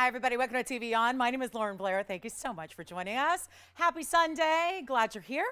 Hi, everybody. Welcome to TVON. My name is Lauren Blair. Thank you so much for joining us. Happy Sunday. Glad you're here.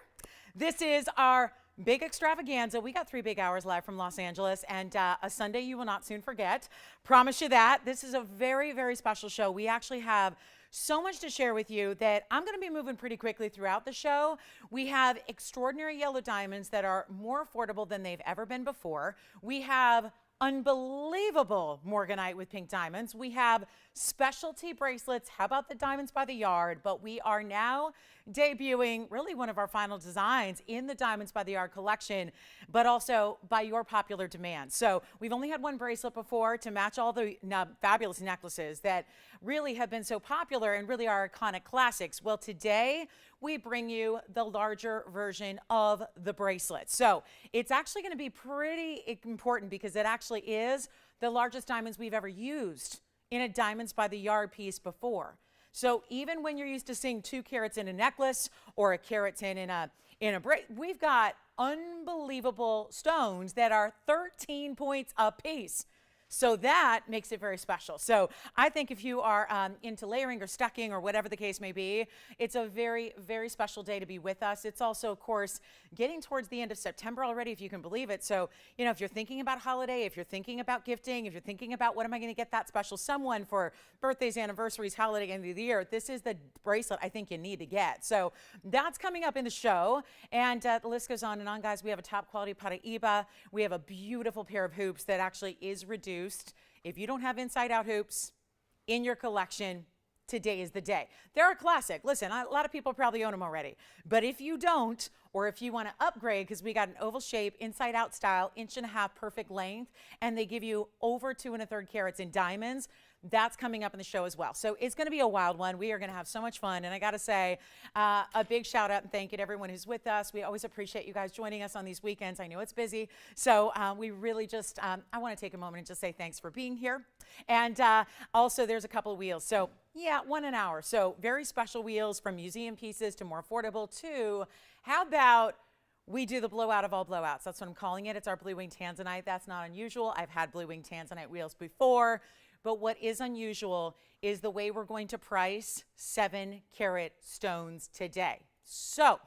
This is our big extravaganza. We got 3 big hours live from Los Angeles, and a Sunday you will not soon forget. Promise you that. This is a very, very special show. We actually have so much to share with you that I'm going to be moving pretty quickly throughout the show. We have extraordinary yellow diamonds that are more affordable than they've ever been before. We have unbelievable morganite with pink diamonds. We have specialty bracelets. How about the diamonds by the yard? But we are now debuting really one of our final designs in the Diamonds by the Yard collection, but also by your popular demand. So we've only had one bracelet before to match all the fabulous necklaces that really have been so popular and really are iconic classics. Well, today we bring you the larger version of the bracelet. So it's actually going to be pretty important because it actually is the largest diamonds we've ever used in a Diamonds by the Yard piece before. So even when you're used to seeing 2 carats in a necklace or a carat in a bracelet, we've got unbelievable stones that are 13 points a piece. So that makes it very special. So I think if you are into layering or stacking or whatever the case may be, it's a very, very special day to be with us. It's also, of course, getting towards the end of September already, if you can believe it. So, you know, if you're thinking about holiday, if you're thinking about gifting, if you're thinking about what am I going to get that special someone for birthdays, anniversaries, holiday, end of the year, this is the bracelet I think you need to get. So that's coming up in the show. And the list goes on and on, guys. We have a top quality Paraiba. We have a beautiful pair of hoops that actually is reduced. If you don't have inside out hoops in your collection, today is the day. They're a classic. Listen, a lot of people probably own them already. But if you don't, or if you want to upgrade, because we got an oval shape, inside out style, 1.5 inch perfect length, and they give you over 2 1/3 carats in diamonds, that's coming up in the show as well. So it's going to be a wild one. We are going to have so much fun. And I got to say, a big shout out and thank you to everyone who's with us. We always appreciate you guys joining us on these weekends. I know it's busy. So we really just, I want to take a moment and just say thanks for being here. And also there's a couple of wheels. So yeah, 1 an hour. So very special wheels from museum pieces to more affordable to, how about we do the blowout of all blowouts? That's what I'm calling it. It's our blue wing Tanzanite. That's not unusual. I've had blue wing Tanzanite wheels before. But what is unusual is the way we're going to price 7 carat stones today. So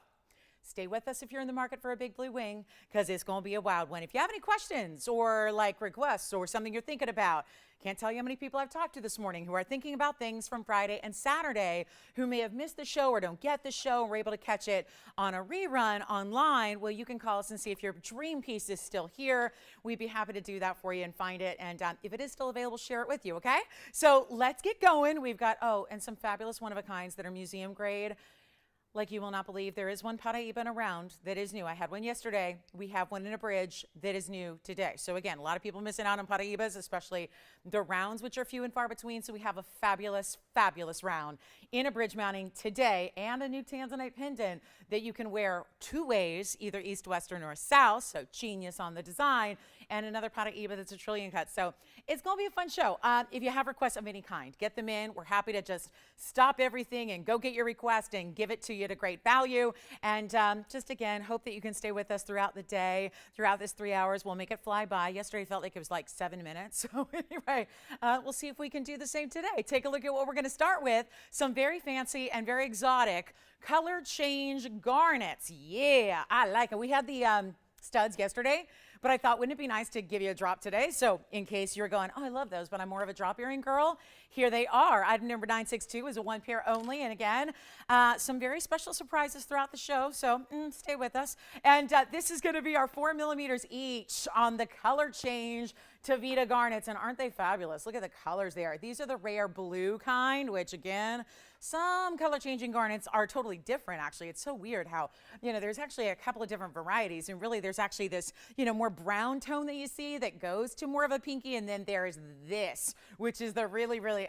stay with us if you're in the market for a big blue wing, because it's going to be a wild one. If you have any questions or like requests or something you're thinking about, can't tell you how many people I've talked to this morning who are thinking about things from Friday and Saturday who may have missed the show or don't get the show and were able to catch it on a rerun online. Well, you can call us and see if your dream piece is still here. We'd be happy to do that for you and find it. And if it is still available, share it with you, okay? So let's get going. We've got, and some fabulous one-of-a-kinds that are museum grade. Like you will not believe, there is one Paraiba in a round that is new. I had one yesterday. We have one in a bridge that is new today. So again, a lot of people missing out on Paraibas, especially the rounds, which are few and far between. So we have a fabulous, fabulous round in a bridge mounting today, and a new Tanzanite pendant that you can wear 2 ways, either east, west, or north, south. So genius on the design. And another Paraiba that's a trillion cut. So it's going to be a fun show. If you have requests of any kind, get them in. We're happy to just stop everything and go get your request and give it to you at a great value. And just again, hope that you can stay with us throughout the day, throughout this 3 hours. We'll make it fly by. Yesterday felt like it was like 7 minutes. So anyway, we'll see if we can do the same today. Take a look at what we're going to start with. Some very fancy and very exotic color change garnets. Yeah, I like it. We had the studs yesterday, but I thought, wouldn't it be nice to give you a drop today? So in case you're going, I love those, but I'm more of a drop earring girl, here they are. Item number 962 is a 1 pair only. And again, some very special surprises throughout the show. So stay with us. And this is going to be our 4 millimeters each on the color change Tavita garnets. And aren't they fabulous? Look at the colors there. These are the rare blue kind, which again, some color changing garnets are totally different. Actually, it's so weird how, there's actually a couple of different varieties. And really there's actually this, more brown tone that you see that goes to more of a pinky. And then there's this, which is the really, really,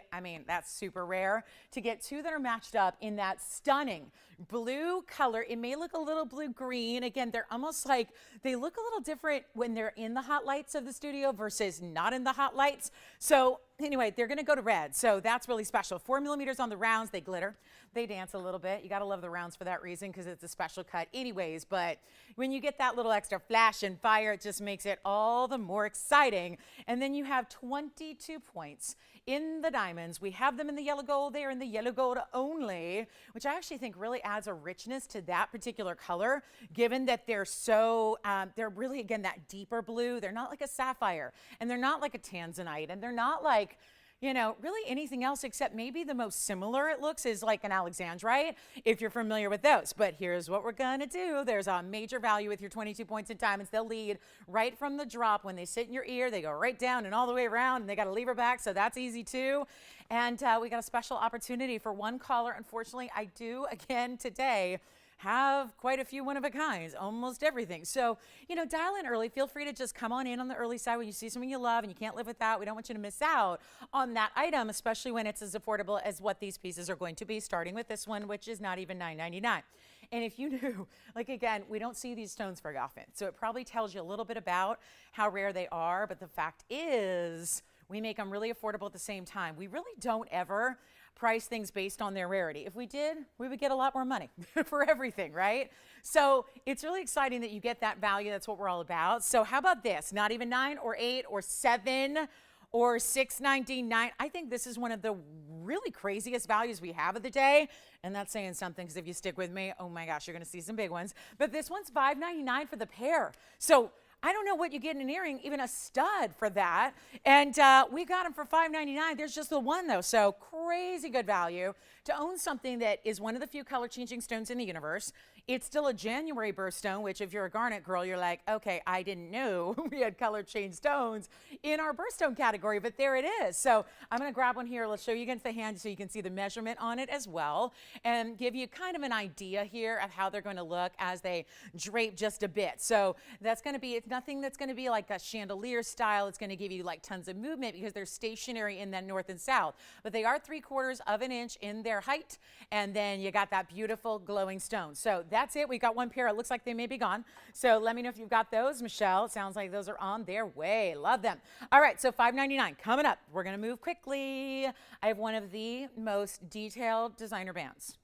that's super rare to get 2 that are matched up in that stunning blue color. It may look a little blue green. Again, they're almost like, they look a little different when they're in the hot lights of the studio versus not in the hot lights. So anyway, they're going to go to red. So that's really special. 4 millimeters on the rounds. They glitter. They dance a little bit. You got to love the rounds for that reason because it's a special cut anyways. But when you get that little extra flash and fire, it just makes it all the more exciting. And then you have 22 points in the diamonds. We have them in the yellow gold. They are in the yellow gold only, which I actually think really adds a richness to that particular color, given that they're so, they're really, again, that deeper blue. They're not like a sapphire, and they're not like a Tanzanite, and they're not like, you know, really anything else except maybe the most similar it looks is like an alexandrite, if you're familiar with those. But here's what we're gonna do. There's a major value with your 22 points in diamonds. They'll lead right from the drop. When they sit in your ear, they go right down and all the way around, and they got to lever back, so that's easy too. And we got a special opportunity for one caller. Unfortunately, I do again today have quite a few one-of-a-kinds, almost everything. So, you know, dial in early. Feel free to just come on in on the early side when you see something you love and you can't live without. We don't want you to miss out on that item, especially when it's as affordable as what these pieces are going to be, starting with this one, which is not even $9.99. And if you knew, like, again, we don't see these stones very often, so it probably tells you a little bit about how rare they are, but the fact is we make them really affordable at the same time. We really don't ever price things based on their rarity. If we did, we would get a lot more money for everything, right? So it's really exciting that you get that value. That's what we're all about. So how about this? Not even 9 or 8 or 7 or $6.99. I think this is one of the really craziest values we have of the day. And that's saying something, because if you stick with me, oh my gosh, you're gonna see some big ones. But this one's $5.99 for the pair. So I don't know what you get in an earring, even a stud for that. And we got them for $5.99. There's just the one though, so crazy good value to own something that is one of the few color changing stones in the universe. It's still a January birthstone, which if you're a garnet girl, you're like, okay, I didn't know we had color change stones in our birthstone category, but there it is. So I'm gonna grab one here. Let's show you against the hand so you can see the measurement on it as well, and give you kind of an idea here of how they're gonna look as they drape just a bit. So that's gonna be, it's nothing that's gonna be like a chandelier style. It's gonna give you like tons of movement because they're stationary in the north and south, but they are 3/4 of an inch in their height. And then you got that beautiful glowing stone. So that's it. We got one pair. It looks like they may be gone. So let me know if you've got those, Michelle. It sounds like those are on their way. Love them. All right, so $5.99 coming up. We're going to move quickly. I have one of the most detailed designer bands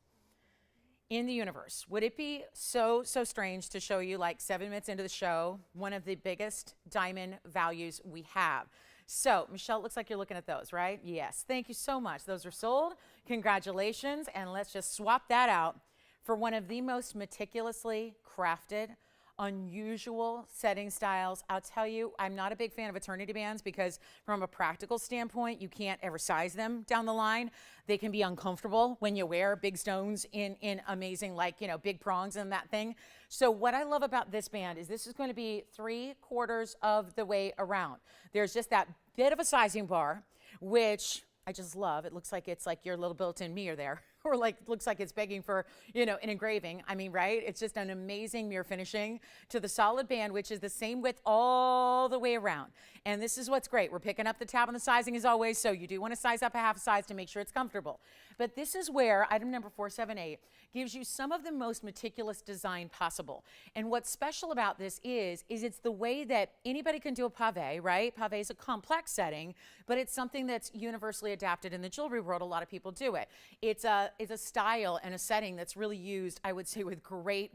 in the universe. Would it be so strange to show you, like 7 minutes into the show, one of the biggest diamond values we have? So, Michelle, it looks like you're looking at those, right? Yes. Thank you so much. Those are sold. Congratulations. And let's just swap that out for one of the most meticulously crafted, unusual setting styles. I'll tell you, I'm not a big fan of eternity bands because from a practical standpoint, you can't ever size them down the line. They can be uncomfortable when you wear big stones in amazing, like, you know, big prongs and that thing. So what I love about this band is this is going to be 3/4 of the way around. There's just that bit of a sizing bar, which I just love. It looks like it's like your little built-in mirror there. Or like, looks like it's begging for, you know, an engraving. I mean, right? It's just an amazing mirror finishing to the solid band, which is the same width all the way around. And this is what's great. We're picking up the tab on the sizing as always, so you do want to size up a half size to make sure it's comfortable. But this is where item number 478 gives you some of the most meticulous design possible. And what's special about this is it's the way that anybody can do a pave, right? Pave is a complex setting, but it's something that's universally adapted in the jewelry world. A lot of people do it. It's a style and a setting that's really used, I would say, with great,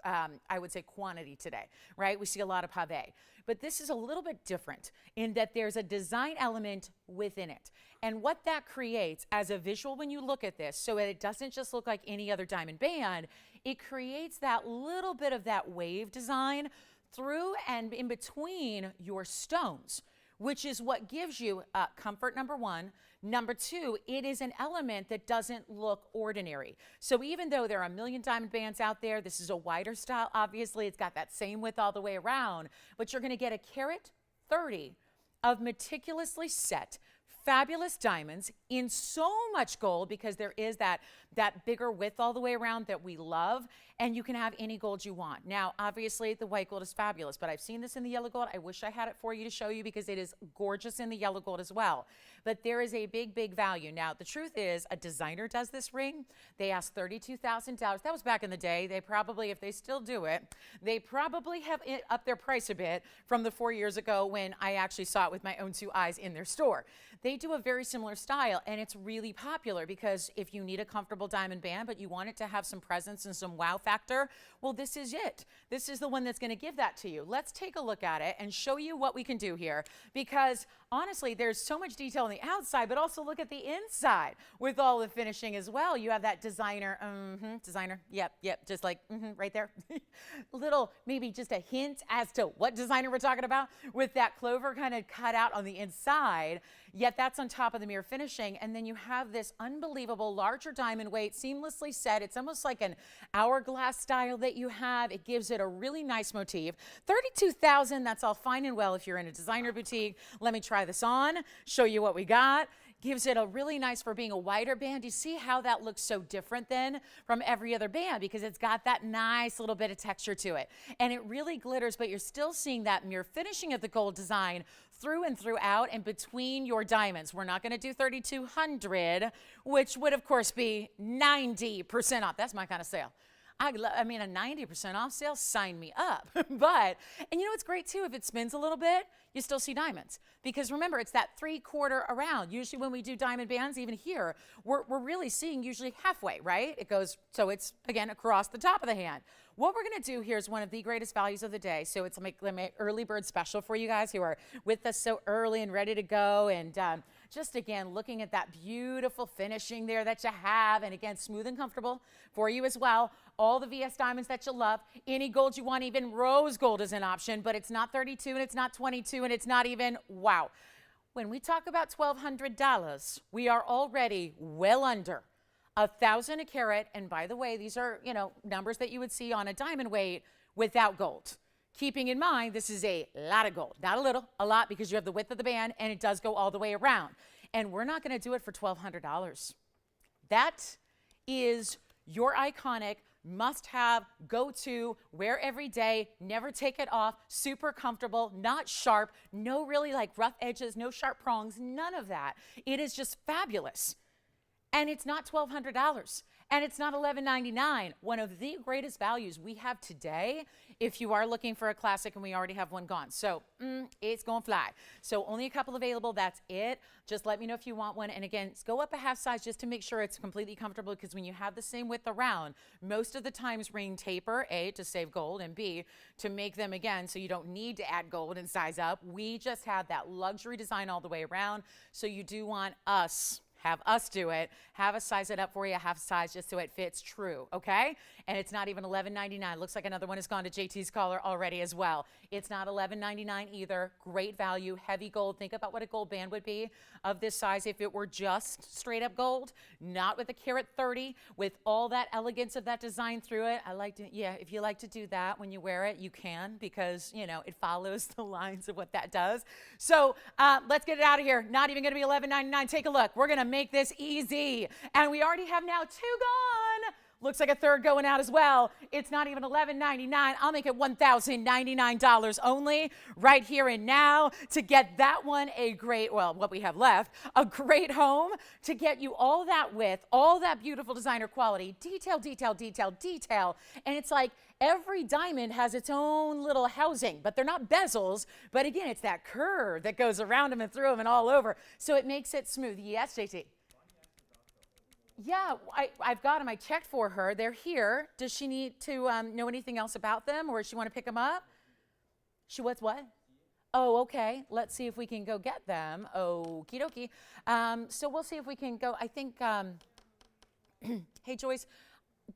I would say quantity today, right? We see a lot of pave. But this is a little bit different in that there's a design element within it. And what that creates as a visual when you look at this, so it doesn't just look like any other diamond band, it creates that little bit of that wave design through and in between your stones, which is what gives you comfort, number one. Number two, it is an element that doesn't look ordinary. So even though there are a million diamond bands out there, this is a wider style. Obviously, it's got that same width all the way around, but you're gonna get a carat 30 of meticulously set, fabulous diamonds in so much gold because there is that bigger width all the way around that we love, and you can have any gold you want. Now, obviously, the white gold is fabulous, but I've seen this in the yellow gold. I wish I had it for you to show you because it is gorgeous in the yellow gold as well. But there is a big value. Now, the truth is, a designer does this ring. They ask $32,000. That was back in the day. They probably, if they still do it, they probably have upped their price a bit from the 4 years ago when I actually saw it with my own 2 eyes in their store. They they do a very similar style, and it's really popular because if you need a comfortable diamond band, but you want it to have some presence and some wow factor, well, this is it. This is the one that's going to give that to you. Let's take a look at it and show you what we can do here, because honestly, there's so much detail on the outside, but also look at the inside with all the finishing as well. You have that designer, yep, just like right there. Little, maybe just a hint as to what designer we're talking about with that clover kind of cut out on the inside, yet that's on top of the mirror finishing. And then you have this unbelievable larger diamond weight, seamlessly set. It's almost like an hourglass style that you have. It gives it a really nice motif. $32,000, that's all fine and well if you're in a designer boutique. Let me try this on, show you what we got. Gives it a really nice, for being a wider band. You see how that looks so different then from every other band, because it's got that nice little bit of texture to it. And it really glitters, but you're still seeing that mirror finishing of the gold design through and throughout and between your diamonds. We're not going to do 3,200, which would of course be 90% off. That's my kind of sale. I mean, a 90% off sale, sign me up. But, and you know what's great too, if it spins a little bit, you still see diamonds. Because remember, it's that 3/4 around. Usually when we do diamond bands, even here, we're really seeing usually halfway, right? It goes, so it's, again, across the top of the hand. What we're going to do here is one of the greatest values of the day. So it's like an early bird special for you guys who are with us so early and ready to go. And just, again, looking at that beautiful finishing there that you have. And, again, smooth and comfortable for you as well. All the VS diamonds that you love. Any gold you want, even rose gold is an option. But it's not 32 and it's not 22 and it's not even, wow. When we talk about $1,200, we are already well under $1,000 a carat. And by the way, these are, you know, numbers that you would see on a diamond weight without gold. Keeping in mind, this is a lot of gold, not a little, a lot, because you have the width of the band and it does go all the way around. And we're not going to do it for $1,200. That is your iconic must-have, go-to, wear every day, never take it off, super comfortable, not sharp, no really like rough edges, no sharp prongs, none of that. It is just fabulous. And it's not $1,200. And it's not $11.99. One of the greatest values we have today, if you are looking for a classic, and we already have one gone. So it's going to fly. So only a couple available. That's it. Just let me know if you want one. And again, go up a half size just to make sure it's completely comfortable, because when you have the same width around, most of the times ring taper, A, to save gold, and B, to make them, again, so you don't need to add gold and size up. We just have that luxury design all the way around. So you do want us, have us do it, have us size it up for you, half size, just so it fits true, okay? And it's not even $11.99. Looks like another one has gone to JT's caller already as well. It's not $11.99 either. Great value, heavy gold. Think about what a gold band would be of this size if it were just straight up gold, not with a carat 30, with all that elegance of that design through it. I like to, yeah, if you like to do that when you wear it, you can, because, you know, it follows the lines of what that does. So let's get it out of here. Not even going to be $11.99. Take a look. We're going to make this easy. And we already have now 2 gone. Looks like a third going out as well. It's not even $11.99. I'll make it $1,099 only right here and now to get that one a great, well, what we have left, a great home, to get you all that width, all that beautiful designer quality, detail, detail, detail, detail. And it's like every diamond has its own little housing, but they're not bezels. But again, it's that curve that goes around them and through them and all over. So it makes it smooth. Yes, JT? Yeah, I've got them. I checked for her. They're here. Does she need to know anything else about them, or does she want to pick them up? She what's what? Oh, okay. Let's see if we can go get them. Okie dokie. So we'll see if we can go. I think, hey, Joyce,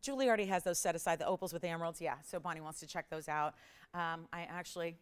Julie already has those set aside, the opals with the emeralds. Yeah, so Bonnie wants to check those out. I actually,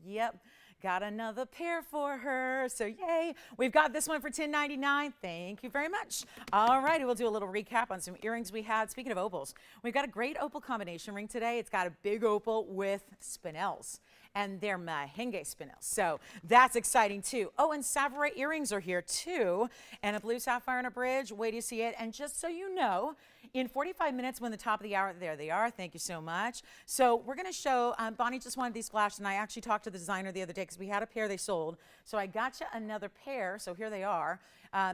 yep. Got another pair for her, so yay. We've got this one for $10.99. Thank you very much. All righty, we'll do a little recap on some earrings we had. Speaking of opals, we've got a great opal combination ring today. It's got a big opal with spinels, and they're merengue spinels, so that's exciting too. Oh, and Sapphire earrings are here too, and a blue sapphire and a bridge. Wait till you see it. And just so you know, in 45 minutes when the top of the hour, there they are. Thank you so much. So we're going to show, Bonnie just wanted these flashed, and I actually talked to the designer the other day because we had a pair they sold. So I got you another pair. So here they are.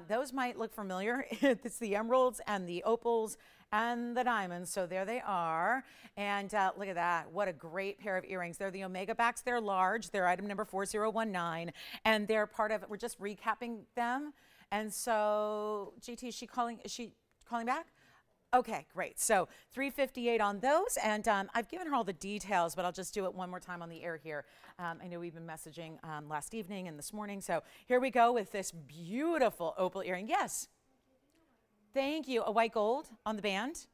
Those might look familiar. It's the emeralds and the opals and the diamonds. So there they are. And look at that. What a great pair of earrings. They're the Omega backs. They're large. They're item number 4019. And they're part of, we're just recapping them. And so, GT, is she calling back? Okay, great. So 358 on those, and I've given her all the details, but I'll just do it one more time on the air here. I know we've been messaging last evening and this morning, so here we go with this beautiful opal earring. Yes. Thank you. A white gold on the band.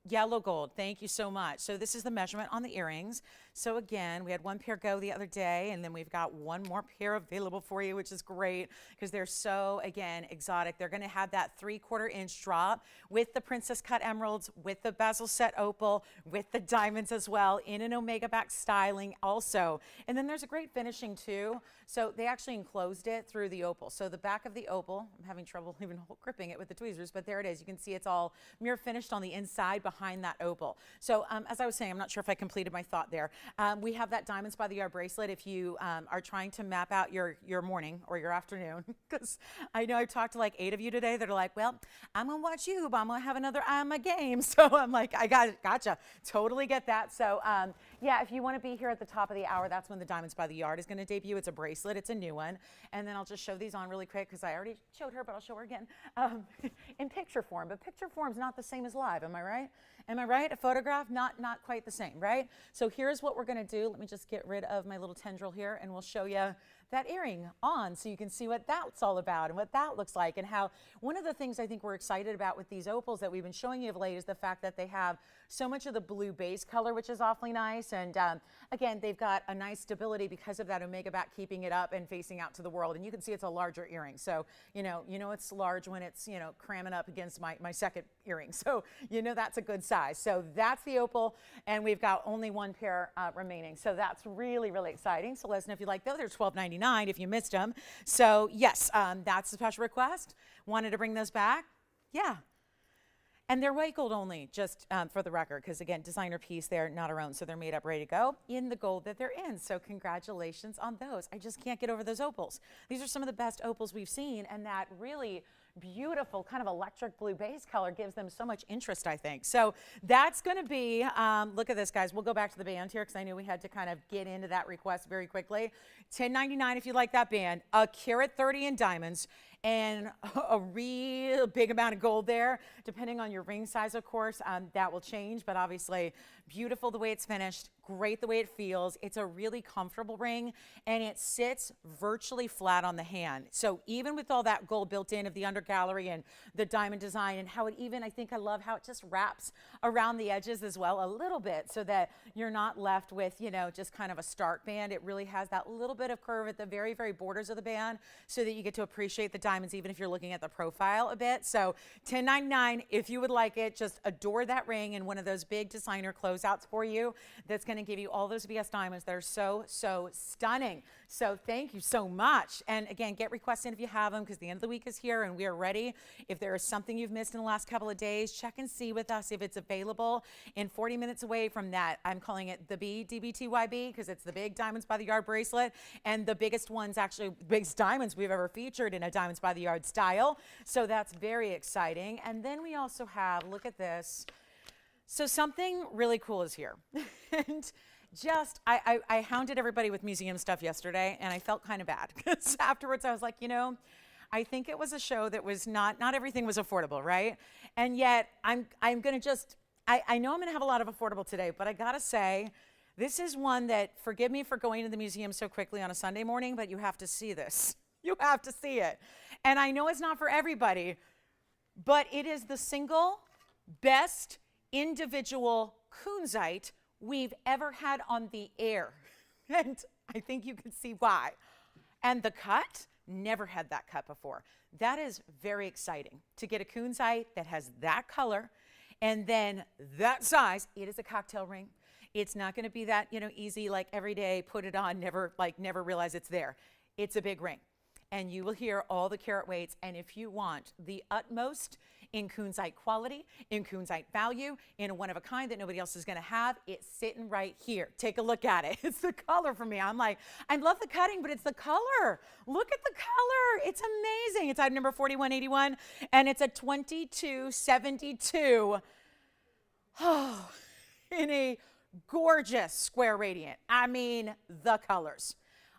Yellow gold. Thank you so much. So this is the measurement on the earrings. So again, we had one pair go the other day, and then we've got one more pair available for you, which is great because they're so, again, exotic. They're going to have that 3/4 inch drop with the princess cut emeralds, with the bezel set opal, with the diamonds as well, in an Omega back styling also. And then there's a great finishing too. So they actually enclosed it through the opal. So the back of the opal, I'm having trouble even gripping it with the tweezers, but there it is. You can see it's all mirror finished on the inside behind that opal. So as I was saying, I'm not sure if I completed my thought there. We have that diamonds by the yard bracelet if you are trying to map out your morning or your afternoon, because I know I've talked to like 8 of you today that are like, well, I'm gonna watch you, but I'm gonna have another game. So I'm like, I got it, gotcha, totally get that. So yeah, if you want to be here at the top of the hour, that's when the diamonds by the yard is going to debut. It's a bracelet, it's a new one, and then I'll just show these on really quick because I already showed her, but I'll show her again in picture form. But picture form's not the same as live, am I right? Am I right? A photograph, not quite the same, right? So here's what we're going to do. Let me just get rid of my little tendril here, and we'll show you that earring on so you can see what that's all about and what that looks like, and how one of the things I think we're excited about with these opals that we've been showing you of late is the fact that they have so much of the blue base color, which is awfully nice. And again, they've got a nice stability because of that Omega back keeping it up and facing out to the world. And you can see it's a larger earring. So, you know it's large when it's, cramming up against my second earring. So, that's a good size. So that's the opal, and we've got only one pair remaining. So that's really, really exciting. So let us know if you like those. They're $12.99 if you missed them. So yes, that's the special request. Wanted to bring those back. Yeah. And they're white gold only, just for the record, because again, designer piece, they're not our own, so they're made up, ready to go in the gold that they're in. So congratulations on those. I just can't get over those opals. These are some of the best opals we've seen, and that really beautiful kind of electric blue base color gives them so much interest, I think. So that's going to be, look at this, guys. We'll go back to the band here because I knew we had to kind of get into that request very quickly. $10.99 if you like that band, a carat 30 in diamonds, and a real big amount of gold there, depending on your ring size, of course. That will change, but obviously beautiful the way it's finished, great the way it feels. It's a really comfortable ring, and it sits virtually flat on the hand. So even with all that gold built in of the under gallery and the diamond design, and how it even, I love how it just wraps around the edges as well a little bit, so that you're not left with, just kind of a stark band. It really has that little bit of curve at the very, very borders of the band, so that you get to appreciate the diamonds even if you're looking at the profile a bit. So $10.99 if you would like it. Just adore that ring and one of those big designer closeouts for you that's going to give you all those BS diamonds that are so, so stunning. So thank you so much. And again, get requests in if you have them, because the end of the week is here and we are ready. If there is something you've missed in the last couple of days, check and see with us if it's available. In 40 minutes away from that, I'm calling it the DBTYB, because it's the big diamonds by the yard bracelet, and the biggest ones, actually biggest diamonds we've ever featured in a diamonds by the yard style. So that's very exciting. And then we also have, look at this. So something really cool is here. And just, I hounded everybody with museum stuff yesterday, and I felt kind of bad because afterwards I was like, I think it was a show that was not everything was affordable, right? And yet I'm going to just, I know I'm going to have a lot of affordable today, but I got to say, this is one that, forgive me for going to the museum so quickly on a Sunday morning, but you have to see this. You have to see it. And I know it's not for everybody, but it is the single best individual kunzite we've ever had on the air. And I think you can see why. And the cut, never had that cut before. That is very exciting to get a kunzite that has that color and then that size. It is a cocktail ring. It's not going to be that, easy, like every day, put it on, never realize it's there. It's a big ring. And you will hear all the carat weights. And if you want the utmost in kunzite quality, in kunzite value, in a one of a kind that nobody else is going to have. It's sitting right here. Take a look at it. It's the color for me. I'm like, I love the cutting, but it's the color. Look at the color. It's amazing. It's item number 4181, and it's a 2272. Oh, in a gorgeous square radiant. I mean, the colors.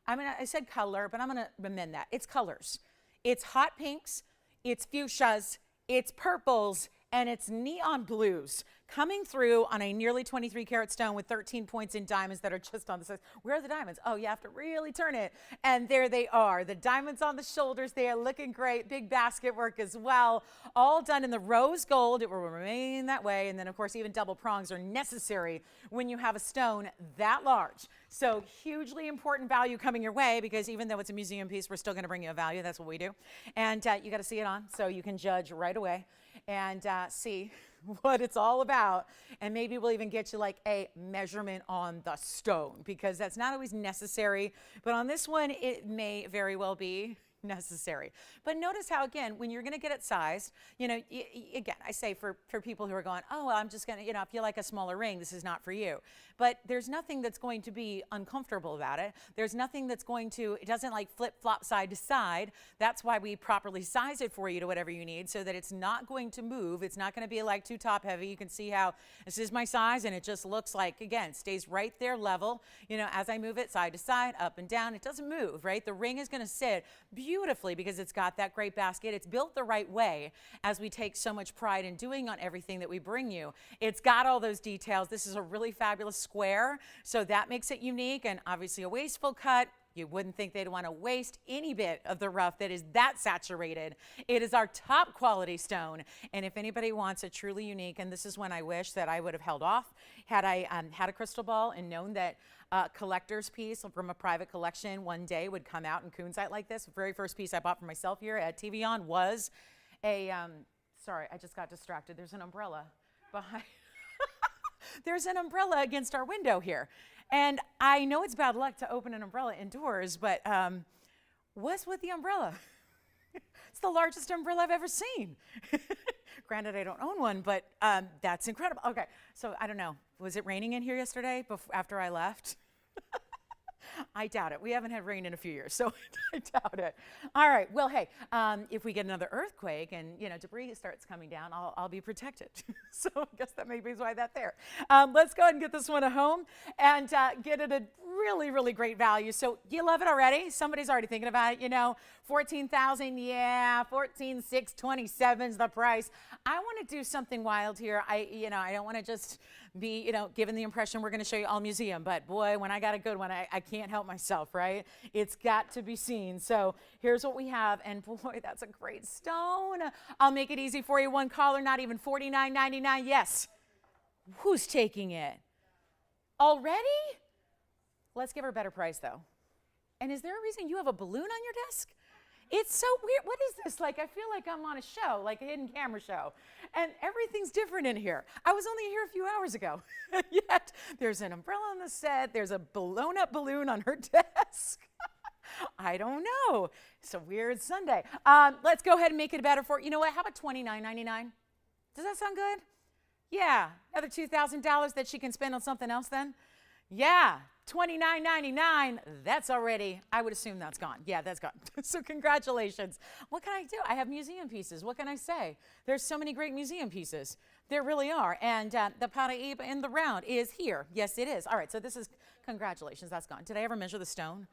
I said color, but I'm going to amend that. It's colors. It's hot pinks, it's fuchsias, it's purples, and it's neon blues coming through on a nearly 23 karat stone with 13 points in diamonds that are just on the sides. Where are the diamonds? Oh, you have to really turn it. And there they are. The diamonds on the shoulders, they are looking great. Big basket work as well. All done in the rose gold. It will remain that way. And then, of course, even double prongs are necessary when you have a stone that large. So hugely important value coming your way, because even though it's a museum piece, we're still going to bring you a value. That's what we do. And you got to see it on so you can judge right away and see what it's all about. And maybe we'll even get you like a measurement on the stone, because that's not always necessary. But on this one, it may very well be necessary. But notice how, again, when you're going to get it sized, you know, again, I say for people who are going, oh, well, I'm just going to, you know, if you like a smaller ring, this is not for you. But there's nothing that's going to be uncomfortable about it. There's nothing that's going to, it doesn't like flip flop side to side. That's why we properly size it for you to whatever you need, so that it's not going to move. It's not going to be like too top heavy. You can see how this is my size, and it just looks like, again, stays right there level. You know, as I move it side to side, up and down, it doesn't move, right? The ring is going to sit beautifully because it's got that great basket. It's built the right way, as we take so much pride in doing on everything that we bring you. It's got all those details. This is a really fabulous square, so that makes it unique, and obviously a wasteful cut. You wouldn't think they'd want to waste any bit of the rough that is that saturated. It is our top quality stone. And if anybody wants a truly unique, and this is when I wish that I would have held off, had I had a crystal ball and known that collector's piece from a private collection one day would come out in kunzite like this. The very first piece I bought for myself here at TVON was a, sorry, I just got distracted. There's an umbrella behind. There's an umbrella against our window here. And I know it's bad luck to open an umbrella indoors, but what's with the umbrella? It's the largest umbrella I've ever seen. Granted, I don't own one, but that's incredible. Okay, so I don't know. Was it raining in here yesterday after I left? I doubt it. We haven't had rain in a few years, so I doubt it. All right. Well, hey, if we get another earthquake and, you know, debris starts coming down, I'll be protected. So I guess that maybe is why that's there. Let's go ahead and get this one at home and get it a really, really great value. So you love it already? Somebody's already thinking about it, you know. 14,000, yeah, 14,627 is the price. I want to do something wild here. I don't want to just be, you know, given the impression we're going to show you all museum, but boy, when I got a good one, I can't help myself, right? It's got to be seen. So here's what we have, and boy, that's a great stone. I'll make it easy for you. One caller, not even $49.99. Yes. Who's taking it? Already? Let's give her a better price, though. And is there a reason you have a balloon on your desk? It's so weird. What is this? Like, I feel like I'm on a show, like a hidden camera show. And everything's different in here. I was only here a few hours ago. Yet, there's an umbrella on the set. There's a blown-up balloon on her desk. I don't know. It's a weird Sunday. Let's go ahead and make it better for, you know what? How about $29.99? Does that sound good? Yeah. Another $2,000 that she can spend on something else then? Yeah. $29.99, that's already, I would assume that's gone. Yeah, that's gone. So congratulations. What can I do? I have museum pieces. What can I say? There's so many great museum pieces. There really are. And the Paraiba in the round is here. Yes, it is. All right, so this is, congratulations, that's gone. Did I ever measure the stone?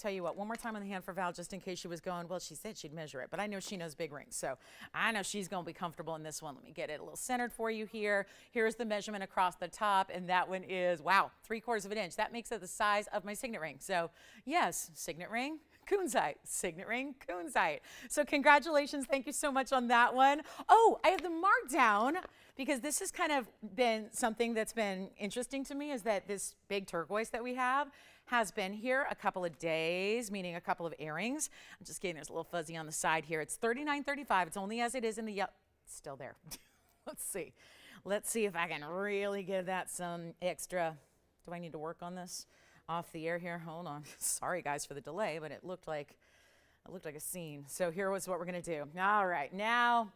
Tell you what, one more time on the hand for Val, just in case she was going, well, she said she'd measure it, but I know she knows big rings, so I know she's going to be comfortable in this one. Let me get it a little centered for you here. Here's the measurement across the top, and that one is, wow, 3/4 of an inch. That makes it the size of my signet ring. So, yes, signet ring, kunzite, signet ring, kunzite. So congratulations, thank you so much on that one. Oh, I have the markdown, because this has kind of been something that's been interesting to me, is that this big turquoise that we have has been here a couple of days, meaning a couple of airings. I'm just kidding, there's a little fuzzy on the side here. It's $39.35. It's only as it is in the, still there. Let's see. Let's see if I can really give that some extra. Do I need to work on this off the air here? Hold on. Sorry guys for the delay, but it looked like a scene. So here was what we're gonna do. All right, now,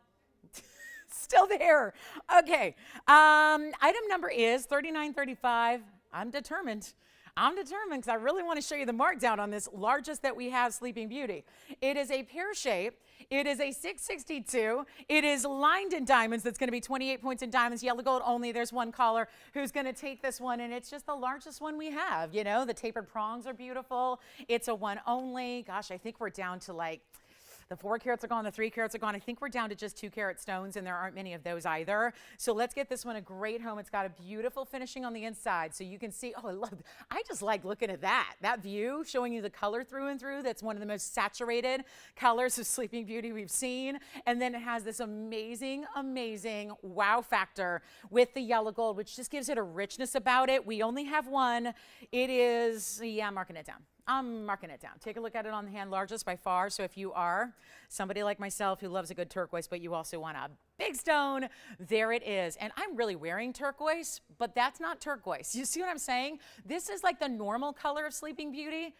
Still there. Okay. Item number is 3935. I'm determined. I'm determined because I really want to show you the markdown on this largest that we have, Sleeping Beauty. It is a pear shape. It is a 662. It is lined in diamonds. That's going to be 28 points in diamonds, yellow gold only. There's one caller who's going to take this one, and it's just the largest one we have. You know, the tapered prongs are beautiful. It's a one only. Gosh, I think we're down to like the 4 carats are gone, the 3 carats are gone. I think we're down to just 2 carat stones, and there aren't many of those either. So let's get this one a great home. It's got a beautiful finishing on the inside. So you can see, oh, I just like looking at that view, showing you the color through and through. That's one of the most saturated colors of Sleeping Beauty we've seen. And then it has this amazing, amazing wow factor with the yellow gold, which just gives it a richness about it. We only have one. It is, yeah, I'm marking it down. I'm marking it down. Take a look at it on the hand, largest by far. So if you are somebody like myself who loves a good turquoise, but you also want a big stone, there it is. And I'm really wearing turquoise, but that's not turquoise. You see what I'm saying? This is like the normal color of Sleeping Beauty.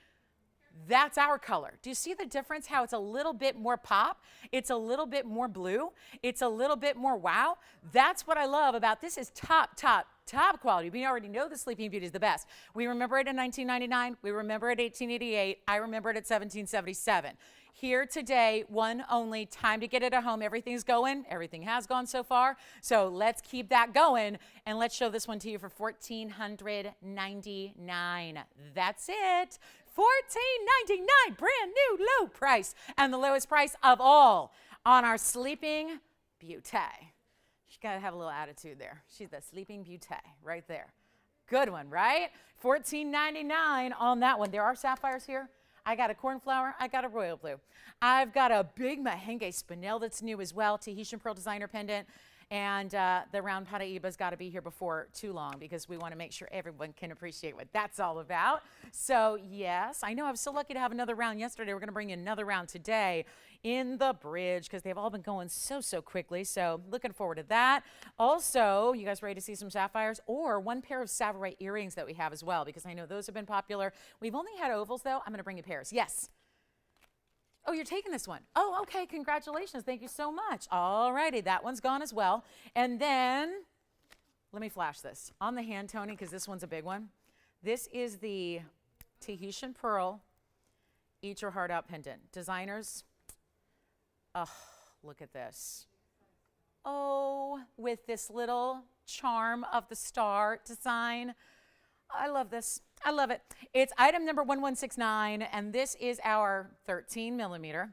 That's our color. Do you see the difference? How it's a little bit more pop. It's a little bit more blue. It's a little bit more wow. That's what I love about this. Is top quality. We already know the Sleeping Beauty is the best. We remember it in 1999. We remember it 1888. I remember it at 1777. Here today, one only, time to get it at home. Everything's going. Everything has gone so far. So let's keep that going, and let's show this one to you for $1,499. That's it. $1,499, brand new low price, and the lowest price of all on our Sleeping Beauty. She's got to have a little attitude there. She's the Sleeping Beauty right there. Good one, right? $1,499 on that one. There are sapphires here. I got a cornflower. I got a royal blue. I've got a big Mahenge spinel that's new as well, Tahitian pearl designer pendant. And the round Paraiba's got to be here before too long because we want to make sure everyone can appreciate what that's all about. So yes, I know I was so lucky to have another round yesterday. We're going to bring you another round today in the bridge because they've all been going so quickly. So looking forward to that. Also, you guys ready to see some sapphires or one pair of Sapphire earrings that we have as well, because I know those have been popular. We've only had ovals though. I'm going to bring you pairs. Yes. Oh, you're taking this one. Oh, okay. Congratulations. Thank you so much. All righty. That one's gone as well. And then let me flash this on the hand, Tony, because this one's a big one. This is the Tahitian pearl Eat Your Heart Out pendant. Designers. Oh, look at this. Oh, with this little charm of the star design. I love this. I love it. It's item number 1169, and this is our 13 millimeter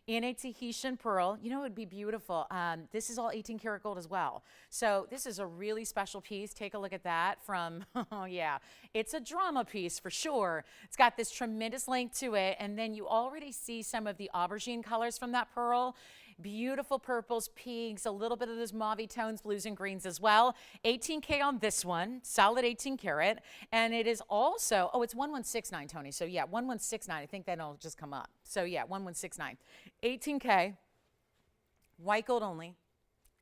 in a Tahitian pearl. You know, it would be beautiful. This is all 18 karat gold as well. So this is a really special piece. Take a look at that from, oh yeah, it's a drama piece for sure. It's got this tremendous length to it, and then you already see some of the aubergine colors from that pearl. Beautiful purples, pinks, a little bit of those mauve tones, blues and greens as well. 18K on this one, solid 18 karat. And it is also, oh, it's 1169, Tony. So yeah, 1169. I think that'll just come up. So yeah, 1169. 18K, white gold only,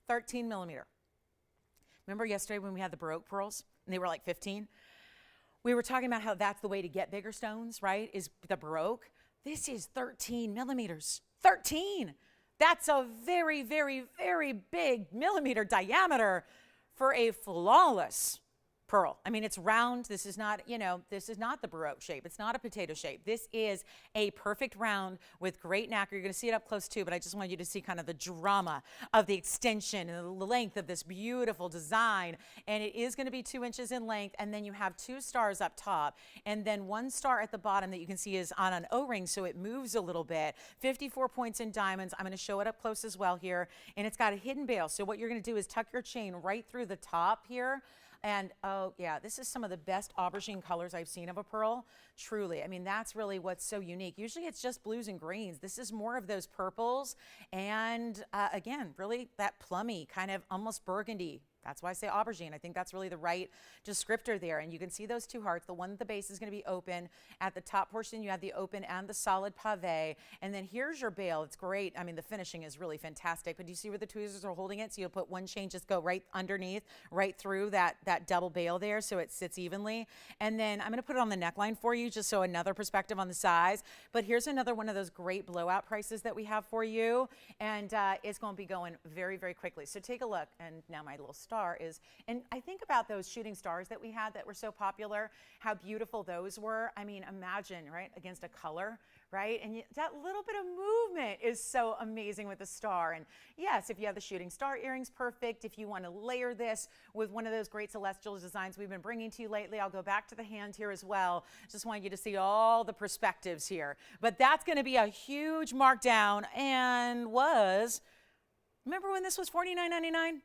13 millimeter. Remember yesterday when we had the Baroque pearls and they were like 15? We were talking about how that's the way to get bigger stones, right? Is the Baroque. This is 13 millimeters. 13. That's a very, very, very big millimeter diameter for a flawless pearl. I mean, it's round. This is not, you know, this is not the Baroque shape. It's not a potato shape. This is a perfect round with great nacre. You're going to see it up close too, but I just wanted you to see kind of the drama of the extension and the length of this beautiful design. And it is going to be 2 inches in length. And then you have 2 stars up top and then 1 star at the bottom that you can see is on an O-ring, so it moves a little bit. 54 points in diamonds. I'm going to show it up close as well here. And it's got a hidden bail. So what you're going to do is tuck your chain right through the top here. And oh yeah, this is some of the best aubergine colors I've seen of a pearl, truly. I mean, that's really what's so unique. Usually it's just blues and greens. This is more of those purples and again, really that plummy kind of almost burgundy That's why I say aubergine. I think that's really the right descriptor there. And you can see those two hearts. The one at the base is going to be open. At the top portion, you have the open and the solid pave. And then here's your bail. It's great. I mean, the finishing is really fantastic. But do you see where the tweezers are holding it? So you'll put one chain, just go right underneath, right through that double bail there so it sits evenly. And then I'm going to put it on the neckline for you just so another perspective on the size. But here's another one of those great blowout prices that we have for you. And it's going to be going very, very quickly. So take a look. And now my little star is, and I think about those shooting stars that we had that were so popular, how beautiful those were. I mean, imagine, right, against a color, right? And that little bit of movement is so amazing with the star. And yes, if you have the shooting star earrings, perfect. If you want to layer this with one of those great celestial designs we've been bringing to you lately, I'll go back to the hand here as well. Just want you to see all the perspectives here. But that's going to be a huge markdown and was... Remember when this was $49.99?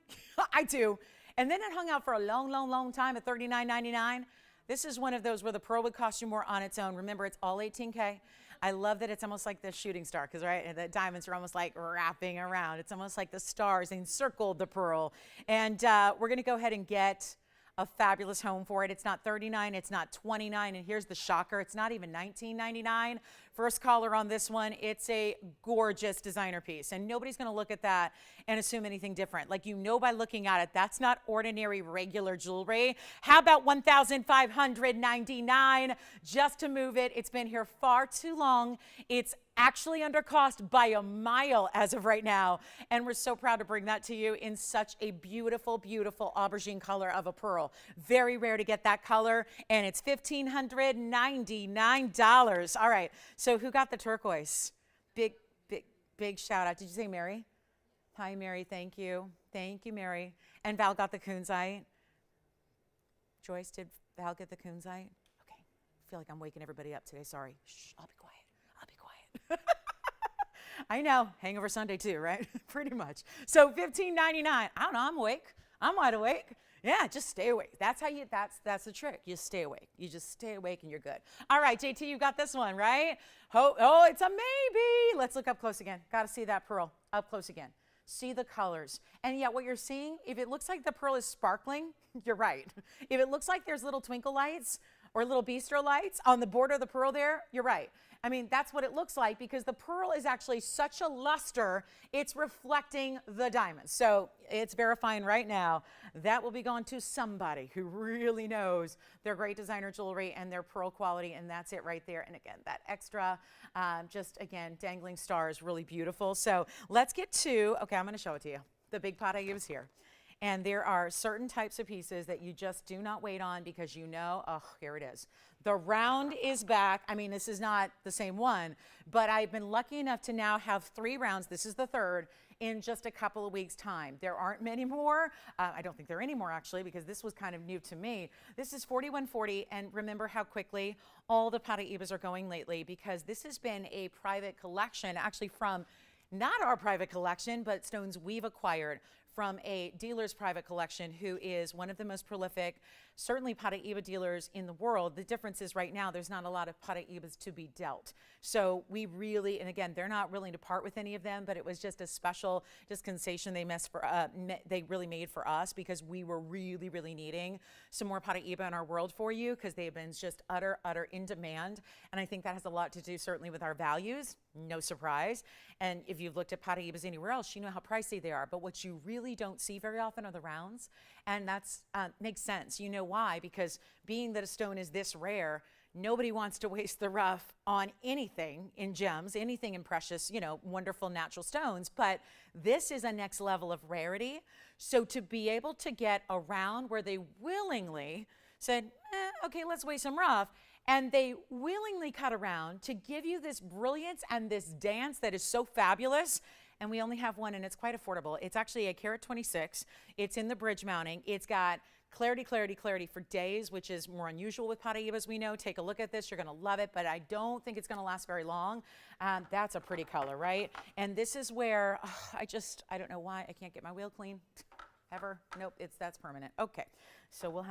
I do. And then it hung out for a long, long, long time at $39.99. This is one of those where the pearl would cost you more on its own. Remember, it's all 18K. I love that it's almost like the shooting star because, right, the diamonds are almost like wrapping around. It's almost like the stars encircled the pearl. And we're going to go ahead and get a fabulous home for it. It's not $39, it's not $29, and here's the shocker, it's not even $19.99. First caller on this one, it's a gorgeous designer piece, and nobody's gonna look at that and assume anything different. Like, you know by looking at it, that's not ordinary regular jewelry. How about $1,599 just to move it? It's been here far too long. It's actually under cost by a mile as of right now. And we're so proud to bring that to you in such a beautiful, beautiful aubergine color of a pearl. Very rare to get that color, and it's $1,599. All right, so who got the turquoise? Big, big, big shout out. Did you say Mary? Hi, Mary, thank you. Thank you, Mary. And Val got the kunzite. Joyce, did Val get the kunzite? Okay, I feel like I'm waking everybody up today, sorry. Shh, I'll be quiet. I know, hangover Sunday too, right? Pretty much. So $15.99. I don't know, I'm awake. I'm wide awake. Yeah, just stay awake. That's how you, that's the trick. You stay awake. You just stay awake and you're good. All right, JT, you got this one, right? Oh, it's a maybe. Let's look up close again. Got to see that pearl up close again. See the colors. And yet what you're seeing, if it looks like the pearl is sparkling, you're right. If it looks like there's little twinkle lights or little bistro lights on the border of the pearl there, you're right. I mean, that's what it looks like because the pearl is actually such a luster, it's reflecting the diamond. So it's verifying right now that will be going to somebody who really knows their great designer jewelry and their pearl quality, and that's it right there. And again, that extra, just again, dangling star is really beautiful. So let's get to, okay, I'm going to show it to you. The big Paraiba is here. And there are certain types of pieces that you just do not wait on because you know, oh, here it is. The round is back. I mean, this is not the same one, but I've been lucky enough to now have 3 rounds. This is the 3rd in just a couple of weeks' time. There aren't many more. I don't think there are any more, actually, because this was kind of new to me. This is 4140, and remember how quickly all the Paraibas are going lately because this has been a private collection, actually from not our private collection, but stones we've acquired from a dealer's private collection who is one of the most prolific, certainly Paraiba dealers in the world. The difference is right now there's not a lot of Paraibas to be dealt. So we really, and again, they're not willing to part with any of them, but it was just a special dispensation they really made for us because we were really, really needing some more Paraiba in our world for you because they've been just utter in demand. And I think that has a lot to do certainly with our values, no surprise. And if you've looked at Paraibas anywhere else, you know how pricey they are. But what you really don't see very often are the rounds. And that's makes sense. You know why? Because being that a stone is this rare, nobody wants to waste the rough on anything in gems, anything in precious, you know, wonderful natural stones. But this is a next level of rarity. So to be able to get a round where they willingly said, okay, let's waste some rough. And they willingly cut around to give you this brilliance and this dance that is so fabulous. And we only have one, and it's quite affordable. It's actually a carat 26. It's in the bridge mounting. It's got clarity, clarity, clarity for days, which is more unusual with Paraibas, we know. Take a look at this. You're going to love it, but I don't think it's going to last very long. That's a pretty color, right? And this is where I don't know why I can't get my wheel clean. Ever? Nope, that's permanent. Okay, so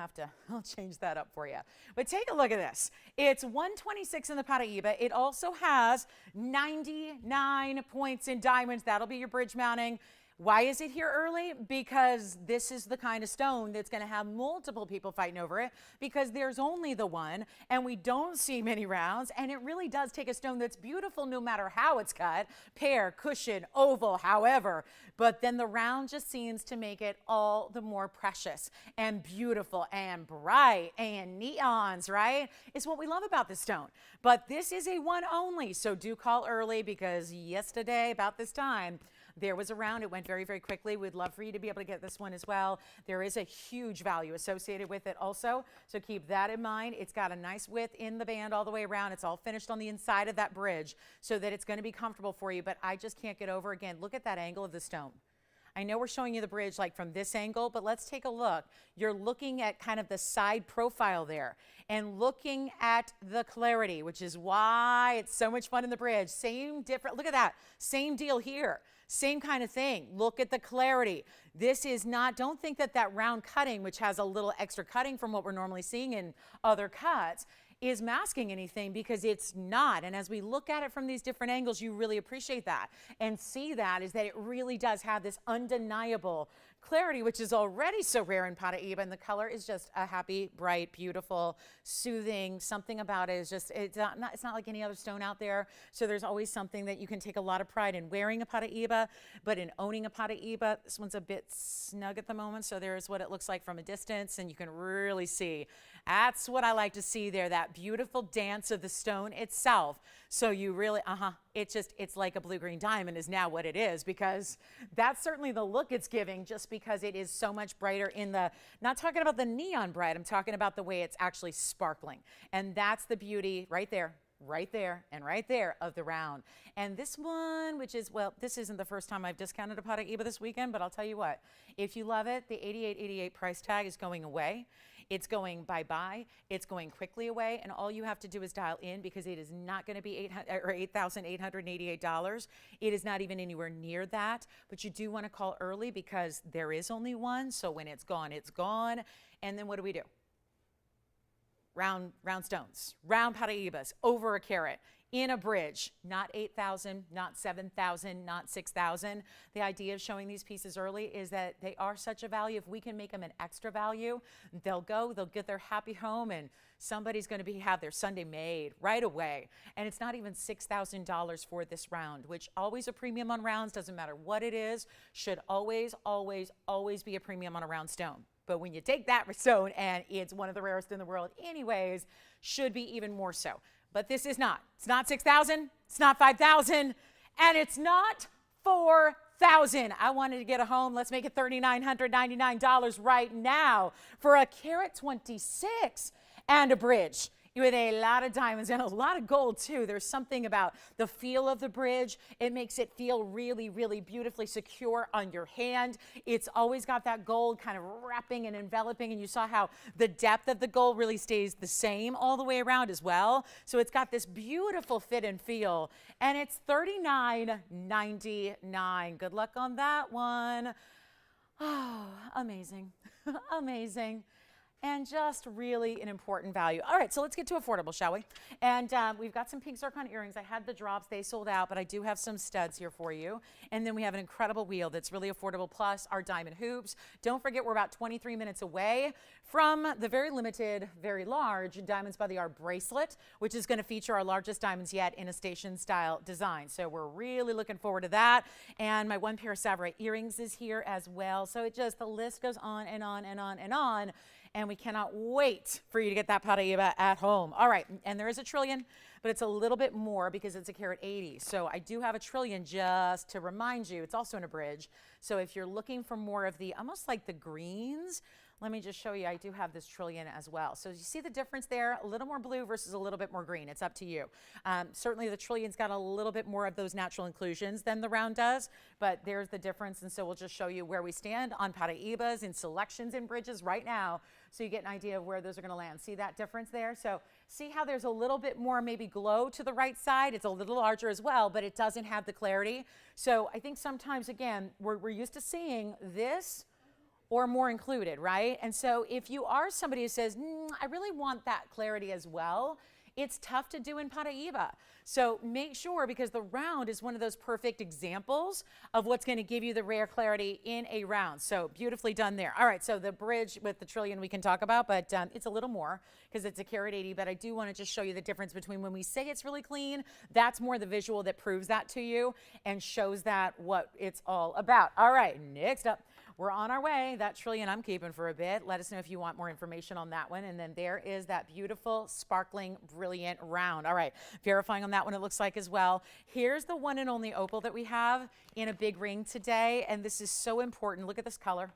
I'll change that up for you. But take a look at this. It's 126 in the Paraiba. It also has 99 points in diamonds. That'll be your bridge mounting. Why is it here early? Because this is the kind of stone that's going to have multiple people fighting over it, because there's only the one and we don't see many rounds. And it really does take a stone that's beautiful no matter how it's cut, pear, cushion, oval, however. But then the round just seems to make it all the more precious and beautiful and bright and neons, right? It's what we love about this stone. But this is a one only, so do call early, because yesterday about this time, there was a round. It went very, very quickly. We'd love for you to be able to get this one as well. There is a huge value associated with it also, so keep that in mind. It's got a nice width in the band all the way around. It's all finished on the inside of that bridge so that it's going to be comfortable for you, but I just can't get over, again, look at that angle of the stone. I know we're showing you the bridge like from this angle, but let's take a look. You're looking at kind of the side profile there and looking at the clarity, which is why it's so much fun in the bridge. Same different, look at that, same deal here. Same kind of thing. Look at the clarity. This is not, don't think that that round cutting, which has a little extra cutting from what we're normally seeing in other cuts, is masking anything, because it's not. And as we look at it from these different angles, you really appreciate that and see that is that it really does have this undeniable clarity, which is already so rare in Paraiba, and the color is just a happy, bright, beautiful, soothing. Something about it is just, it's not like any other stone out there. So there's always something that you can take a lot of pride in wearing a Paraiba, but in owning a Paraiba. This one's a bit snug at the moment, so there's what it looks like from a distance, and you can really see. That's what I like to see there, that beautiful dance of the stone itself. So you really, it's like a blue-green diamond is now what it is, because that's certainly the look it's giving, just because it is so much brighter in the, not talking about the neon bright, I'm talking about the way it's actually sparkling. And that's the beauty right there, and right there of the round. And this one, which is, well, this isn't the first time I've discounted a Paraiba this weekend, but I'll tell you what, if you love it, the $88.88 price tag is going away. It's going bye-bye. It's going quickly away, and all you have to do is dial in, because it is not going to be $8,888. It is not even anywhere near that, but you do want to call early, because there is only one, so when it's gone, it's gone. And then what do? Round stones, round Paraibas, over a carat, in a bridge, not 8,000, not 7,000, not 6,000. The idea of showing these pieces early is that they are such a value. If we can make them an extra value, they'll get their happy home, and somebody's going to have their Sunday made right away. And it's not even $6,000 for this round, which always a premium on rounds, doesn't matter what it is, should always, always, always be a premium on a round stone. But when you take that stone, and it's one of the rarest in the world anyways, should be even more so. But this is not. It's not 6,000, it's not 5,000, and it's not 4,000. I wanted to get a home. Let's make it $3,999 right now for a carat 26 and a bridge with a lot of diamonds and a lot of gold too. There's something about the feel of the bridge. It makes it feel really, really beautifully secure on your hand. It's always got that gold kind of wrapping and enveloping, and you saw how the depth of the gold really stays the same all the way around as well. So it's got this beautiful fit and feel, and it's $39.99. Good luck on that one. Oh, amazing, amazing. And just really an important value. All right, so let's get to affordable, shall we? And we've got some pink zircon earrings. I had the drops, they sold out, but I do have some studs here for you. And then we have an incredible wheel that's really affordable, plus our diamond hoops. Don't forget, we're about 23 minutes away from the very limited, very large Diamonds by the Hour bracelet, which is gonna feature our largest diamonds yet in a station style design. So we're really looking forward to that. And my one pair of Sapphire earrings is here as well. So it just, the list goes on and on and on and on. And we cannot wait for you to get that Paraiba at home. All right, and there is a trillion, but it's a little bit more because it's a carat 80. So I do have a trillion just to remind you. It's also in a bridge. So if you're looking for more of the, almost like the greens, let me just show you, I do have this trillion as well. So you see the difference there? A little more blue versus a little bit more green. It's up to you. Certainly the trillion's got a little bit more of those natural inclusions than the round does, but there's the difference. And so we'll just show you where we stand on Paraibas and selections in bridges right now, so you get an idea of where those are gonna land. See that difference there? So see how there's a little bit more maybe glow to the right side? It's a little larger as well, but it doesn't have the clarity. So I think sometimes, again, we're used to seeing this or more included, right? And so if you are somebody who says, I really want that clarity as well, It's tough to do in Paraiba. So make sure, because the round is one of those perfect examples of what's going to give you the rare clarity in a round. So beautifully done there. All right, so the bridge with the trillion we can talk about, but it's a little more because it's a carat 80, but I do want to just show you the difference between when we say it's really clean, that's more the visual that proves that to you and shows that what it's all about. All right, next up, we're on our way. That trillion I'm keeping for a bit. Let us know if you want more information on that one. And then there is that beautiful, sparkling, brilliant round. All right, verifying on that one it looks like as well. Here's the one and only opal that we have in a big ring today. And this is so important. Look at this color.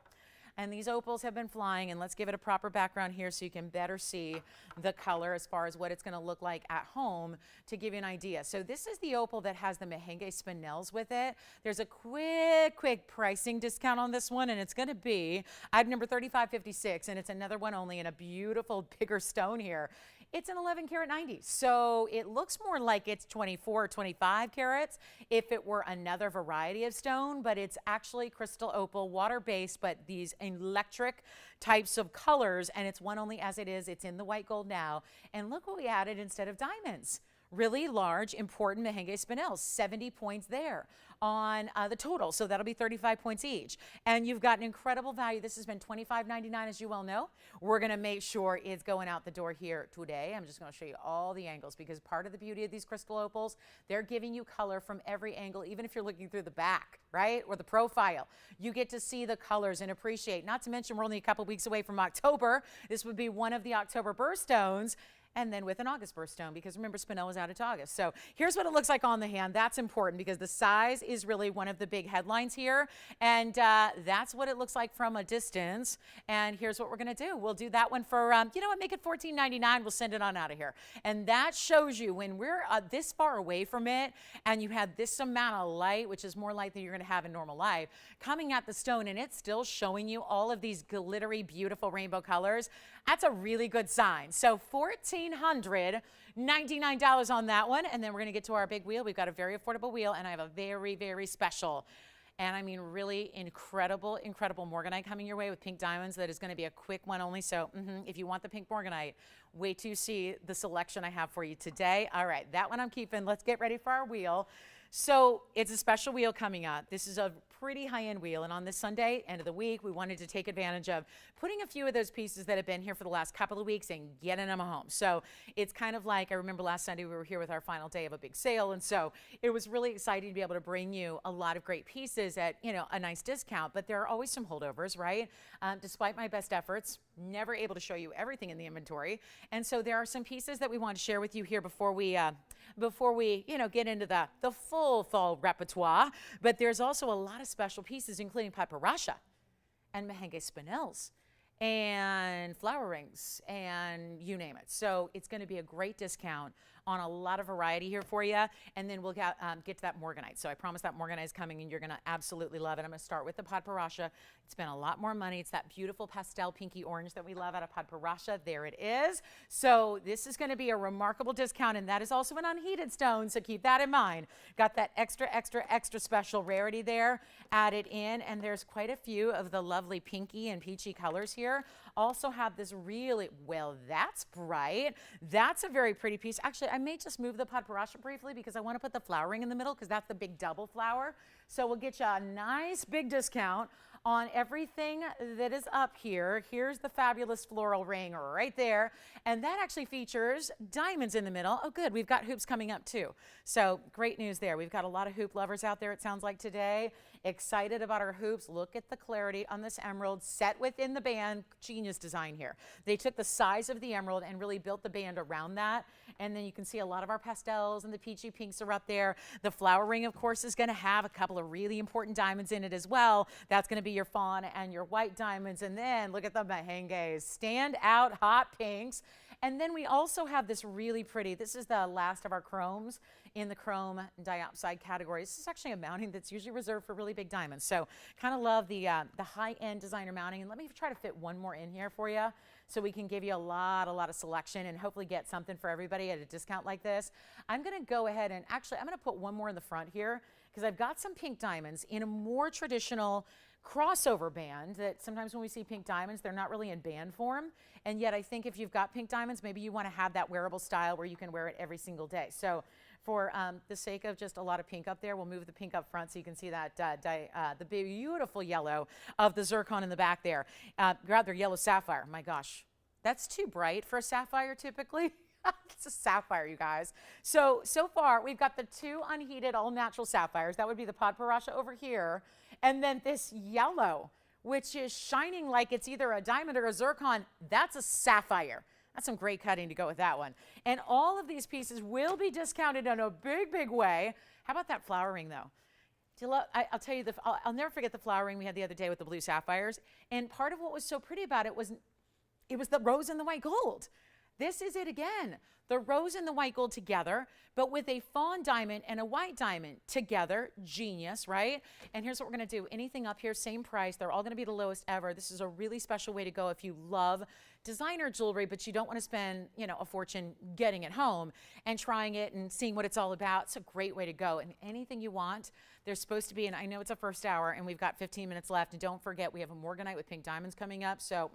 And these opals have been flying, and let's give it a proper background here so you can better see the color as far as what it's going to look like at home to give you an idea. So this is the opal that has the merengue spinels with it. There's a quick pricing discount on this one, and it's going to be item number 3556, and it's another one only in a beautiful bigger stone here. It's an 11 karat 90, so it looks more like it's 24 or 25 carats if it were another variety of stone, but it's actually crystal opal, water-based, but these electric types of colors, and it's one only as it is. It's in the white gold now, and look what we added instead of diamonds. Really large, important merengue spinels, 70 points there on the total. So that'll be 35 points each. And you've got an incredible value. This has been $25.99, as you well know. We're going to make sure it's going out the door here today. I'm just going to show you all the angles, because part of the beauty of these crystal opals, they're giving you color from every angle, even if you're looking through the back, right, or the profile. You get to see the colors and appreciate. Not to mention, we're only a couple weeks away from October. This would be one of the October birthstones, and then with an August birthstone, because remember, spinel was out to August. So here's what it looks like on the hand. That's important because the size is really one of the big headlines here. And that's what it looks like from a distance. And here's what we're going to do. We'll do that one for, you know what, make it $14.99. We'll send it on out of here. And that shows you when we're this far away from it and you have this amount of light, which is more light than you're going to have in normal life, coming at the stone, and it's still showing you all of these glittery, beautiful rainbow colors. That's a really good sign. So $1,499 on that one. And then we're going to get to our big wheel. We've got a very affordable wheel, and I have a very special, and I mean really incredible morganite coming your way with pink diamonds. That is going to be a quick one only. So if you want the pink morganite, wait till you see the selection I have for you today. All right, that one I'm keeping. Let's get ready for our wheel. So it's a special wheel coming up. This is a pretty high-end wheel, and on this Sunday, end of the week, we wanted to take advantage of putting a few of those pieces that have been here for the last couple of weeks and getting them home. So it's kind of like, I remember last Sunday we were here with our final day of a big sale, and so it was really exciting to be able to bring you a lot of great pieces at, you know, a nice discount, but there are always some holdovers, right? Despite my best efforts, never able to show you everything in the inventory, and so there are some pieces that we want to share with you here before we you know, get into the full fall repertoire. But there's also a lot of special pieces, including paparasha and merengue spinels and flower rings and you name it. So it's going to be a great discount on a lot of variety here for you. And then we'll get to that morganite. So I promise that morganite is coming, and you're going to absolutely love it. I'm going to start with the paparasha. It's been a lot more money. It's that beautiful pastel pinky orange that we love out of paparasha. There it is. So this is going to be a remarkable discount, and that is also an unheated stone, so keep that in mind. Got that extra special rarity there added in, and there's quite a few of the lovely pinky and peachy colors here. Also have this really, well, that's bright. That's a very pretty piece. Actually, I may just move the paparasha briefly because I want to put the flower ring in the middle, because that's the big double flower. So we'll get you a nice big discount on everything that is up here. Here's the fabulous floral ring right there. And that actually features diamonds in the middle. Oh, good. We've got hoops coming up too. So great news there. We've got a lot of hoop lovers out there, it sounds like today. Excited about our hoops. Look at the clarity on this emerald set within the band. Genius design here. They took the size of the emerald and really built the band around that. And then you can see a lot of our pastels and the peachy pinks are up there. The flower ring, of course, is going to have a couple of really important diamonds in it as well. That's going to be your fawn and your white diamonds. And then look at the merengues. Stand out hot pinks. And then we also have this really pretty, this is the last of our chromes in the chrome diopside category. This is actually a mounting that's usually reserved for really big diamonds. So kind of love the high-end designer mounting. And let me try to fit one more in here for you so we can give you a lot of selection and hopefully get something for everybody at a discount like this. I'm going to go ahead and actually I'm going to put one more in the front here, because I've got some pink diamonds in a more traditional crossover band that sometimes when we see pink diamonds, they're not really in band form. And yet I think if you've got pink diamonds, maybe you want to have that wearable style where you can wear it every single day. So for the sake of just a lot of pink up there, we'll move the pink up front so you can see that the beautiful yellow of the zircon in the back there. Rather yellow sapphire. My gosh, that's too bright for a sapphire typically. It's a sapphire, you guys. So far, we've got the 2 unheated all-natural sapphires. That would be the Paraiba over here. And then this yellow, which is shining like it's either a diamond or a zircon. That's a sapphire. That's some great cutting to go with that one. And all of these pieces will be discounted in a big, big way. How about that flower ring, though? I'll tell you, I'll never forget the flower ring we had the other day with the blue sapphires. And part of what was so pretty about it was the rose and the white gold. This is it again. The rose and the white gold together, but with a fawn diamond and a white diamond together. Genius, right? And here's what we're going to do. Anything up here, same price. They're all going to be the lowest ever. This is a really special way to go if you love designer jewelry, but you don't want to spend, a fortune getting it home and trying it and seeing what it's all about. It's a great way to go. And anything you want, there's supposed to be, and I know it's a first hour and we've got 15 minutes left. And don't forget, we have a morganite with pink diamonds coming up. So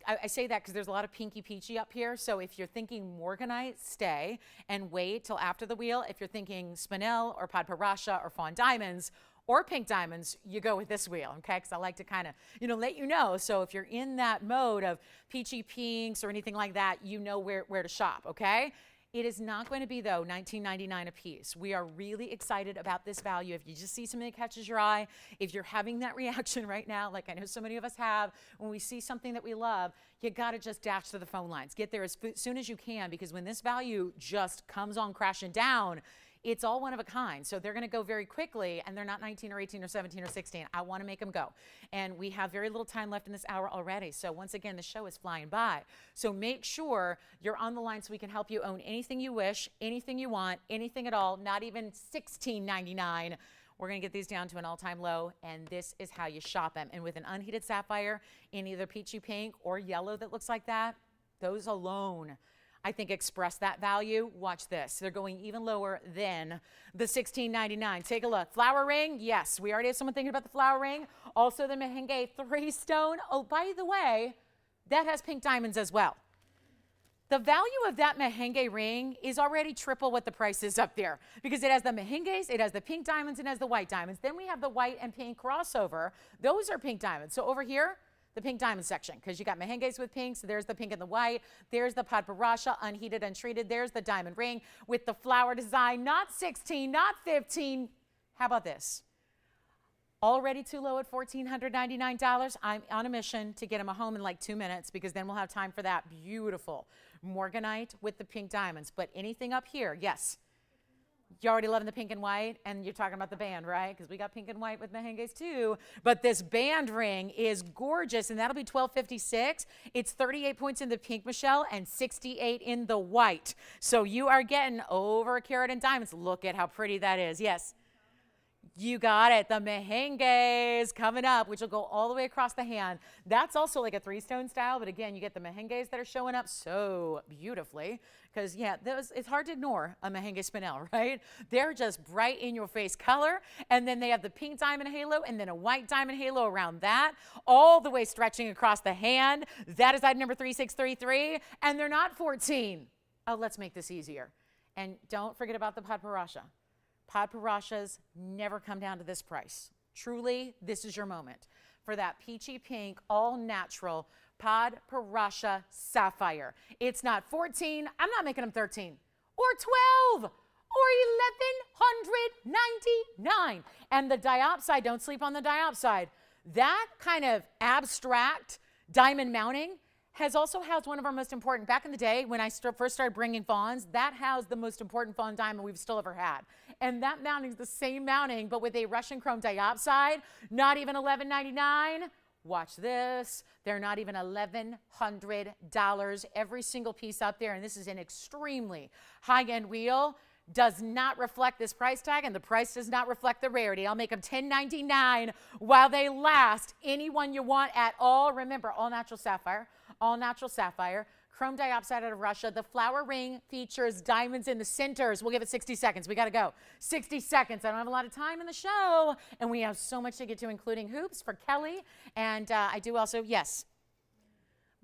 I say that because there's a lot of pinky peachy up here. So if you're thinking morganite, stay and wait till after the wheel. If you're thinking spinel or Paraiba or fawn diamonds or pink diamonds, you go with this wheel, okay? Because I like to kind of, let you know. So if you're in that mode of peachy pinks or anything like that, you know where to shop, okay? It is not going to be, though, $19.99 a piece. We are really excited about this value. If you just see something that catches your eye, if you're having that reaction right now, like I know so many of us have, when we see something that we love, you got to just dash to the phone lines. Get there as soon as you can, because when this value just comes on crashing down, it's all one of a kind. So they're going to go very quickly, and they're not 19 or 18 or 17 or 16. I want to make them go. And we have very little time left in this hour already. So once again, the show is flying by. So make sure you're on the line so we can help you own anything you wish, anything you want, anything at all, not even $16.99. We're going to get these down to an all-time low, and this is how you shop them. And with an unheated sapphire in either peachy pink or yellow that looks like that, those alone, I think, express that value. Watch this. They're going even lower than the $16.99. Take a look. Flower ring, yes. We already have someone thinking about the flower ring. Also the Mahenge 3-stone. Oh, by the way, that has pink diamonds as well. The value of that Mahenge ring is already triple what the price is up there, because it has the Mahenges, it has the pink diamonds, and it has the white diamonds. Then we have the white and pink crossover. Those are pink diamonds. So over here, the pink diamond section, because you got Mahenges with pinks. There's the pink and the white. There's the Paraiba, unheated, untreated. There's the diamond ring with the flower design. Not 16, not 15. How about this? Already too low at $1,499. I'm on a mission to get him a home in like 2 minutes, because then we'll have time for that beautiful morganite with the pink diamonds. But anything up here, yes. You're already loving the pink and white, and you're talking about the band, right? Because we got pink and white with Mahenges too. But this band ring is gorgeous, and that'll be $1,256. It's 38 points in the pink, Michelle, and 68 in the white. So you are getting over a carat in diamonds. Look at how pretty that is. Yes. You got it. The Mahenges coming up, which will go all the way across the hand. That's also like a 3-stone style, but again, you get the Mahenges that are showing up so beautifully, because yeah, it's hard to ignore a Mahenge spinel, right? They're just bright in your face color, and then they have the pink diamond halo and then a white diamond halo around that, all the way stretching across the hand. That is item number 3633, and they're not 14. Oh, let's make this easier. And don't forget about the Paraiba. Paraiba's never come down to this price. Truly, this is your moment for that peachy pink, all natural Paraiba sapphire. It's not 14. I'm not making them 13 or 12 or $1,199. And the diopside, don't sleep on the diopside. That kind of abstract diamond mounting has also housed one of our most important, back in the day when I first started bringing fawns, that housed the most important fawn diamond we've still ever had. And that mounting is the same mounting, but with a Russian chrome diopside, not even $1,199. Watch this. They're not even $1,100 every single piece up there, and this is an extremely high-end wheel. Does not reflect this price tag, and the price does not reflect the rarity. I'll make them $10.99 while they last. Anyone you want at all. Remember, all natural sapphire chrome diopside out of Russia. The flower ring features diamonds in the centers. We'll give it 60 seconds. We got to go. 60 seconds. I don't have a lot of time in the show, and we have so much to get to, including hoops for Kelly. And I do also, yes,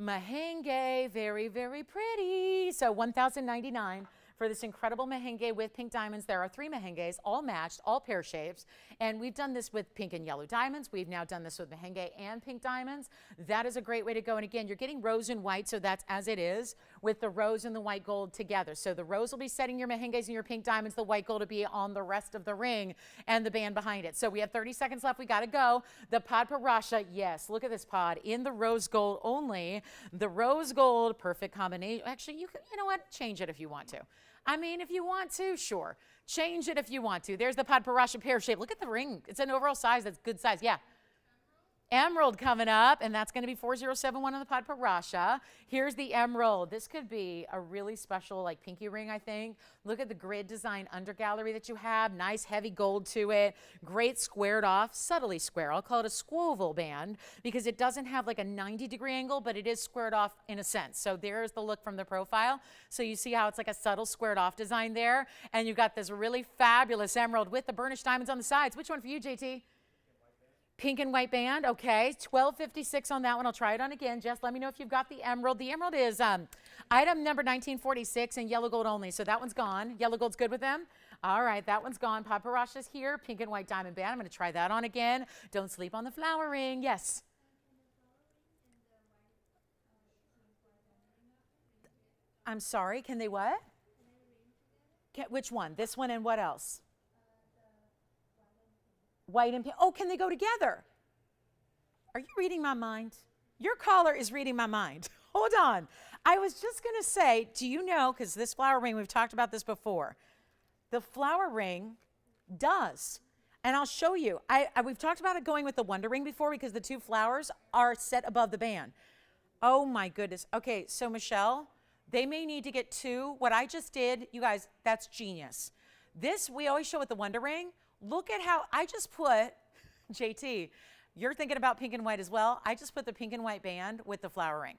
Mahenge, very, very pretty. So $1,099 for this incredible Mahenge with pink diamonds. There are 3 Mahenges, all matched, all pear shapes. And we've done this with pink and yellow diamonds. We've now done this with Mahenge and pink diamonds. That is a great way to go. And again, you're getting rose and white, so that's as it is, with the rose and the white gold together. So the rose will be setting your Mahenges and your pink diamonds. The white gold will be on the rest of the ring and the band behind it. So we have 30 seconds left. We got to go. The pod Parasha, yes, look at this pod in the rose gold only. The rose gold, perfect combination. Actually, you know what? Change it if you want to. I mean, if you want to, sure. Change it if you want to. There's the pod Parasha pear shape. Look at the ring. It's an overall size. That's good size. Yeah. Emerald coming up, and that's going to be 4071 on the pod Parasha. Here's the emerald. This could be a really special, like, pinky ring, I think. Look at the grid design under gallery that you have. Nice heavy gold to it. Great squared off, subtly square. I'll call it a squoval band because it doesn't have like a 90-degree angle, but it is squared off in a sense. So there's the look from the profile. So you see how it's like a subtle squared off design there, and you've got this really fabulous emerald with the burnished diamonds on the sides. Which one for you, JT? Pink and white band, okay, $12.56 on that one. I'll try it on again. Just let me know if you've got the emerald. The emerald is item number 1946 and yellow gold only, so that one's gone. Yellow gold's good with them? All right, that one's gone. Pod Parasha's here, pink and white diamond band. I'm going to try that on again. Don't sleep on the flower ring. Yes? I'm sorry, can they what? Which one? This one and what else? White and pink. Oh, can they go together? Are you reading my mind? Your caller is reading my mind. Hold on. I was just going to say, do you know, because this flower ring, we've talked about this before, the flower ring does. And I'll show you. We've talked about it going with the Wonder Ring before because the 2 flowers are set above the band. Oh, my goodness. Okay, so Michelle, they may need to get 2. What I just did, you guys, that's genius. This, we always show with the Wonder Ring. Look at how I just put, JT, you're thinking about pink and white as well. I just put the pink and white band with the flower ring.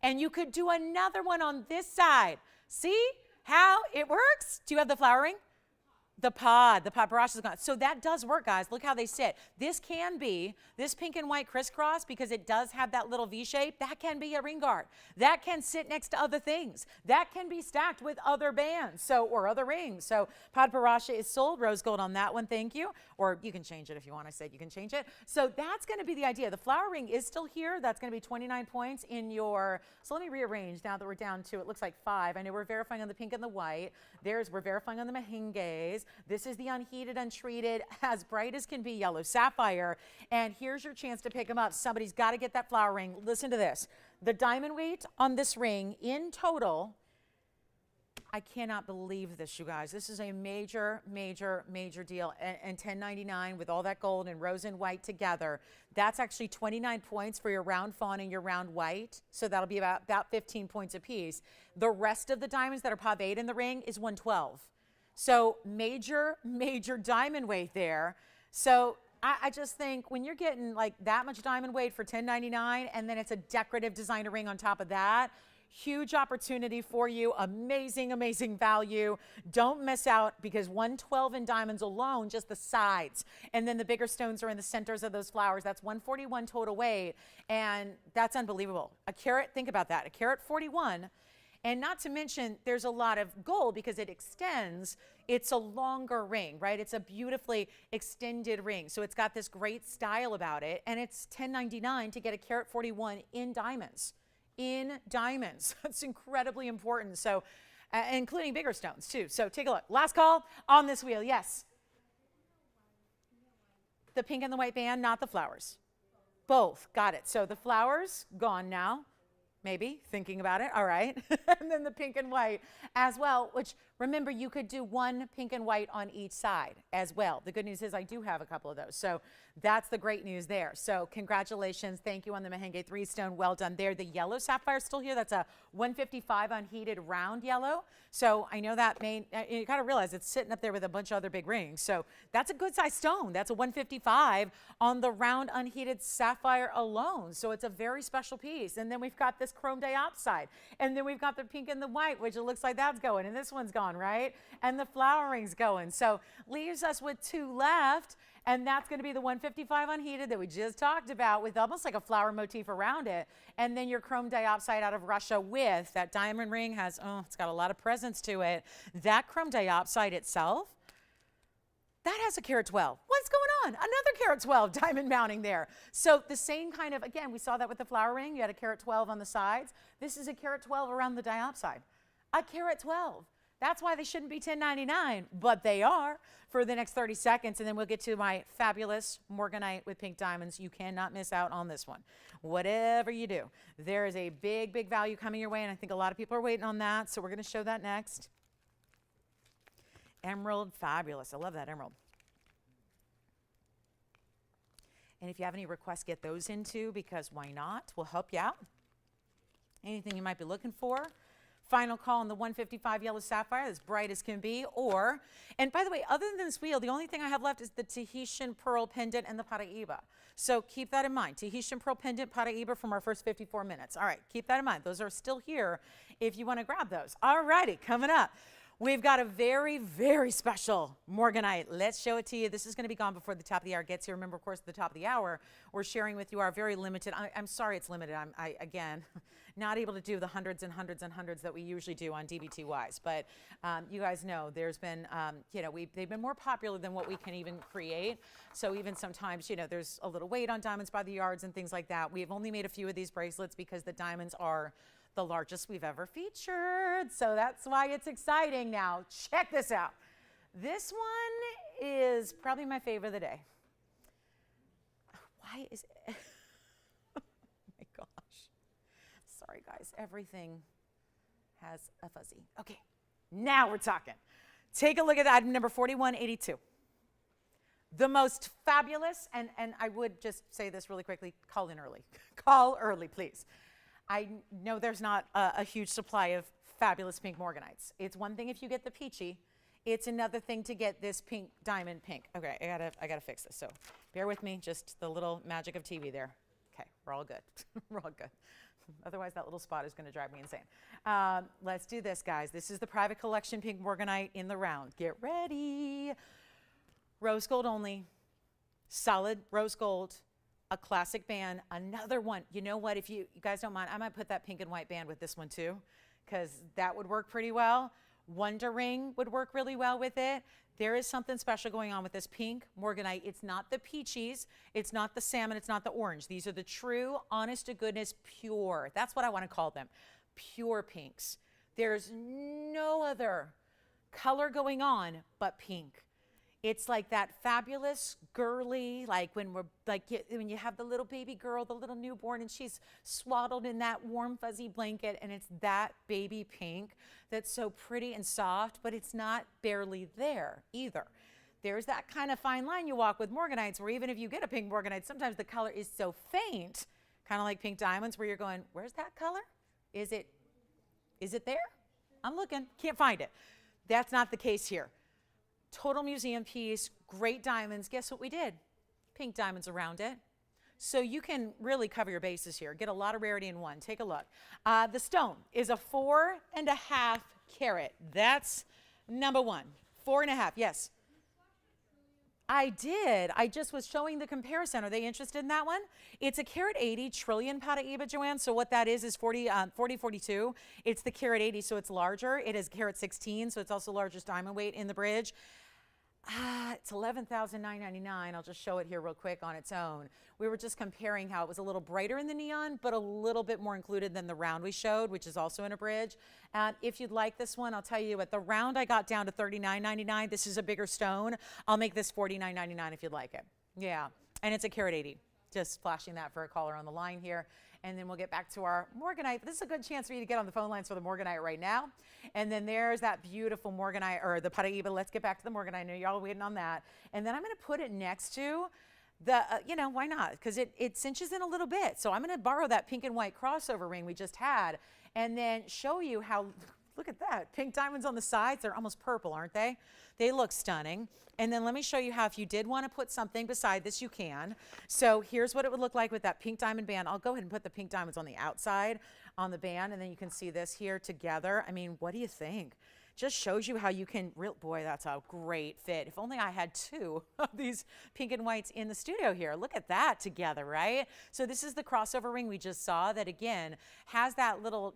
And you could do another one on this side. See how it works? Do you have the flower ring? The pod Parasha is gone. So that does work, guys. Look how they sit. This can be, this pink and white crisscross, because it does have that little V shape, that can be a ring guard. That can sit next to other things. That can be stacked with other bands, or other rings. So pod Parasha is sold. Rose gold on that one, thank you. Or you can change it if you want. I said you can change it. So that's going to be the idea. The flower ring is still here. That's going to be 29 points in your, so let me rearrange now that we're down to, it looks like 5. I know we're verifying on the pink and the white. We're verifying on the Mahenges. This is the unheated, untreated, as bright as can be yellow sapphire. And here's your chance to pick them up. Somebody's got to get that flower ring. Listen to this. The diamond weight on this ring in total, I cannot believe this, you guys. This is a major, major, major deal. And $10.99 with all that gold and rose and white together. That's actually 29 points for your round fawn and your round white. So that'll be about 15 points apiece. The rest of the diamonds that are paved in the ring is 112. So major, major diamond weight there. So I just think when you're getting like that much diamond weight for $10.99 and then it's a decorative designer ring on top of that, huge opportunity for you. Amazing, amazing value. Don't miss out because 112 in diamonds alone, just the sides. And then the bigger stones are in the centers of those flowers. That's 141 total weight. And that's unbelievable. A carat, think about that. A carat 41. And not to mention, there's a lot of gold because it extends. It's a longer ring, right? It's a beautifully extended ring. So it's got this great style about it. And it's $10.99 to get a carat 41 in diamonds. In diamonds. That's incredibly important. So, including bigger stones too. So take a look. Last call on this wheel. Yes. The pink and the white band, not the flowers. Both. Got it. So the flowers, gone now. Maybe, thinking about it, all right. And then the pink and white as well, which Remember, you could do one pink and white on each side as well. The good news is I do have a couple of those. So that's the great news there. So congratulations. Thank you on the Mahenge 3 stone. Well done there. The yellow sapphire is still here. That's a 155 unheated round yellow. So I know that you got to realize it's sitting up there with a bunch of other big rings. So that's a good size stone. That's a 155 on the round unheated sapphire alone. So it's a very special piece. And then we've got this chrome diopside. And then we've got the pink and the white, which it looks like that's going. And this one's gone, right? And the flowering's going. So leaves us with 2 left. And that's going to be the 155 unheated that we just talked about with almost like a flower motif around it. And then your chrome diopside out of Russia with that diamond ring has, it's got a lot of presence to it. That chrome diopside itself, that has a carat 12. What's going on? Another carat 12 diamond mounting there. So the same kind of, again, we saw that with the flower ring. You had a carat 12 on the sides. This is a carat 12 around the diopside. A carat 12. That's why they shouldn't be $10.99, but they are for the next 30 seconds. And then we'll get to my fabulous morganite with pink diamonds. You cannot miss out on this one. Whatever you do, there is a big, big value coming your way. And I think a lot of people are waiting on that. So we're going to show that next. Emerald, fabulous. I love that emerald. And if you have any requests, get those into, because why not? We'll help you out. Anything you might be looking for. Final call on the 155 yellow sapphire, as bright as can be. And by the way, other than this wheel, the only thing I have left is the Tahitian pearl pendant and the Paraiba. So keep that in mind. Tahitian pearl pendant, Paraiba from our first 54 minutes. All right, keep that in mind. Those are still here if you want to grab those. All righty, coming up. We've got a very, very special morganite. Let's show it to you. This is going to be gone before the top of the hour gets here. Remember, of course, at the top of the hour, we're sharing with you our very limited. I'm sorry it's limited. Again, not able to do the hundreds and hundreds and hundreds that we usually do on DBTYs. But you guys know there's been, they've been more popular than what we can even create. So even sometimes, there's a little weight on diamonds by the yards and things like that. We've only made a few of these bracelets because the diamonds are the largest we've ever featured. So that's why it's exciting. Now, check this out. This one is probably my favorite of the day. Why is it? Oh my gosh. Sorry, guys. Everything has a fuzzy. Okay, now we're talking. Take a look at item number 4182. The most fabulous, and I would just say this really quickly, call in early. Call early, please. I know there's not a huge supply of fabulous pink morganites. It's one thing if you get the peachy. It's another thing to get this pink diamond pink. Okay, I gotta fix this. So bear with me, just the little magic of TV there. Okay, we're all good. We're all good. Otherwise, that little spot is gonna drive me insane. Let's do this, guys. This is the private collection pink morganite in the round. Get ready. Rose gold only, solid rose gold. A classic band, another one. You know what, if you guys don't mind, I might put that pink and white band with this one too, because that would work pretty well. Wonder ring would work really well with it. There is something special going on with this pink morganite. It's not the peaches, it's not the salmon, it's not the orange. These are the true, honest to goodness, pure. That's what I want to call them, pure pinks. There's no other color going on but pink. It's like that fabulous, girly, like when you have the little baby girl, the little newborn, and she's swaddled in that warm, fuzzy blanket, and it's that baby pink that's so pretty and soft, but it's not barely there either. There's that kind of fine line you walk with morganites, where even if you get a pink morganite, sometimes the color is so faint, kind of like pink diamonds, where you're going, where's that color? Is it there? I'm looking, can't find it. That's not the case here. Total museum piece, great diamonds. Guess what we did? Pink diamonds around it. So you can really cover your bases here. Get a lot of rarity in one. Take a look. The stone is a 4.5 carat. That's number one. 4.5, yes. I did. I just was showing the comparison. Are they interested in that one? It's a carat 80 trillion Paraiba, Joanne. So what that is 4042. It's the carat 80, so it's larger. It is carat 16, so it's also largest diamond weight in the bridge. It's $11,999. I'll just show it here real quick on its own. We were just comparing how it was a little brighter in the neon, but a little bit more included than the round we showed, which is also in a bridge. If you'd like this one, I'll tell you, at the round I got down to $39.99. This is a bigger stone. I'll make this $49.99 if you'd like it. Yeah, and it's a carat 80. Just flashing that for a caller on the line here. and then we'll get back to our morganite. This is a good chance for you to get on the phone lines for the morganite right now. And then there's that beautiful morganite, or the Paraiba. Let's get back to the morganite. I know y'all waiting on that. And then I'm going to put it next to the, why not? Because it cinches in a little bit. So I'm going to borrow that pink and white crossover ring we just had and then show you how, look at that, pink diamonds on the sides. They're almost purple, aren't they? They look stunning. And then let me show you how, if you did want to put something beside this, you can. So here's what it would look like with that pink diamond band. I'll go ahead and put the pink diamonds on the outside on the band, and then you can see this here together. I mean, what do you think? Just shows you how you can, boy, that's a great fit. If only I had two of these pink and whites in the studio here. Look at that together, right? So this is the crossover ring we just saw that, again, has that little,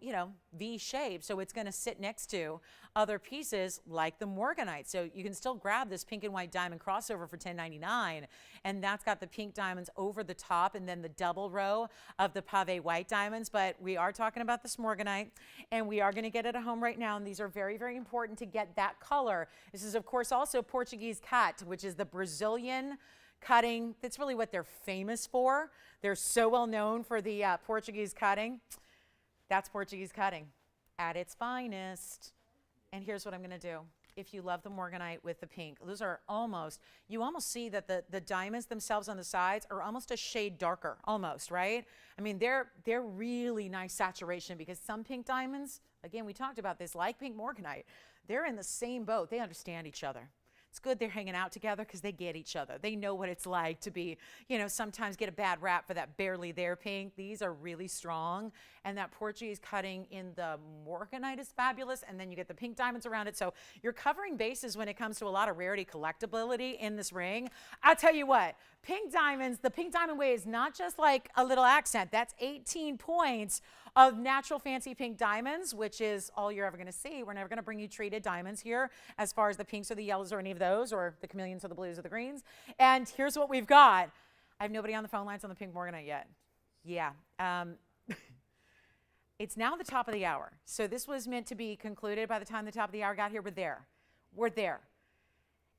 V shape. So it's going to sit next to other pieces like the morganite. So you can still grab this pink and white diamond crossover for $10.99, and that's got the pink diamonds over the top and then the double row of the pave white diamonds. But we are talking about this morganite, and we are going to get it at home right now, and these are very, very important to get that color. This is, of course, also Portuguese cut, which is the Brazilian cutting. That's really what they're famous for. They're so well known for the Portuguese cutting. That's Portuguese cutting at its finest. And here's what I'm going to do. If you love the morganite with the pink, those are almost, you almost see that the diamonds themselves on the sides are almost a shade darker, almost, right? I mean, they're really nice saturation, because some pink diamonds, again, we talked about this, like pink morganite, they're in the same boat. They understand each other. It's good they're hanging out together because they get each other. They know what it's like to be, sometimes get a bad rap for that barely there pink. These are really strong. And that Portuguese cutting in the morganite is fabulous. And then you get the pink diamonds around it. So you're covering bases when it comes to a lot of rarity collectability in this ring. I'll tell you what, pink diamonds, the pink diamond way is not just like a little accent. That's 18 points of natural fancy pink diamonds, which is all you're ever going to see. We're never going to bring you treated diamonds here as far as the pinks or the yellows or any of those, or the chameleons or the blues or the greens. And here's what we've got. I have nobody on the phone lines on the pink morganite yet. Yeah. It's now the top of the hour. So this was meant to be concluded by the time the top of the hour got here. We're there. We're there.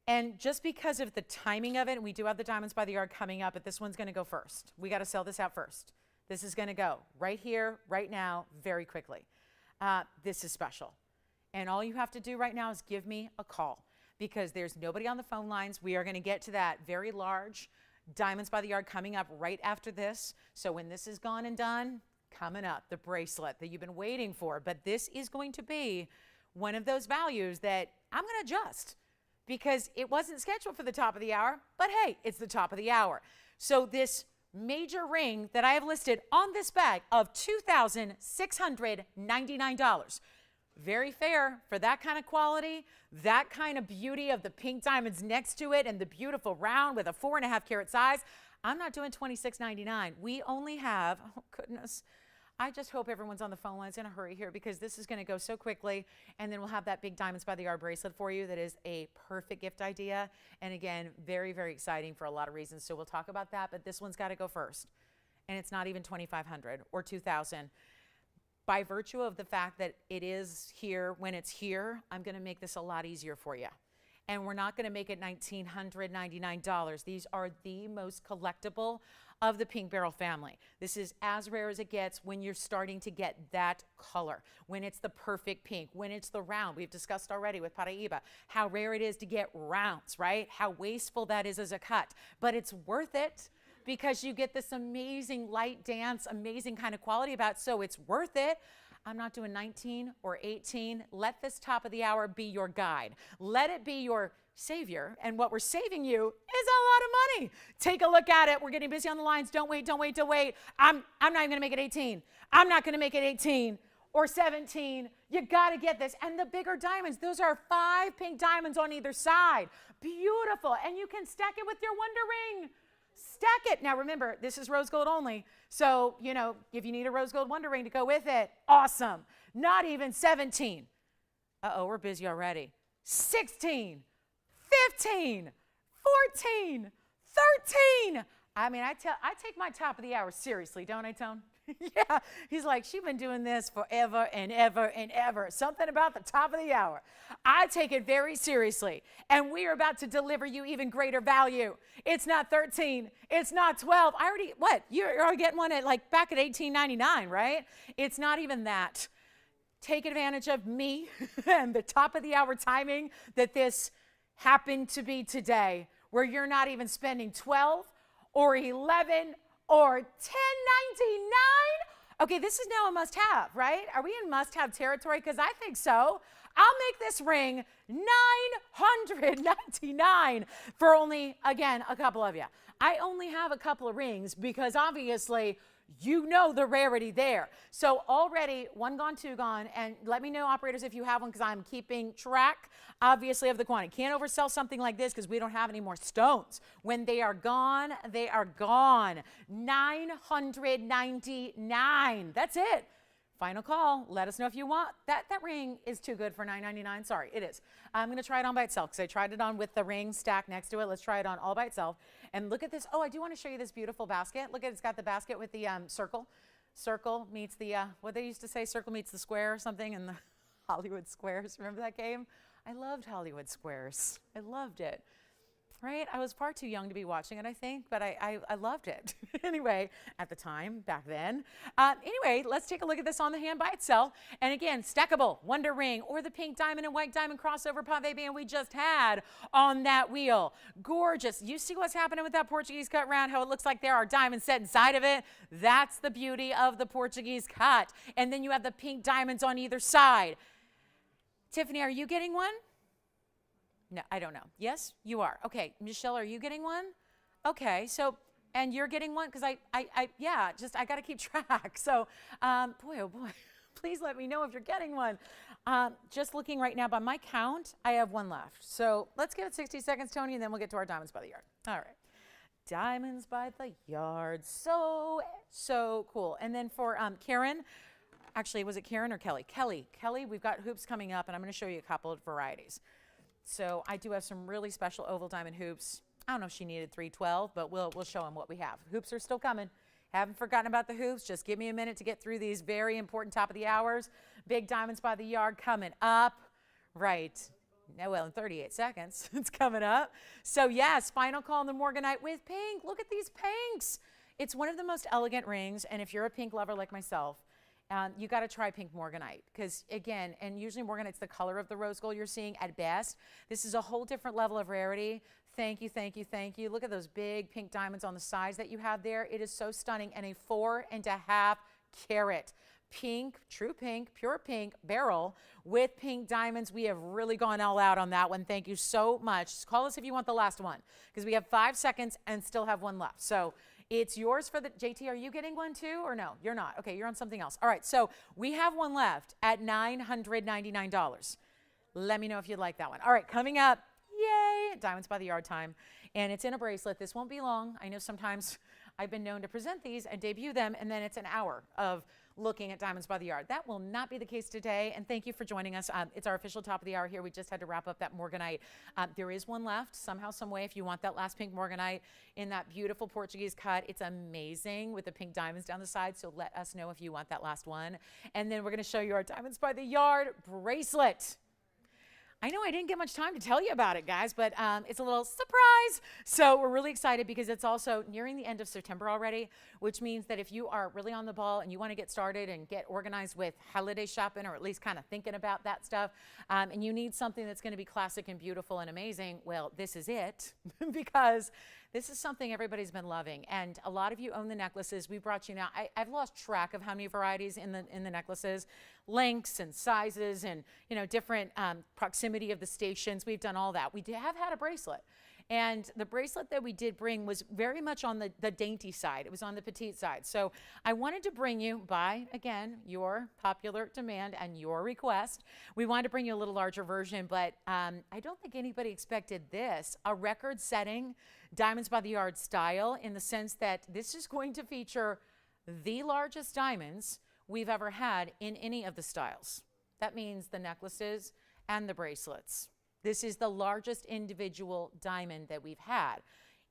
And just because of the timing of it, and we do have the diamonds by the yard coming up, but this one's going to go first. We got to sell this out first. This is going to go right here, right now, very quickly. This is special. And all you have to do right now is give me a call, because there's nobody on the phone lines. We are going to get to that very large diamonds by the yard coming up right after this. So when this is gone and done, coming up, the bracelet that you've been waiting for. But this is going to be one of those values that I'm going to adjust, because it wasn't scheduled for the top of the hour, but hey, it's the top of the hour. So this major ring that I have listed on this bag of $2,699. Very fair for that kind of quality, that kind of beauty of the pink diamonds next to it, and the beautiful round with a 4.5 carat size. I'm not doing $26.99. We only have, oh goodness, I just hope everyone's on the phone lines in a hurry here, because this is going to go so quickly, and then we'll have that big diamonds by the yard bracelet for you. That is a perfect gift idea, and again, very, very exciting for a lot of reasons. So we'll talk about that, but this one's got to go first, and it's not even $2,500 or $2,000. By virtue of the fact that it is here when it's here, I'm going to make this a lot easier for you. And we're not going to make it $1,999. These are the most collectible of the pink barrel family. This is as rare as it gets when you're starting to get that color, when it's the perfect pink, when it's the round. We've discussed already with Paraiba how rare it is to get rounds, right? How wasteful that is as a cut. But it's worth it, because you get this amazing light dance, amazing kind of quality about it, so it's worth it. I'm not doing 19 or 18. Let this top of the hour be your guide. Let it be your savior, and what we're saving you is a lot of money. Take a look at it. We're getting busy on the lines. Don't wait, don't wait, don't wait. I'm not even gonna make it 18. I'm not gonna make it 18 or 17. You gotta get this. And the bigger diamonds, those are 5 pink diamonds on either side. Beautiful, and you can stack it with your Wonder Ring. Stack it. Now remember, this is rose gold only. So, if you need a rose gold Wonder Ring to go with it, awesome. Not even 17. Uh-oh, we're busy already. 16, 15, 14, 13. I mean, I take my top of the hour seriously, don't I, Tone? Yeah, he's like, she's been doing this forever and ever and ever. Something about the top of the hour. I take it very seriously, and we are about to deliver you even greater value. It's not 13, it's not 12. I already, what? You're already getting one at like back at $18.99, right? It's not even that. Take advantage of me and the top of the hour timing that this happened to be today, where you're not even spending 12 or 11 or 10.99. Okay, this is now a must-have, right? Are we in must-have territory? Because I think so. I'll make this ring $999 for only, again, a couple of you. I only have a couple of rings because obviously you know the rarity there. So already one gone, two gone, and let me know, operators, if you have one, because I'm keeping track, obviously, of the quantity. Can't oversell something like this because we don't have any more stones. When they are gone, they are gone. $999. That's it. Final call. Let us know if you want. That ring is too good for $999. Sorry, it is. I'm going to try it on by itself because I tried it on with the ring stacked next to it. Let's try it on all by itself. And look at this. Oh, I do want to show you this beautiful basket. Look at it. It's got the basket with the circle. Circle meets the, what they used to say, circle meets the square or something in the Hollywood Squares. Remember that game? I loved Hollywood Squares. I loved it. Right? I was far too young to be watching it, I think, but I loved it. Anyway, at the time, back then. Anyway, let's take a look at this on the hand by itself. And again, stackable Wonder Ring or the pink diamond and white diamond crossover pave band we just had on that wheel. Gorgeous. You see what's happening with that Portuguese cut round, how it looks like there are diamonds set inside of it? That's the beauty of the Portuguese cut. And then you have the pink diamonds on either side. Tiffany, are you getting one? No, I don't know. Yes, you are. Okay, Michelle, are you getting one? Okay, so, and you're getting one? Because yeah, just, I got to keep track. So, boy, oh boy, please let me know if you're getting one. Just looking right now by my count, I have one left. So let's give it 60 seconds, Tony, and then we'll get to our diamonds by the yard. All right. Diamonds by the yard. So cool. And then for Karen, actually, was it Karen or Kelly? Kelly, we've got hoops coming up, and I'm going to show you a couple of varieties. So I do have some really special oval diamond hoops. I don't know if she needed 312, but we'll show them what we have. Hoops are still coming. Haven't forgotten about the hoops. Just give me a minute to get through these very important top of the hours. Big diamonds by the yard coming up. Right. Now, well, in 38 seconds, it's coming up. So yes, final call on the morganite with pink. Look at these pinks. It's one of the most elegant rings. And if you're a pink lover like myself, you got to try pink morganite because, again, and usually morganite's the color of the rose gold you're seeing at best. This is a whole different level of rarity. Thank you, thank you, thank you. Look at those big pink diamonds on the sides that you have there. It is so stunning. And a 4.5 carat pink, true pink, pure pink barrel with pink diamonds. We have really gone all out on that one. Thank you so much. Just call us if you want the last one because we have 5 seconds and still have one left. So it's yours for the, JT, are you getting one too or no? You're not. Okay, you're on something else. All right, so we have one left at $999. Let me know if you'd like that one. All right, coming up, yay, diamonds by the yard time. And it's in a bracelet. This won't be long. I know sometimes I've been known to present these and debut them, and then it's an hour of looking at diamonds by the yard. That will not be the case today, and thank you for joining us. It's our official top of the hour here. We just had to wrap up that morganite. There is one left somehow, some way, if you want that last pink morganite in that beautiful Portuguese cut. It's amazing with the pink diamonds down the side, so let us know if you want that last one. And then we're going to show you our diamonds by the yard bracelet. I know I didn't get much time to tell you about it, guys, but it's a little surprise. So we're really excited because it's also nearing the end of September already, which means that if you are really on the ball and you want to get started and get organized with holiday shopping, or at least kind of thinking about that stuff, and you need something that's going to be classic and beautiful and amazing, well, this is it because this is something everybody's been loving. And a lot of you own the necklaces. We brought you now. I've lost track of how many varieties in the necklaces, lengths and sizes and, you know, different proximity of the stations. We've done all that. We have had a bracelet. And the bracelet that we did bring was very much on the dainty side. It was on the petite side. So I wanted to bring you, by, again, your popular demand and your request, we wanted to bring you a little larger version, but I don't think anybody expected this, a record-setting Diamonds by the Yard style, in the sense that this is going to feature the largest diamonds we've ever had in any of the styles. That means the necklaces and the bracelets. This is the largest individual diamond that we've had.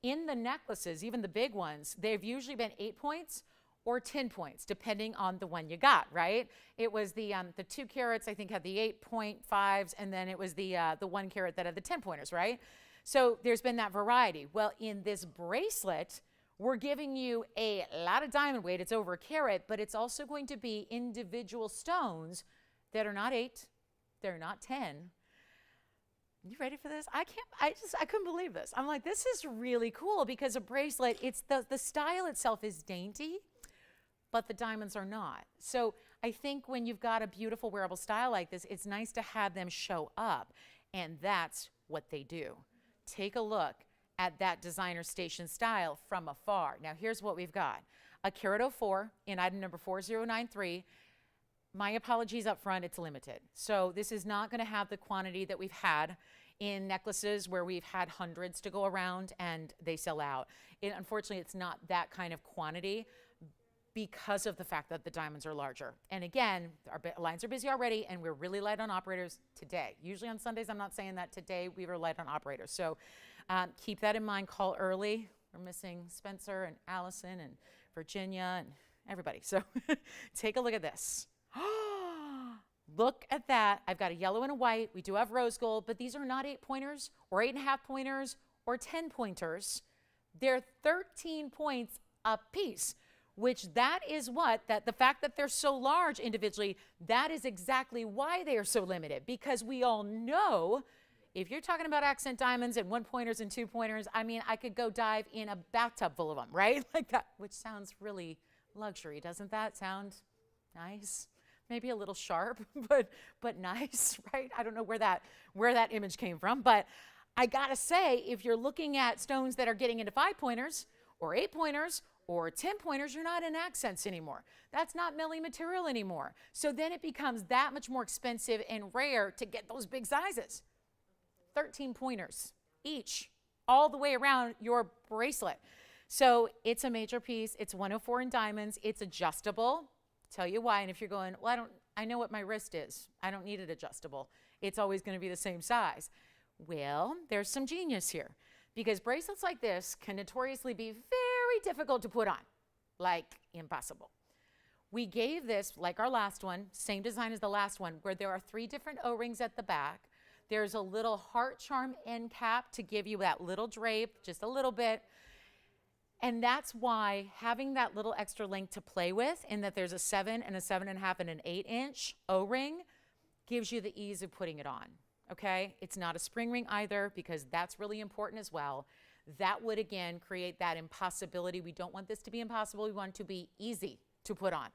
In the necklaces, even the big ones, they've usually been 8 points or 10 points, depending on the one you got, right? It was the 2 carats, I think, had the 8.5s, and then it was the 1 carat that had the 10 pointers, right? So there's been that variety. Well, in this bracelet, we're giving you a lot of diamond weight. It's over a carat, but it's also going to be individual stones that are not 8, they're not 10. You ready for this? I couldn't believe this. I'm like, this is really cool because a bracelet, it's the style itself is dainty, but the diamonds are not. So I think when you've got a beautiful wearable style like this, it's nice to have them show up, and that's what they do. Take a look at that designer station style from afar. Now here's what we've got. A carat 04 in item number 4093. My apologies up front, it's limited. So this is not gonna have the quantity that we've had in necklaces where we've had hundreds to go around and they sell out. Unfortunately, it's not that kind of quantity because of the fact that the diamonds are larger. And again, our lines are busy already and we're really light on operators today. Usually on Sundays, I'm not saying that. Today, we were light on operators. So keep that in mind, call early. We're missing Spencer and Allison and Virginia and everybody. So take a look at this. Look at that. I've got a yellow and a white. We do have rose gold, but these are not 8 pointers or 8.5 pointers or 10 pointers. They're 13 points a piece, which that is the fact that they're so large individually, that is exactly why they are so limited, because we all know if you're talking about accent diamonds and 1 pointers and 2 pointers, I mean, I could go dive in a bathtub full of them, right? Like that, which sounds really luxury. Doesn't that sound nice? Maybe a little sharp, but nice, right? I don't know where that image came from, but I gotta say, if you're looking at stones that are getting into 5 pointers or 8 pointers or 10 pointers, you're not in accents anymore. That's not milling material anymore. So then it becomes that much more expensive and rare to get those big sizes. 13 pointers each, all the way around your bracelet. So it's a major piece. It's 104 in diamonds. It's adjustable. Tell you why. And if you're going, well, I know what my wrist is. I don't need it adjustable. It's always going to be the same size. Well, there's some genius here, because bracelets like this can notoriously be very difficult to put on, like impossible. We gave this, like our last one, same design as the last one, where there are 3 different O-rings at the back. There's a little heart charm end cap to give you that little drape, just a little bit. And that's why having that little extra length to play with, in that there's a 7 and a 7.5 and an 8-inch O-ring, gives you the ease of putting it on, okay? It's not a spring ring either, because that's really important as well. That would, again, create that impossibility. We don't want this to be impossible. We want it to be easy to put on.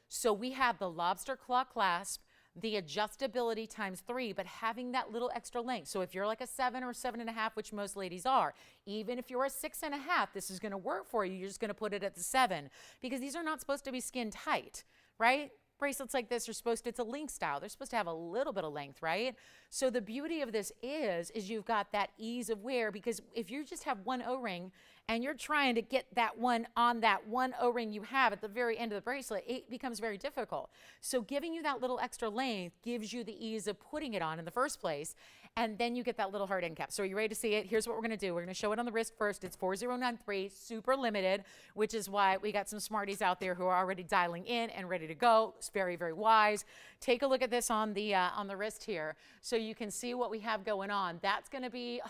So we have the lobster claw clasp, the adjustability ×3, but having that little extra length. So if you're like a 7 or 7.5, which most ladies are, even if you're a 6.5, this is gonna work for you. You're just gonna put it at the 7, because these are not supposed to be skin tight, right? Bracelets like this are supposed to, it's a link style. They're supposed to have a little bit of length, right? So the beauty of this is you've got that ease of wear, because if you just have one O-ring and you're trying to get that one on that one O-ring you have at the very end of the bracelet, it becomes very difficult. So giving you that little extra length gives you the ease of putting it on in the first place, and then you get that little heart end cap. So are you ready to see it? Here's what we're gonna do. We're gonna show it on the wrist first. It's 4093, super limited, which is why we got some smarties out there who are already dialing in and ready to go. It's very, very wise. Take a look at this on the wrist here, so you can see what we have going on. That's gonna be,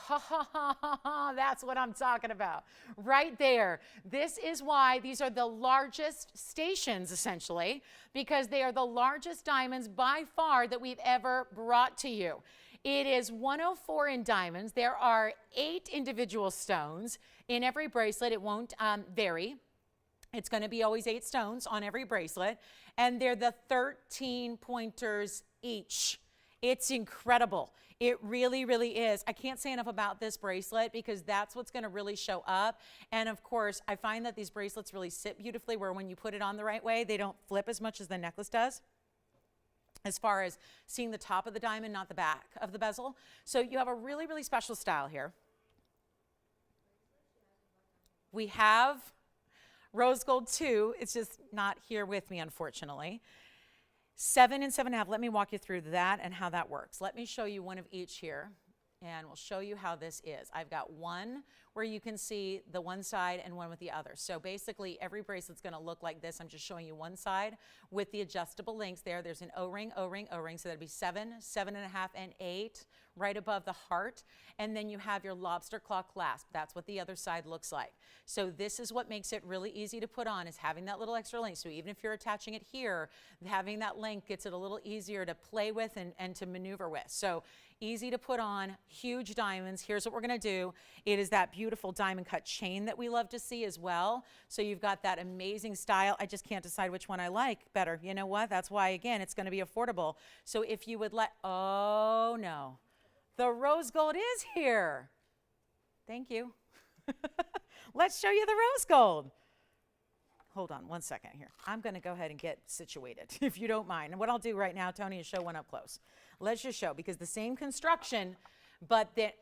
that's what I'm talking about. Right there. This is why these are the largest stations, essentially, because they are the largest diamonds by far that we've ever brought to you. It is 104 in diamonds. There are 8 individual stones in every bracelet. It won't vary. It's going to be always 8 stones on every bracelet, and they're the 13 pointers each. It's incredible. It really, really is. I can't say enough about this bracelet, because that's what's going to really show up. And of course, I find that these bracelets really sit beautifully, where when you put it on the right way, they don't flip as much as the necklace does, as far as seeing the top of the diamond, not the back of the bezel. So you have a really, really special style here. We have rose gold 2. It's just not here with me, unfortunately. 7 and 7.5. Let me walk you through that and how that works. Let me show you one of each here and we'll show you how this is. I've got one where you can see the one side and one with the other. So basically every bracelet's going to look like this. I'm just showing you one side with the adjustable links there. There's an O-ring, O-ring, O-ring. So that'd be 7, 7.5, and 8 right above the heart. And then you have your lobster claw clasp. That's what the other side looks like. So this is what makes it really easy to put on, is having that little extra link. So even if you're attaching it here, having that link gets it a little easier to play with and to maneuver with. So easy to put on, huge diamonds. Here's what we're gonna do. It is that beautiful diamond cut chain that we love to see as well. So you've got that amazing style. I just can't decide which one I like better. You know what? That's why, again, it's gonna be affordable. So if you would oh no, the rose gold is here. Thank you. Let's show you the rose gold. Hold on one second here. I'm going to go ahead and get situated, if you don't mind. And what I'll do right now, Tony, is show one up close. Let's just show, because the same construction, but then,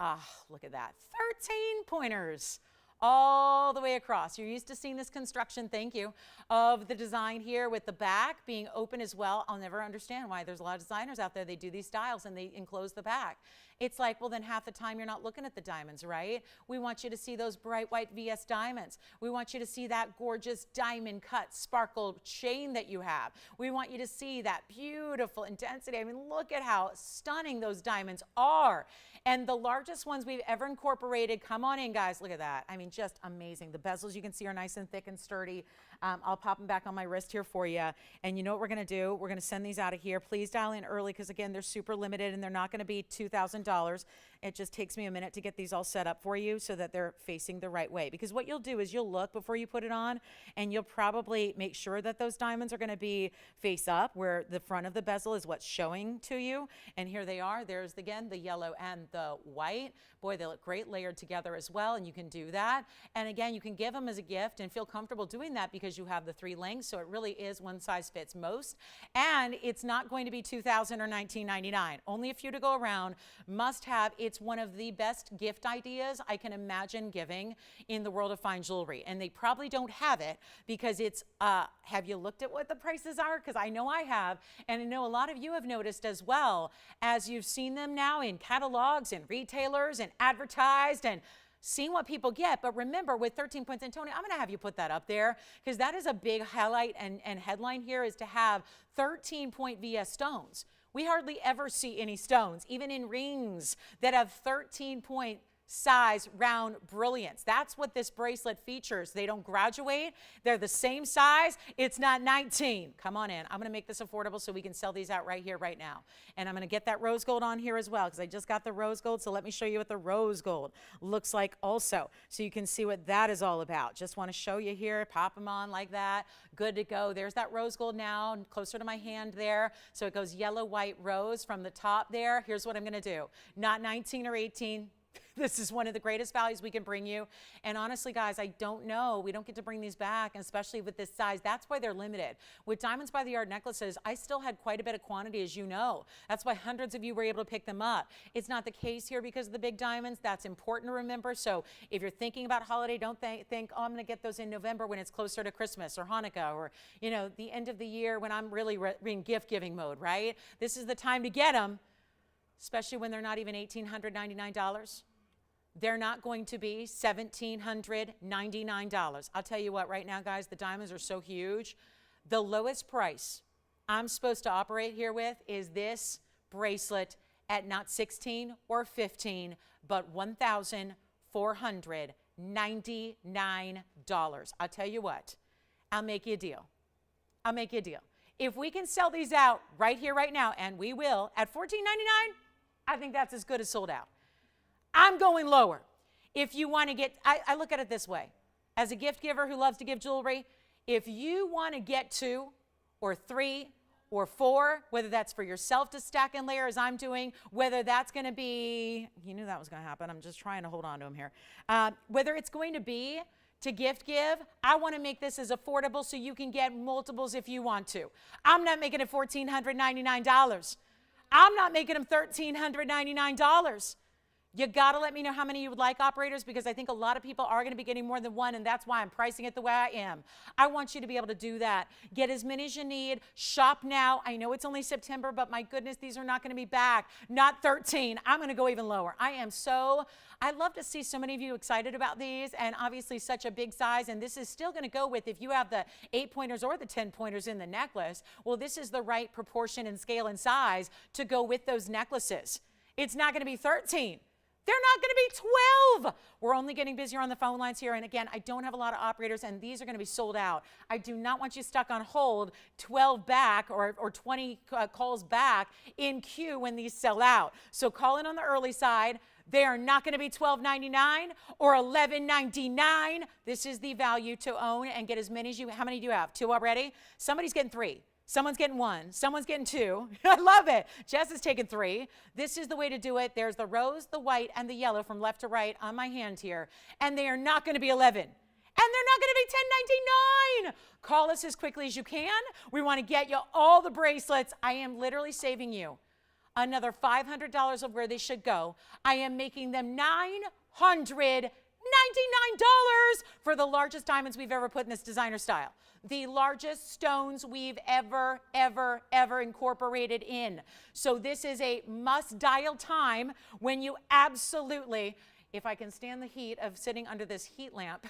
look at that. 13 pointers all the way across. You're used to seeing this construction, thank you, of the design here with the back being open as well. I'll never understand why there's a lot of designers out there, they do these styles and they enclose the back. It's like, well, then half the time you're not looking at the diamonds, right? We want you to see those bright white VS diamonds. We want you to see that gorgeous diamond cut sparkle chain that you have. We want you to see that beautiful intensity. I mean, look at how stunning those diamonds are. And the largest ones we've ever incorporated, come on in, guys, look at that. I mean, just amazing. The bezels you can see are nice and thick and sturdy. I'll pop them back on my wrist here for you. And you know what we're gonna do? We're gonna send these out of here. Please dial in early, because again, they're super limited and they're not gonna be $2,000. It just takes me a minute to get these all set up for you so that they're facing the right way. Because what you'll do is you'll look before you put it on, and you'll probably make sure that those diamonds are gonna be face up, where the front of the bezel is what's showing to you. And here they are. There's, again, the yellow and the white. Boy, they look great layered together as well, and you can do that. And again, you can give them as a gift and feel comfortable doing that because you have the 3 lengths, so it really is one size fits most. And it's not going to be $2,000 or $19.99. Only a few to go around. Must have. It's one of the best gift ideas I can imagine giving in the world of fine jewelry. And they probably don't have it because it's, have you looked at what the prices are? Because I know I have, and I know a lot of you have noticed as well, as you've seen them now in catalogs and retailers and advertised and seen what people get. But remember, with 13 points, and Tony, I'm going to have you put that up there, because that is a big highlight and headline here, is to have 13-point VS stones. We hardly ever see any stones, even in rings, that have 13-point size round brilliance. That's what this bracelet features. They don't graduate. They're the same size. It's not 19. Come on in. I'm going to make this affordable so we can sell these out right here, right now. And I'm going to get that rose gold on here as well, because I just got the rose gold. So let me show you what the rose gold looks like also, so you can see what that is all about. Just want to show you here. Pop them on like that. Good to go. There's that rose gold now, closer to my hand there. So it goes yellow, white, rose from the top there. Here's what I'm going to do. Not 19 or 18. This is one of the greatest values we can bring you. And honestly, guys, I don't know. We don't get to bring these back, and especially with this size. That's why they're limited. With Diamonds by the Yard necklaces, I still had quite a bit of quantity, as you know. That's why hundreds of you were able to pick them up. It's not the case here because of the big diamonds. That's important to remember. So if you're thinking about holiday, don't think, oh, I'm going to get those in November when it's closer to Christmas or Hanukkah, or, you know, the end of the year when I'm really in gift-giving mode, right? This is the time to get them, especially when they're not even $1,899. They're not going to be $1,799. I'll tell you what, right now, guys, the diamonds are so huge. The lowest price I'm supposed to operate here with is this bracelet at not 16 or 15, but $1,499. I'll tell you what, I'll make you a deal. I'll make you a deal. If we can sell these out right here, right now, and we will, at $14.99, I think that's as good as sold out. I'm going lower. If you want to get, I look at it this way. As a gift giver who loves to give jewelry, if you want to get 2 or 3 or 4, whether that's for yourself to stack and layer as I'm doing, whether that's going to be, you knew that was going to happen. I'm just trying to hold on to them here. Whether it's going to be to gift give, I want to make this as affordable so you can get multiples if you want to. I'm not making it $1,499. I'm not making them $1,399. You got to let me know how many you would like, operators, because I think a lot of people are going to be getting more than one, and that's why I'm pricing it the way I am. I want you to be able to do that. Get as many as you need. Shop now. I know it's only September, but my goodness, these are not going to be back. Not 13. I'm going to go even lower. I love to see so many of you excited about these, and obviously such a big size, and this is still going to go with, if you have the 8-pointers or the 10-pointers in the necklace, well, this is the right proportion and scale and size to go with those necklaces. It's not going to be 13. They're not going to be 12. We're only getting busier on the phone lines here. And again, I don't have a lot of operators, and these are going to be sold out. I do not want you stuck on hold 12 back or 20 calls back in queue when these sell out. So call in on the early side. They are not going to be $12.99 or $11.99. This is the value to own and get as many as you. How many do you have? 2 already? Somebody's getting 3. Someone's getting 1. Someone's getting 2. I love it. Jess is taking 3. This is the way to do it. There's the rose, the white, and the yellow from left to right on my hand here. And they are not going to be 11. And they're not going to be $10.99. Call us as quickly as you can. We want to get you all the bracelets. I am literally saving you another $500 of where they should go. I am making them $999 for the largest diamonds we've ever put in this designer style. The largest stones we've ever incorporated in. So this is a must dial time when you absolutely, if I can stand the heat of sitting under this heat lamp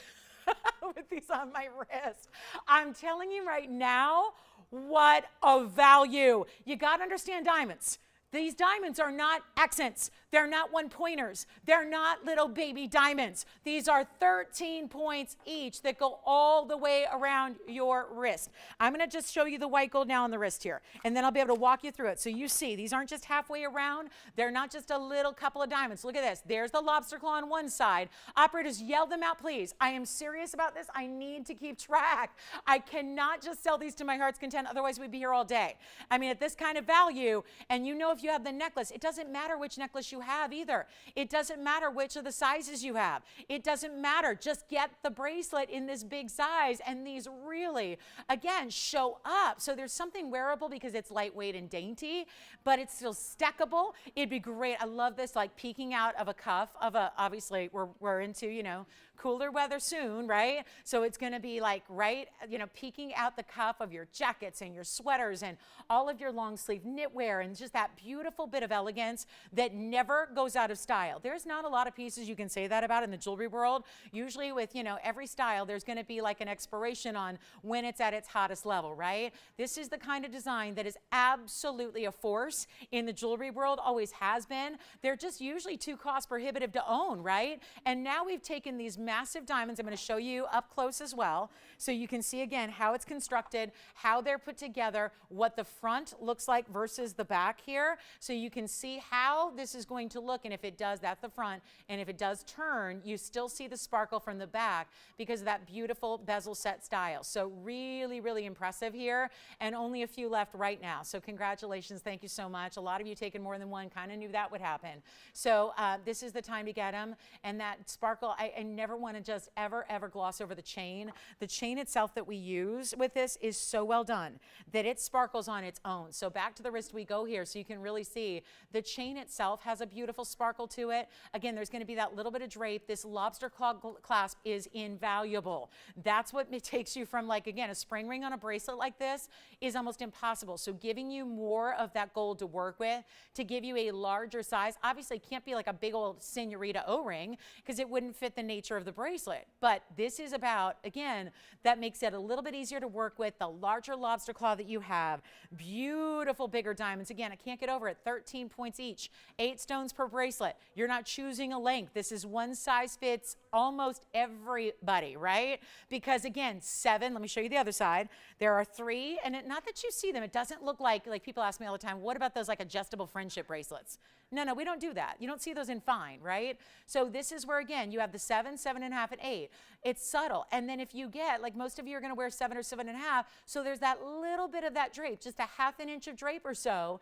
with these on my wrist, I'm telling you right now, what a value. You got to understand diamonds. These diamonds are not accents. They're not 1-pointers. They're not little baby diamonds. These are 13 points each that go all the way around your wrist. I'm going to just show you the white gold now on the wrist here, and then I'll be able to walk you through it. So you see, these aren't just halfway around. They're not just a little couple of diamonds. Look at this. There's the lobster claw on one side. Operators, yell them out, please. I am serious about this. I need to keep track. I cannot just sell these to my heart's content. Otherwise, we'd be here all day. I mean, at this kind of value, and you know if you have the necklace, it doesn't matter which necklace you have either. It doesn't matter which of the sizes you have. It doesn't matter. Just get the bracelet in this big size, and these really, again, show up. So there's something wearable because it's lightweight and dainty, but it's still stackable. It'd be great. I love this, like peeking out of a cuff of a, obviously we're into, you know, cooler weather soon, right? So it's going to be like, right, you know, peeking out the cuff of your jackets and your sweaters and all of your long sleeve knitwear, and just that beautiful bit of elegance that never goes out of style. There's not a lot of pieces you can say that about in the jewelry world. Usually with, you know, every style, there's going to be like an expiration on when it's at its hottest level, right? This is the kind of design that is absolutely a force in the jewelry world, always has been. They're just usually too cost prohibitive to own, right? And now we've taken these massive diamonds. I'm going to show you up close as well, so you can see again how it's constructed, how they're put together, what the front looks like versus the back here, so you can see how this is going to look. And if it does, that's the front, and if it does turn, you still see the sparkle from the back because of that beautiful bezel set style. So really, really impressive here, and only a few left right now. So congratulations. Thank you so much. A lot of you taking more than one, kind of knew that would happen. So this is the time to get them. And that sparkle, I never want to just ever gloss over the chain. The chain itself that we use with this is so well done that it sparkles on its own. So back to the wrist we go here, so you can really see the chain itself has a beautiful sparkle to it. Again, there's going to be that little bit of drape. This lobster claw clasp is invaluable. That's what it takes you from, like, again, a spring ring on a bracelet like this is almost impossible. So giving you more of that gold to work with, to give you a larger size, obviously can't be like a big old senorita O-ring because it wouldn't fit the nature of the bracelet. But this is about, again, that makes it a little bit easier to work with. The larger lobster claw that you have, beautiful bigger diamonds. Again, I can't get over it. 13 points each, 8 stones per bracelet. You're not choosing a length. This is one size fits almost everybody, right? Because again, 7, let me show you the other side. There are 3, and not that you see them, it doesn't look like people ask me all the time, what about those like adjustable friendship bracelets? No, we don't do that. You don't see those in fine, right? So this is where, again, you have the 7, 7.5, and 8. It's subtle. And then if you get, like most of you are going to wear 7 or 7.5, so there's that little bit of that drape, just a ½ an inch of drape or so,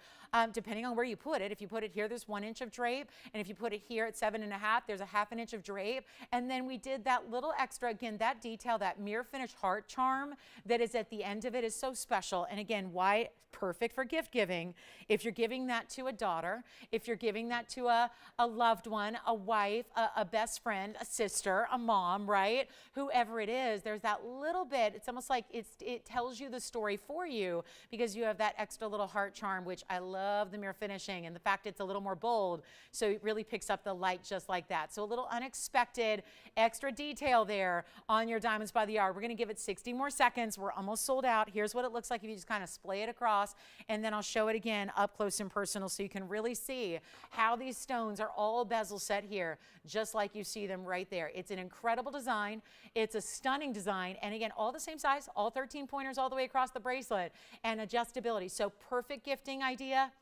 depending on where you put it. If you put it here, there's 1 inch of drape. And if you put it here at 7.5, there's a ½ an inch of drape. And then we did that little extra, again, that detail, that mirror finish heart charm that is at the end of it is so special. And again, why perfect for gift giving? If you're giving that to a daughter, if you're giving that to a loved one, a wife, a best friend, a sister, a mom, right? Whoever it is, there's that little bit, it's almost like it tells you the story for you because you have that extra little heart charm, which I love the mirror finishing and the fact it's a little more bold, so it really picks up the light just like that. So a little unexpected extra detail there on your diamonds by the yard. We're going to give it 60 more seconds. We're almost sold out. Here's what it looks like if you just kind of splay it across, and then I'll show it again up close and personal so you can really see how these stones are all bezel set here, just like you see them right there. It's an incredible design. It's a stunning design, and again, all the same size, all 13 pointers all the way across the bracelet, and adjustability. So perfect gifting idea.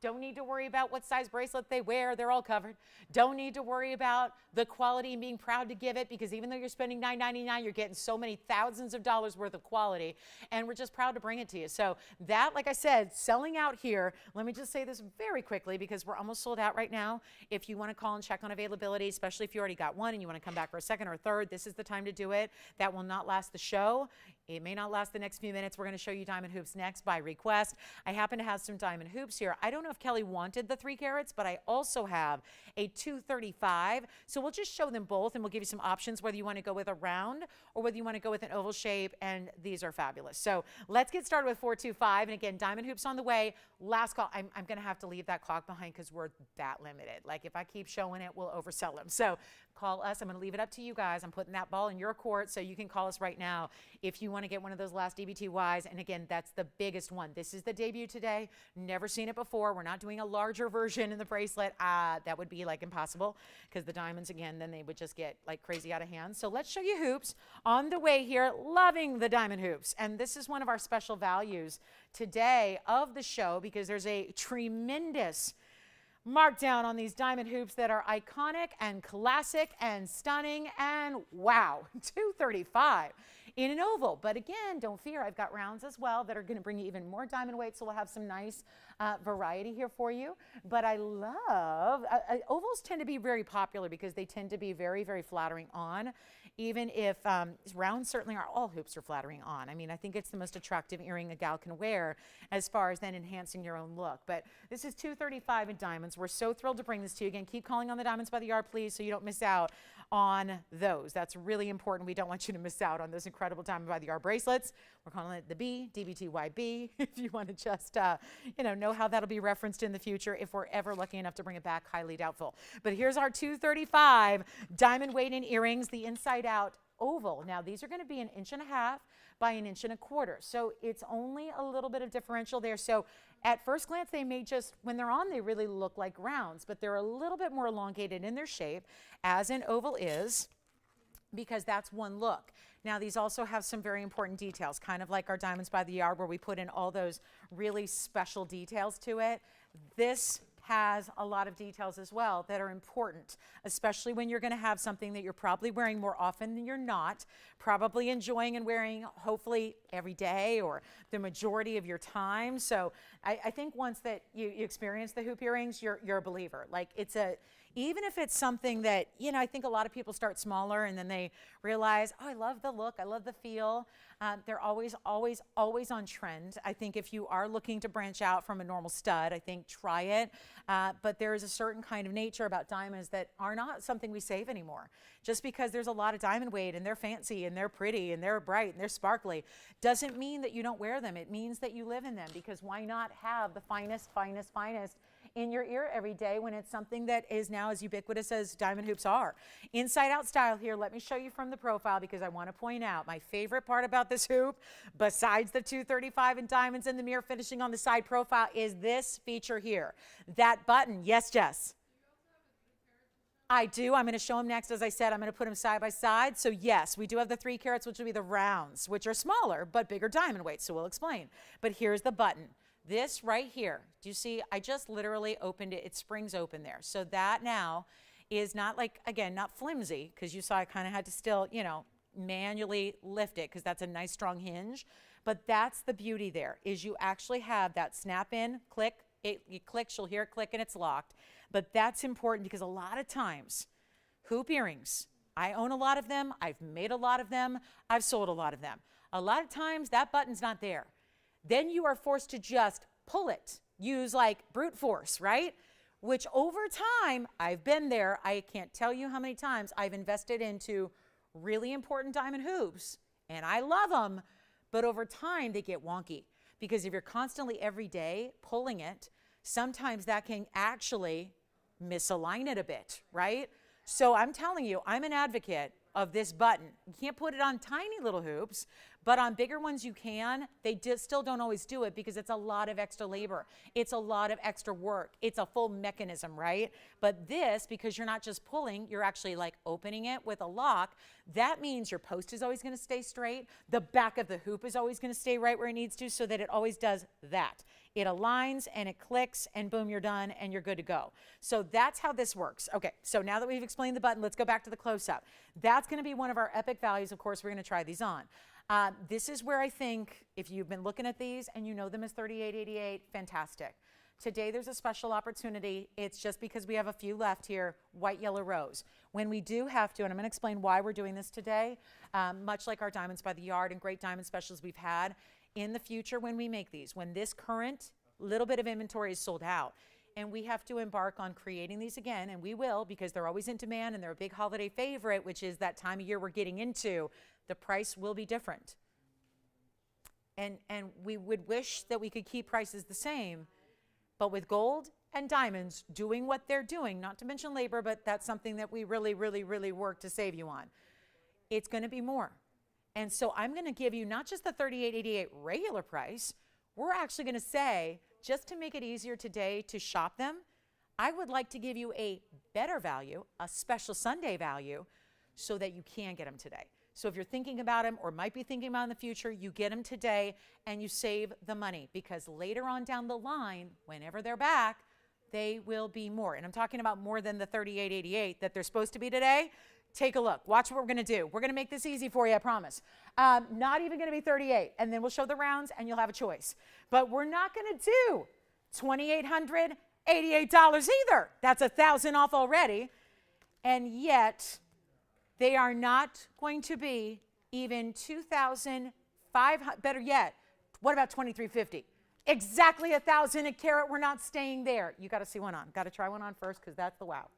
Don't need to worry about what size bracelet they wear. They're all covered. Don't need to worry about the quality and being proud to give it, because even though you're spending $9.99, you're getting so many thousands of dollars worth of quality, and we're just proud to bring it to you. So that, like I said, selling out here. Let me just say this very quickly because we're almost sold out right now. If you want to call and check on availability, especially if you already got one and you want to come back for a second or a third, this is the time to do it. That will not last the show. It may not last the next few minutes. We're going to show you diamond hoops next by request. I happen to have some diamond hoops here. I don't know if Kelly wanted the 3 carats, but I also have a 235. So we'll just show them both and we'll give you some options whether you want to go with a round or whether you want to go with an oval shape, and these are fabulous. So let's get started with 425. And again, diamond hoops on the way. Last call. I'm going to have to leave that clock behind because we're that limited. Like if I keep showing it, we'll oversell them. So call us. I'm going to leave it up to you guys. I'm putting that ball in your court, so you can call us right now if you want to get one of those last DBTYs. And again, that's the biggest one. This is the debut today. Never seen it before. We're not doing a larger version in the bracelet. That would be like impossible because the diamonds, again, then they would just get like crazy out of hand. So let's show you hoops on the way here. Loving the diamond hoops. And this is one of our special values today of the show because there's a tremendous markdown on these diamond hoops that are iconic and classic and stunning and wow, $235 in an oval. But again, don't fear, I've got rounds as well that are going to bring you even more diamond weight, so we'll have some nice variety here for you. But I love, ovals tend to be very popular because they tend to be very, very flattering on, even if rounds certainly are, all hoops are flattering on. I mean, I think it's the most attractive earring a gal can wear as far as then enhancing your own look. But this is $235 in diamonds. We're so thrilled to bring this to you. Again, keep calling on the diamonds by the yard, please, so you don't miss out on those. That's really important. We don't want you to miss out on those incredible diamond by the yard bracelets. We're calling it the B, DBTYB, if you want to just, know how that'll be referenced in the future. If we're ever lucky enough to bring it back, highly doubtful. But here's our $235 diamond weight in earrings, the inside out oval. Now, these are going to be 1.5 inches by 1.25 inches. So it's only a little bit of differential there. So at first glance, they may just, when they're on, they really look like rounds, but they're a little bit more elongated in their shape, as an oval is, because that's one look. Now, these also have some very important details, kind of like our diamonds by the yard where we put in all those really special details to it. This has a lot of details as well that are important, especially when you're going to have something that you're probably wearing more often than you're not, probably enjoying and wearing hopefully every day or the majority of your time. So I think once that you experience the hoop earrings, you're a believer. Like even if it's something that, I think a lot of people start smaller and then they realize, oh, I love the look, I love the feel. They're always on trend. I think if you are looking to branch out from a normal stud, I think try it. But there is a certain kind of nature about diamonds that are not something we save anymore. Just because there's a lot of diamond weight and they're fancy and they're pretty and they're bright and they're sparkly doesn't mean that you don't wear them. It means that you live in them, because why not have the finest, finest, finest in your ear every day when it's something that is now as ubiquitous as diamond hoops are. Inside out style here. Let me show you from the profile, because I want to point out my favorite part about this hoop, besides the $235 in diamonds and the mirror finishing on the side profile, is this feature here. That button. Yes, Jess? I do. I'm going to show them next. As I said, I'm going to put them side by side. So yes, we do have the 3 carats, which will be the rounds, which are smaller but bigger diamond weight. So we'll explain. But here's the button. This right here, do you see? I just literally opened it. It springs open there. So that now is not like, again, not flimsy, because you saw I kind of had to still, manually lift it because that's a nice strong hinge. But that's the beauty there, is you actually have that snap in, click, it clicks, you'll hear it click and it's locked. But that's important because a lot of times, hoop earrings, I own a lot of them, I've made a lot of them, I've sold a lot of them. A lot of times that button's not there. Then you are forced to just pull it, use like brute force, right? which over time, I've been there. I can't tell you how many times I've invested into really important diamond hoops, and I love them, but over time they get wonky because if you're constantly every day pulling it, sometimes that can actually misalign it a bit, right? So I'm telling you, I'm an advocate of this button. You can't put it on tiny little hoops, but on bigger ones you can. They still don't always do it because it's a lot of extra labor. It's a lot of extra work. It's a full mechanism, right? But this, because you're not just pulling, you're actually like opening it with a lock. That means your post is always going to stay straight. The back of the hoop is always going to stay right where it needs to, so that it always does that. It aligns and it clicks and boom, you're done and you're good to go. So that's how this works. Okay, so now that we've explained the button, let's go back to the close-up. That's going to be one of our epic values. Of course, we're going to try these on. This is where I think if you've been looking at these and you know them as 3888, fantastic. Today there's a special opportunity. It's just because we have a few left here, white, yellow, rose. When we do have to, and I'm going to explain why we're doing this today, much like our Diamonds by the Yard and great diamond specials we've had, in the future when we make these, when this current little bit of inventory is sold out, and we have to embark on creating these again, and we will because they're always in demand and they're a big holiday favorite, which is that time of year we're getting into, the price will be different. And we would wish that we could keep prices the same, but with gold and diamonds doing what they're doing, not to mention labor, but that's something that we really, really, really work to save you on. It's going to be more. And so I'm going to give you not just the $38.88 regular price. We're actually going to say, just to make it easier today to shop them, I would like to give you a better value, a special Sunday value, so that you can get them today. So if you're thinking about them or might be thinking about in the future, you get them today and you save the money, because later on down the line, whenever they're back, they will be more. And I'm talking about more than the $38.88 that they're supposed to be today. Take a look. Watch what we're going to do. We're going to make this easy for you, I promise. Not even going to be 38, and then we'll show the rounds and you'll have a choice. But we're not going to do $2,888 either. That's $1,000 off already. And yet they are not going to be even $2,500. Better yet, what about $2,350? Exactly $1,000 a carat. We're not staying there. You got to see one on. Got to try one on first, because that's the wow.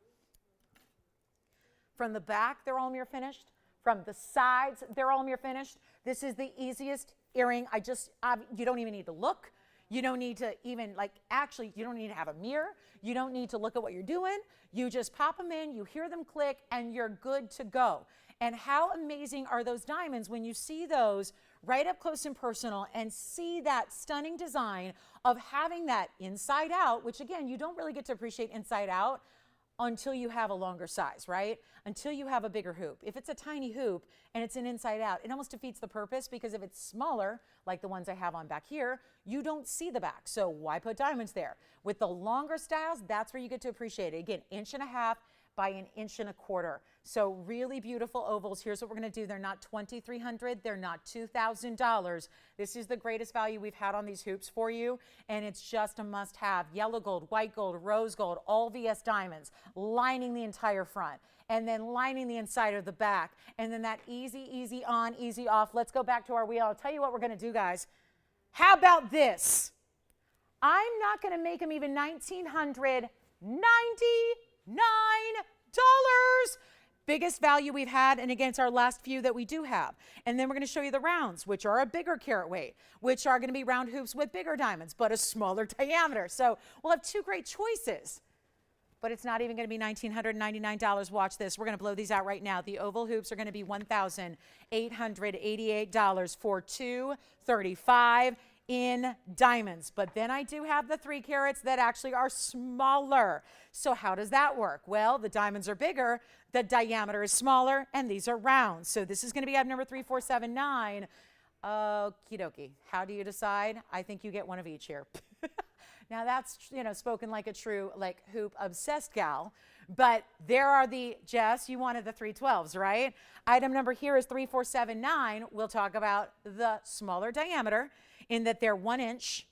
From the back, they're all mirror finished. From the sides, they're all mirror finished. This is the easiest earring. You don't even need to look. You don't need to even, you don't need to have a mirror. You don't need to look at what you're doing. You just pop them in, you hear them click, and you're good to go. And how amazing are those diamonds when you see those right up close and personal and see that stunning design of having that inside out, which again, you don't really get to appreciate inside out until you have a longer size, right? Until you have a bigger hoop. If it's a tiny hoop and it's an inside out, it almost defeats the purpose, because if it's smaller, like the ones I have on back here, you don't see the back. So why put diamonds there? With the longer styles, that's where you get to appreciate it. Again, 1.5 inches by 1.25 inches. So really beautiful ovals. Here's what we're gonna do. They're not $2,300, they're not $2,000. This is the greatest value we've had on these hoops for you, and it's just a must have. Yellow gold, white gold, rose gold, all VS diamonds, lining the entire front, and then lining the inside of the back, and then that easy on, easy off. Let's go back to our wheel. I'll tell you what we're gonna do, guys. How about this? I'm not gonna make them even $1,999. Biggest value we've had, and again, it's our last few that we do have. And then we're going to show you the rounds, which are a bigger carat weight, which are going to be round hoops with bigger diamonds, but a smaller diameter. So we'll have two great choices, but it's not even going to be $1,999. Watch this. We're going to blow these out right now. The oval hoops are going to be $1,888 for $235 in diamonds. But then I do have the 3 carats that actually are smaller. So how does that work? Well, the diamonds are bigger, the diameter is smaller, and these are round. So this is going to be item number 3479. Okie dokie. How do you decide? I think you get one of each here. Now that's, spoken like a true hoop obsessed gal, but there are Jess, you wanted the 312s, right? Item number here is 3479. We'll talk about the smaller diameter in that they're 1 inch.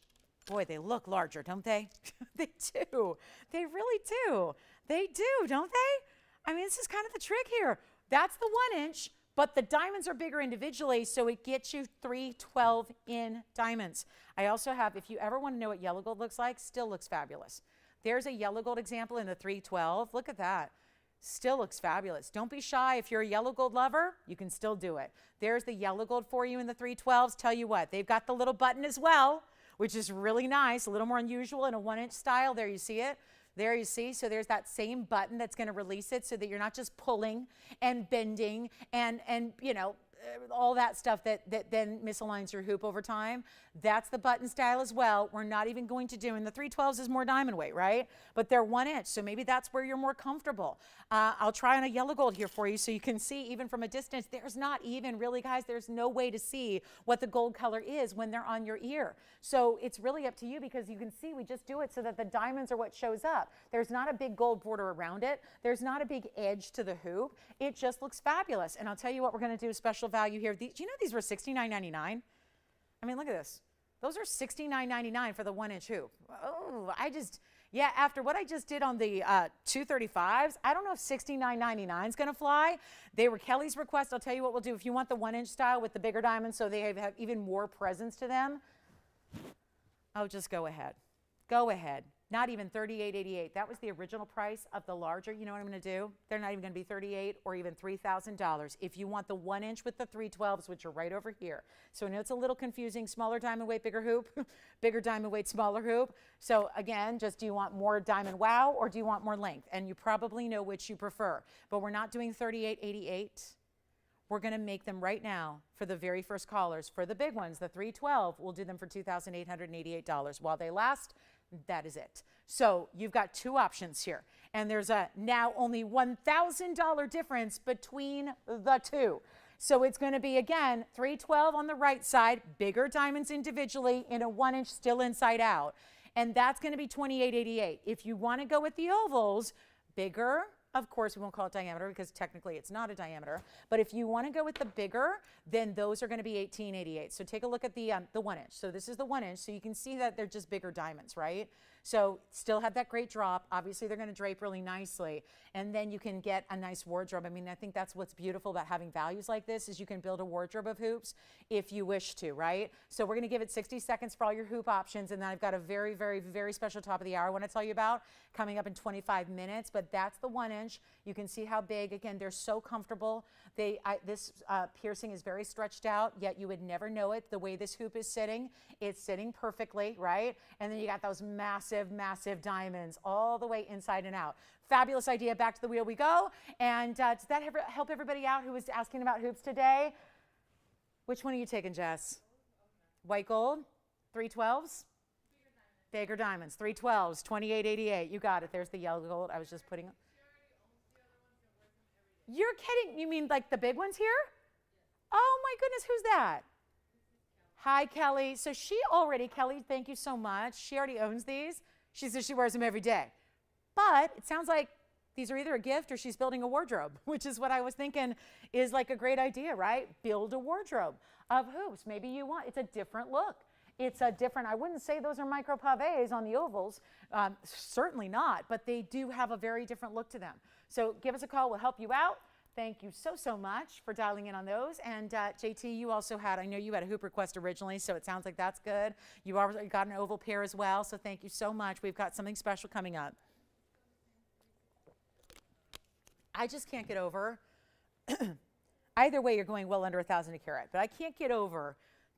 Boy, they look larger, don't they? They do. They really do. They do, don't they? I mean, this is kind of the trick here. That's the 1 inch, but the diamonds are bigger individually, so it gets you 312 in diamonds. I also have, if you ever want to know what yellow gold looks like, still looks fabulous. There's a yellow gold example in the 312. Look at that. Still looks fabulous. Don't be shy. If you're a yellow gold lover, you can still do it. There's the yellow gold for you in the 312s. Tell you what, they've got the little button as well, which is really nice, a little more unusual in a 1-inch style. There you see it. There you see. So there's that same button that's going to release it so that you're not just pulling and bending and you know, all that stuff that then misaligns your hoop over time. That's the button style as well. We're not even going to do, and the 312s is more diamond weight, right? But they're 1 inch, so maybe that's where you're more comfortable. I'll try on a yellow gold here for you so you can see even from a distance. There's not even really, guys, there's no way to see what the gold color is when they're on your ear. So it's really up to you because you can see we just do it so that the diamonds are what shows up. There's not a big gold border around it. There's not a big edge to the hoop. It just looks fabulous. And I'll tell you what we're going to do, special value here. Do you know these were $69.99? I mean, look at this. Those are $69.99 for the 1-inch hoop. Oh, yeah, after what I just did on the 235s, I don't know if $69.99 is going to fly. They were Kelly's request. I'll tell you what we'll do. If you want the 1-inch style with the bigger diamonds so they have even more presence to them, oh, just go ahead. Go ahead. Not even $38.88. That was the original price of the larger. You know what I'm going to do? They're not even going to be $38 or even $3,000. If you want the 1-inch with the 312s, which are right over here. So I know it's a little confusing. Smaller diamond weight, bigger hoop. Bigger diamond weight, smaller hoop. So again, just do you want more diamond wow or do you want more length? And you probably know which you prefer. But we're not doing $38.88. We're going to make them right now for the very first callers. For the big ones, the 312, we'll do them for $2,888. While they last, that is it. So you've got two options here. And there's a now only $1,000 difference between the two. So it's going to be, again, 312 on the right side, bigger diamonds individually in a 1-inch still inside out. And that's going to be $28.88. If you want to go with the ovals, bigger. Of course, we won't call it diameter because technically it's not a diameter. But if you want to go with the bigger, then those are going to be $18.88. So take a look at the 1-inch. So this is the 1-inch. So you can see that they're just bigger diamonds, right? So still have that great drop. Obviously, they're going to drape really nicely. And then you can get a nice wardrobe. I mean, I think that's what's beautiful about having values like this is you can build a wardrobe of hoops if you wish to, right? So we're going to give it 60 seconds for all your hoop options. And then I've got a very, very, very special top of the hour I want to tell you about coming up in 25 minutes. But that's the 1-inch. You can see how big. Again, they're so comfortable. This piercing is very stretched out, yet you would never know it. The way this hoop is sitting, it's sitting perfectly, right? And then you got those massive, massive diamonds all the way inside and out. Fabulous idea. Back to the wheel we go. And does that help everybody out who was asking about hoops today? Which one are you taking, Jess? White gold? 312s? Bigger diamonds. 312s, $28.88. You got it. There's the yellow gold. I was just putting. You're kidding. You mean like the big ones here? Oh my goodness, who's that? Hi, Kelly. So Kelly, thank you so much. She already owns these. She says she wears them every day. But it sounds like these are either a gift or she's building a wardrobe, which is what I was thinking is like a great idea, right? Build a wardrobe of hoops. Maybe you want, it's a different look. It's a different, I wouldn't say those are micro pavés on the ovals. Certainly not, but they do have a very different look to them. So give us a call. We'll help you out. Thank you so, so much for dialing in on those. And JT, you also had, I know you had a hoop request originally, so it sounds like that's good. You already got an oval pair as well, so thank you so much. We've got something special coming up. I just can't get over, either way you're going well under 1,000 a carat, but I can't get over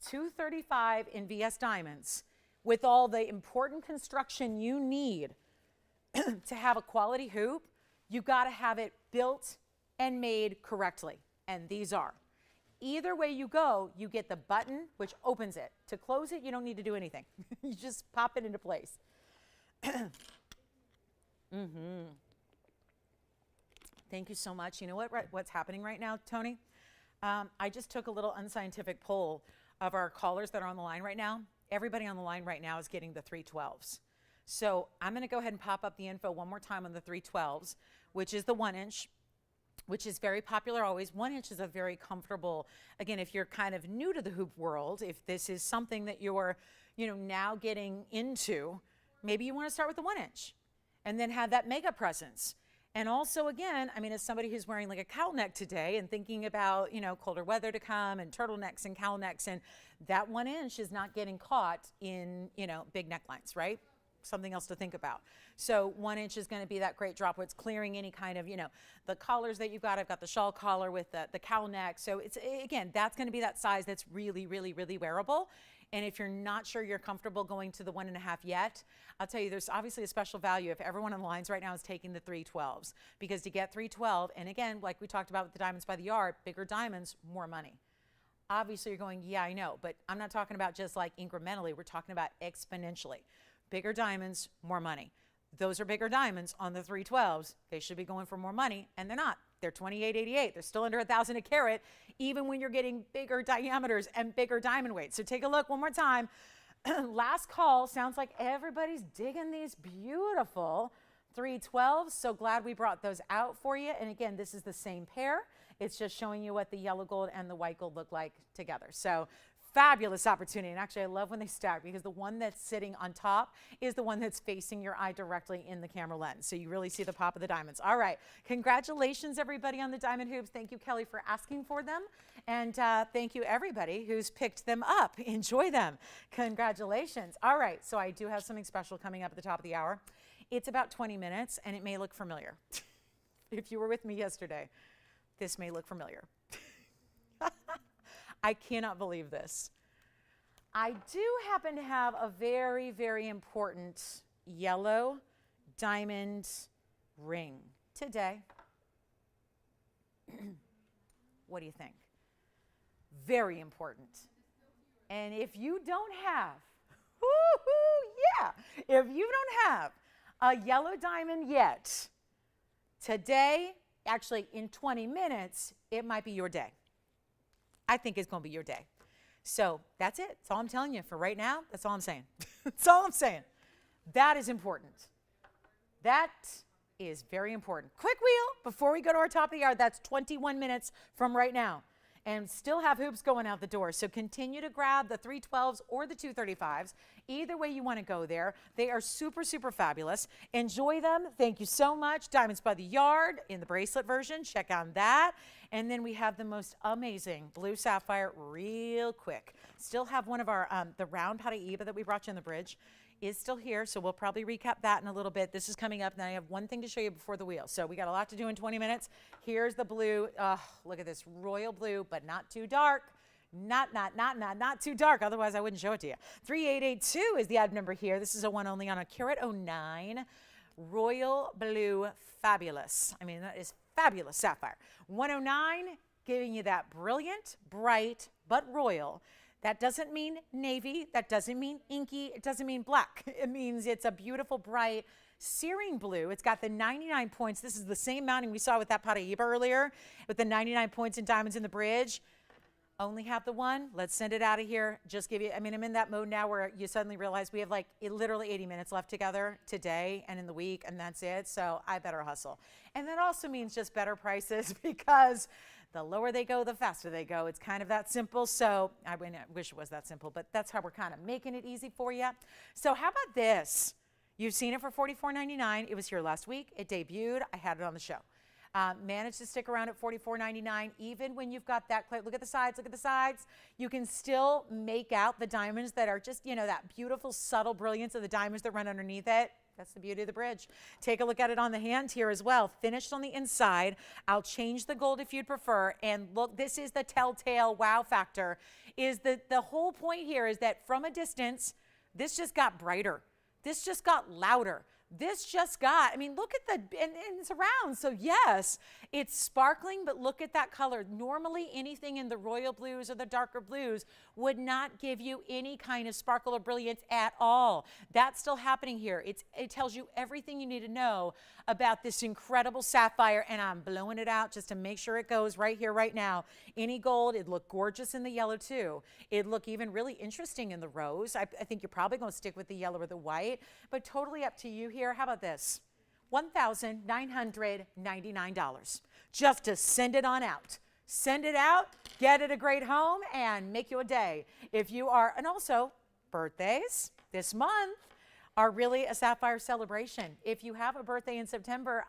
235 in VS diamonds with all the important construction you need to have a quality hoop. You got to have it built and made correctly, and these are. Either way you go, you get the button, which opens it. To close it, you don't need to do anything. You just pop it into place. Thank you so much. You know what's happening right now, Tony? I just took a little unscientific poll of our callers that are on the line right now. Everybody on the line right now is getting the 312s. So I'm going to go ahead and pop up the info one more time on the 312s, which is the 1-inch, which is very popular always. 1-inch is a very comfortable, again, if you're kind of new to the hoop world, if this is something that you're, now getting into, maybe you want to start with the 1-inch and then have that mega presence. And also, again, I mean, as somebody who's wearing like a cowl neck today and thinking about, colder weather to come and turtlenecks and cowl necks, and that 1-inch is not getting caught in, big necklines, right? something else to think about. So 1 inch is going to be that great drop where it's clearing any kind of, the collars that you've got. I've got the shawl collar with the cowl neck. So it's, again, that's going to be that size that's really, really, really wearable. And if you're not sure you're comfortable going to the 1.5 yet, I'll tell you, there's obviously a special value if everyone on the lines right now is taking the 312s, because to get 312, and again, like we talked about with the diamonds by the yard, bigger diamonds, more money. Obviously you're going, yeah, I know, but I'm not talking about just like incrementally, we're talking about exponentially. Bigger diamonds, more money. Those are bigger diamonds on the 312s. They should be going for more money, and they're not. They're $28.88. They're still under $1,000 a carat, even when you're getting bigger diameters and bigger diamond weights. So take a look one more time. Last call. Sounds like everybody's digging these beautiful 312s. So glad we brought those out for you. And again, this is the same pair. It's just showing you what the yellow gold and the white gold look like together. So fabulous opportunity. And actually, I love when they stack, because the one that's sitting on top is the one that's facing your eye directly in the camera lens. So you really see the pop of the diamonds. All right. Congratulations, everybody, on the diamond hoops. Thank you, Kelly, for asking for them. And thank you, everybody who's picked them up. Enjoy them. Congratulations. All right. So I do have something special coming up at the top of the hour. It's about 20 minutes, and it may look familiar. If you were with me yesterday, this may look familiar. I cannot believe this. I do happen to have a very, very important yellow diamond ring today. What do you think? Very important. And if you don't have, if you don't have a yellow diamond yet, today, actually in 20 minutes, it might be your day. I think it's going to be your day. So that's it. That's all I'm telling you for right now. That's all I'm saying. That's all I'm saying. That is important. That is very important. Quick wheel before we go to our top of the hour. That's 21 minutes from right now. And still have hoops going out the door. So continue to grab the 312s or the 235s. Either way you want to go there. They are super, super fabulous. Enjoy them. Thank you so much. Diamonds by the yard in the bracelet version. Check out that. And then we have the most amazing blue sapphire real quick. Still have one of our, the round Paraiba that we brought you in the bridge is still here, so we'll probably recap that in a little bit. This is coming up, and I have one thing to show you before the wheel. So we got a lot to do in 20 minutes. Here's the blue. Look at this royal blue, but not too dark. Not too dark. Otherwise, I wouldn't show it to you. 3882 is the ad number here. This is a one only on a carat 09. Royal blue, fabulous. I mean, that is fabulous sapphire. 109, giving you that brilliant, bright, but royal. That doesn't mean navy. That doesn't mean inky. It doesn't mean black. It means it's a beautiful, bright, searing blue. It's got the 99 points. This is the same mounting we saw with that Paraiba earlier, with the 99 points and diamonds in the bridge. Only have the one. Let's send it out of here. Just give you, I mean, I'm in that mode now where you suddenly realize we have like literally 80 minutes left together today and in the week, and that's it. So I better hustle. And that also means just better prices, because the lower they go, the faster they go. It's kind of that simple. So I wish it was that simple, but that's how we're kind of making it easy for you. So how about this? You've seen it for $44.99. It was here last week. It debuted. I had it on the show. Managed to stick around at $44.99. Even when you've got that, look at the sides, look at the sides. You can still make out the diamonds that are just, you know, that beautiful, subtle brilliance of the diamonds that run underneath it. That's the beauty of the bridge. Take a look at it on the hand here as well. Finished on the inside. I'll change the gold if you'd prefer. And look, this is the telltale wow factor. Is the whole point here is that from a distance, this just got brighter. This just got louder. This just got, I mean, look at the, and it's around. So yes, it's sparkling, but look at that color. Normally anything in the royal blues or the darker blues would not give you any kind of sparkle or brilliance at all. That's still happening here. It tells you everything you need to know about this incredible sapphire, and I'm blowing it out just to make sure it goes right here, right now. Any gold, it'd look gorgeous in the yellow too. It'd look even really interesting in the rose. I think you're probably going to stick with the yellow or the white, but totally up to you here. How about this? $1,999 just to send it on out. Send it out, get it a great home, and make you a day. If you are, and also birthdays this month are really a sapphire celebration. If you have a birthday in September,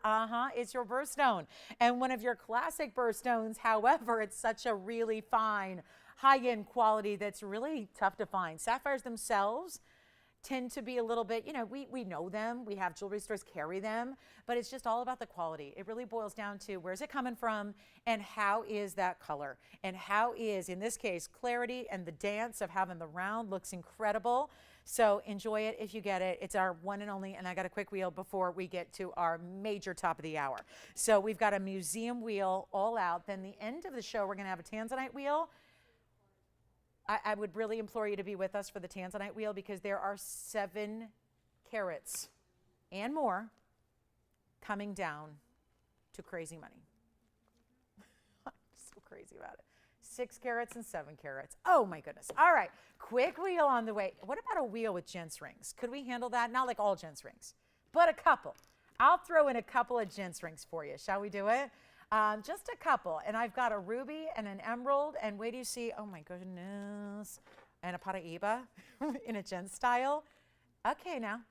it's your birthstone. And one of your classic birthstones, however, it's such a really fine, high-end quality that's really tough to find. Sapphires themselves tend to be a little bit, we know them, we have jewelry stores carry them, but it's just all about the quality. It really boils down to where's it coming from and how is that color and how is, in this case, clarity and the dance of having the round looks incredible. So enjoy it if you get it. It's our one and only, and I got a quick wheel before we get to our major top of the hour. So we've got a museum wheel all out. Then the end of the show, we're gonna have a Tanzanite wheel. I would really implore you to be with us for the Tanzanite wheel because there are 7 carats and more coming down to crazy money. I'm so crazy about it. 6 carats and 7 carats. Oh my goodness. All right, quick wheel on the way. What about a wheel with gents rings? Could we handle that? Not like all gents rings, but a couple. I'll throw in a couple of gents rings for you. Shall we do it? Just a couple, and I've got a ruby and an emerald, and wait do you see, oh my goodness, and a Paraiba in a gent style. Okay, now,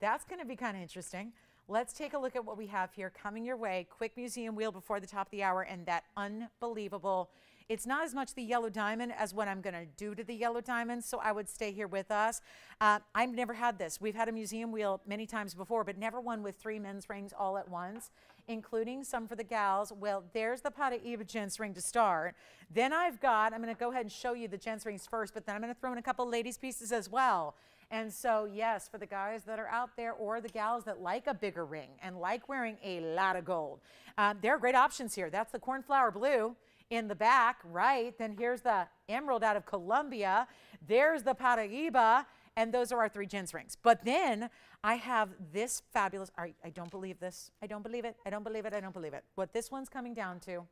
that's gonna be kind of interesting. Let's take a look at what we have here coming your way. Quick museum wheel before the top of the hour, and that unbelievable, it's not as much the yellow diamond as what I'm gonna do to the yellow diamond, so I would stay here with us. I've never had this. We've had a museum wheel many times before, but never one with 3 men's rings all at once, including some for the gals. Well, there's the Paraiba gents ring to start. Then I'm gonna go ahead and show you the gents rings first, but then I'm gonna throw in a couple ladies pieces as well. And so, yes, for the guys that are out there or the gals that like a bigger ring and like wearing a lot of gold, there are great options here. That's the cornflower blue in the back, right? Then here's the emerald out of Colombia. There's the Paraiba, and those are our 3 gents rings. But then I have this fabulous, I don't believe this. I don't believe it. I don't believe it. I don't believe it. What this one's coming down to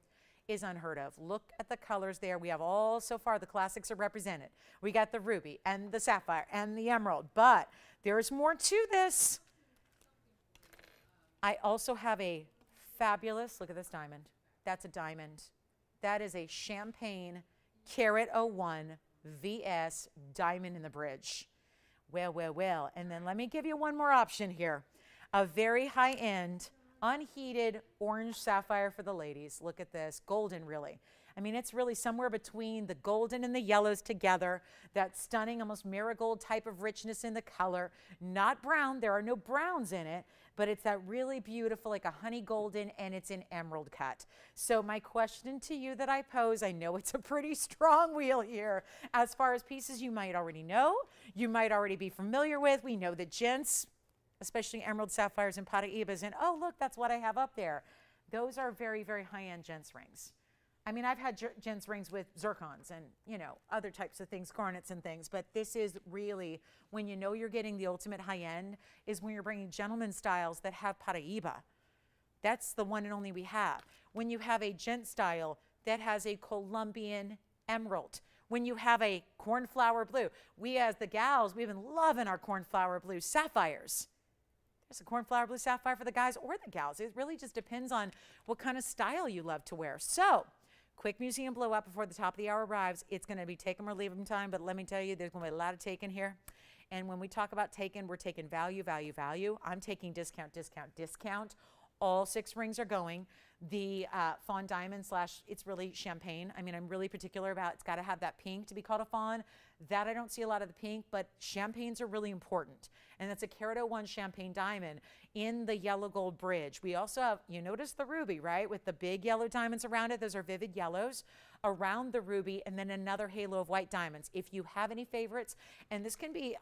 is unheard of. Look at the colors there. We have all, so far, the classics are represented. We got the ruby and the sapphire and the emerald, but there's more to this. I also have a fabulous, look at this diamond. That's a diamond. That is a champagne carat 01 VS diamond in the bridge. Well, well, well. And then let me give you one more option here. A very high-end, unheated orange sapphire for the ladies. Look at this. Golden, really. I mean, it's really somewhere between the golden and the yellows together. That stunning, almost marigold type of richness in the color. Not brown. There are no browns in it. But it's that really beautiful, like a honey golden, and it's in emerald cut. So my question to you that I pose, I know it's a pretty strong wheel here, as far as pieces you might already know, you might already be familiar with. We know the gents, especially emerald sapphires and Paraibas, and oh, look, that's what I have up there. Those are very, very high-end gents rings. I mean, I've had gents rings with zircons and, other types of things, garnets and things, but this is really, when you know you're getting the ultimate high-end, is when you're bringing gentleman styles that have Paraiba. That's the one and only we have. When you have a gent style that has a Colombian emerald, when you have a cornflower blue. We, as the gals, we've been loving our cornflower blue sapphires. There's a cornflower blue sapphire for the guys or the gals. It really just depends on what kind of style you love to wear. So, quick museum blow up before the top of the hour arrives. It's going to be take 'em or leave 'em time, but let me tell you, there's going to be a lot of taken here. And when we talk about taken, we're taking value, value, value. I'm taking discount, discount, discount. All 6 rings are going. The fawn diamond / it's really champagne. I mean, I'm really particular about it's got to have that pink to be called a fawn. That I don't see a lot of the pink, but champagnes are really important. And that's a carat 01 champagne diamond in the yellow gold bridge. We also have, you notice the ruby, right? With the big yellow diamonds around it. Those are vivid yellows around the ruby, and then another halo of white diamonds. If you have any favorites, and this can be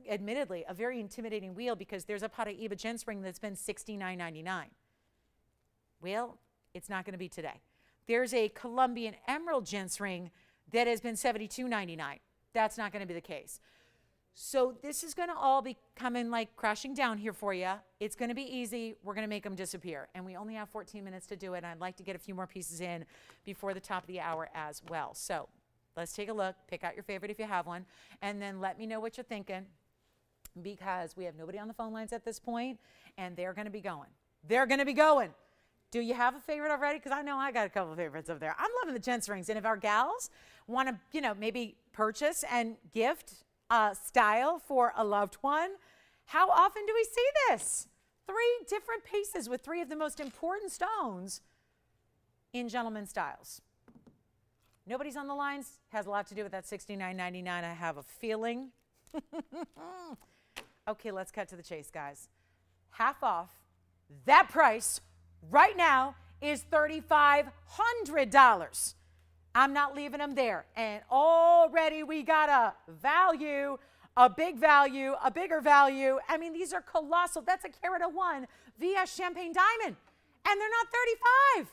admittedly a very intimidating wheel because there's a Paraiba gents ring that's been $69.99. Well, it's not going to be today. There's a Colombian emerald gents ring that has been $72.99. That's not going to be the case. So this is going to all be coming like crashing down here for you. It's going to be easy. We're going to make them disappear. And we only have 14 minutes to do it. And I'd like to get a few more pieces in before the top of the hour as well. So let's take a look. Pick out your favorite if you have one. And then let me know what you're thinking, because we have nobody on the phone lines at this point, and they're going to be going. They're going to be going. Do you have a favorite already? Because I know I got a couple of favorites up there. I'm loving the gents rings. And if our gals want to, maybe purchase and gift a style for a loved one, how often do we see this? 3 different pieces with 3 of the most important stones in gentleman styles. Nobody's on the lines. Has a lot to do with that $69.99. I have a feeling. Okay, let's cut to the chase, guys. Half off. That price right now is $3,500. I'm not leaving them there. And already we got a value, a big value, a bigger value. I mean, these are colossal. That's a carat of 1 VS champagne diamond. And they're not 35.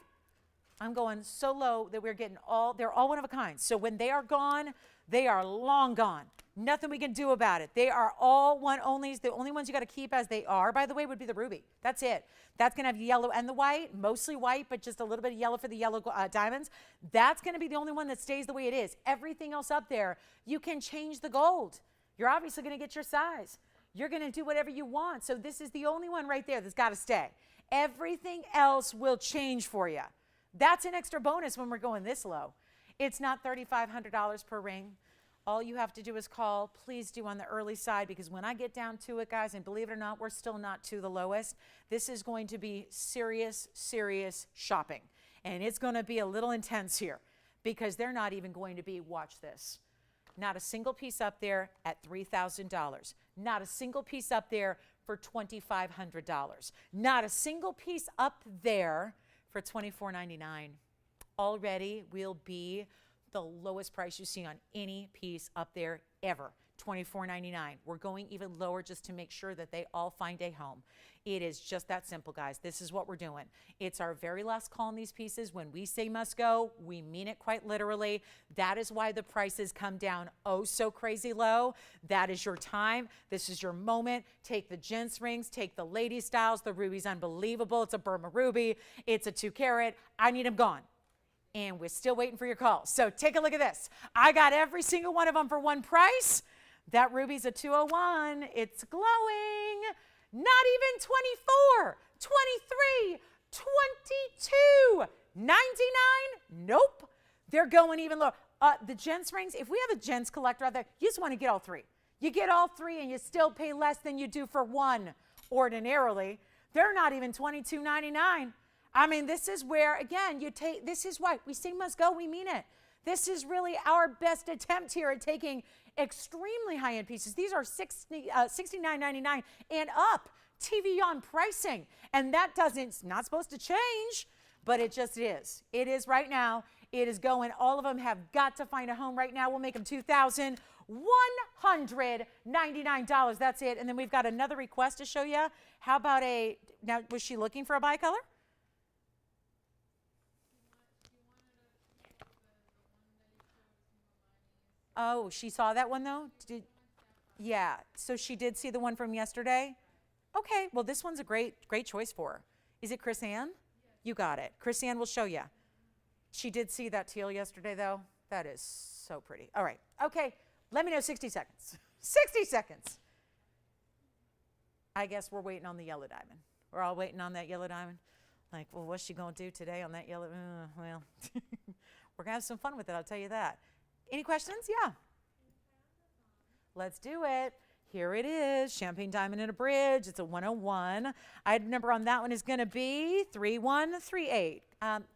I'm going so low that we're getting they're all one of a kind. So when they are gone, they are long gone. Nothing we can do about it. They are all one onlys. The only ones you got to keep as they are, by the way, would be the ruby. That's it. That's going to have yellow and the white, mostly white, but just a little bit of yellow for the yellow diamonds. That's going to be the only one that stays the way it is. Everything else up there, you can change the gold. You're obviously going to get your size. You're going to do whatever you want. So this is the only one right there that's got to stay. Everything else will change for you. That's an extra bonus when we're going this low. It's not $3,500 per ring. All you have to do is call. Please do on the early side, because when I get down to it, guys, and believe it or not, we're still not to the lowest. This is going to be serious, serious shopping. And it's going to be a little intense here, because they're not even going to be, watch this, not a single piece up there at $3,000. Not a single piece up there for $2,500. Not a single piece up there for $24.99. Already will be the lowest price you see on any piece up there ever, $24.99. We're going even lower just to make sure that they all find a home. It is just that simple, guys. This is what we're doing. It's our very last call on these pieces. When we say must go, we mean it quite literally. That is why the prices come down oh so crazy low. That is your time. This is your moment. Take the gents rings, take the lady styles. The ruby's unbelievable. It's a Burma ruby. It's a 2 carat. I need them gone. And we're still waiting for your call. So take a look at this. I got every single one of them for one price. That ruby's a 201. It's glowing. Not even 24, 23, 22, 99. Nope. They're going even lower. The gents rings, if we have a gents collector out there, you just want to get all 3. You get all 3 and you still pay less than you do for one ordinarily. They're not even $22.99. I mean, this is where, again, this is why we say must go, we mean it. This is really our best attempt here at taking extremely high-end pieces. These are $69.99 and up, TVON pricing. And that it's not supposed to change, but it just is. It is right now. It is going. All of them have got to find a home right now. We'll make them $2,199. That's it. And then we've got another request to show you. How about now, was she looking for a bicolor? Oh, she saw that one though? Yeah, so she did see the one from yesterday? Okay, well this one's a great choice for her. Is it Chris Ann? You got it. Chris Ann will show you. She did see that teal yesterday though. That is so pretty. All right, okay, let me know 60 seconds. 60 seconds. I guess we're waiting on the yellow diamond. We're all waiting on that yellow diamond. Like, well, what's she gonna do today on that yellow? Well, we're gonna have some fun with it, I'll tell you that. Any questions? Yeah. Let's do it. Here it is, champagne diamond in a bridge. It's a 101. Item number on that one is going to be 3138.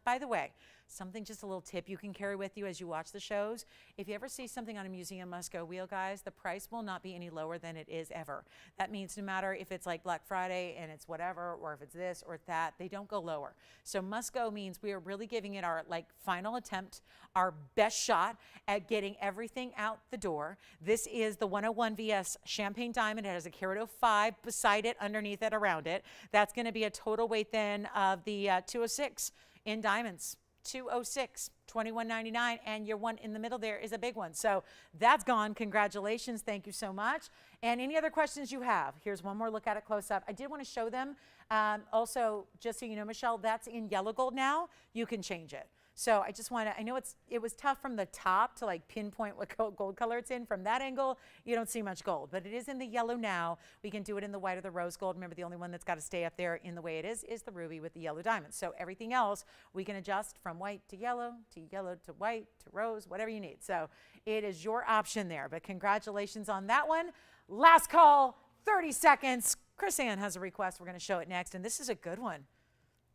By the way, something, just a little tip you can carry with you as you watch the shows. If you ever see something on a museum must-go wheel, guys, the price will not be any lower than it is ever. That means no matter if it's like Black Friday and it's whatever, or if it's this or that, they don't go lower. So must-go means we are really giving it our final attempt, our best shot at getting everything out the door. This is the 101 VS Champagne Diamond. It has a carat 05 beside it, underneath it, around it. That's going to be a total weight then of the 206 in diamonds. 206, $21.99, and your one in the middle there is a big one. So that's gone. Congratulations. Thank you so much. And any other questions you have? Here's one more look at it close up. I did want to show them. Also, just so you know, Michelle, that's in yellow gold now. You can change it. So I just want to, I know it was tough from the top to pinpoint what gold color it's in. From that angle, you don't see much gold, but it is in the yellow now. We can do it in the white or the rose gold. Remember, the only one that's got to stay up there in the way it is the ruby with the yellow diamonds. So everything else we can adjust from white to yellow to white to rose, whatever you need. So it is your option there, but congratulations on that one. Last call, 30 seconds. Chris Ann has a request. We're going to show it next, and this is a good one.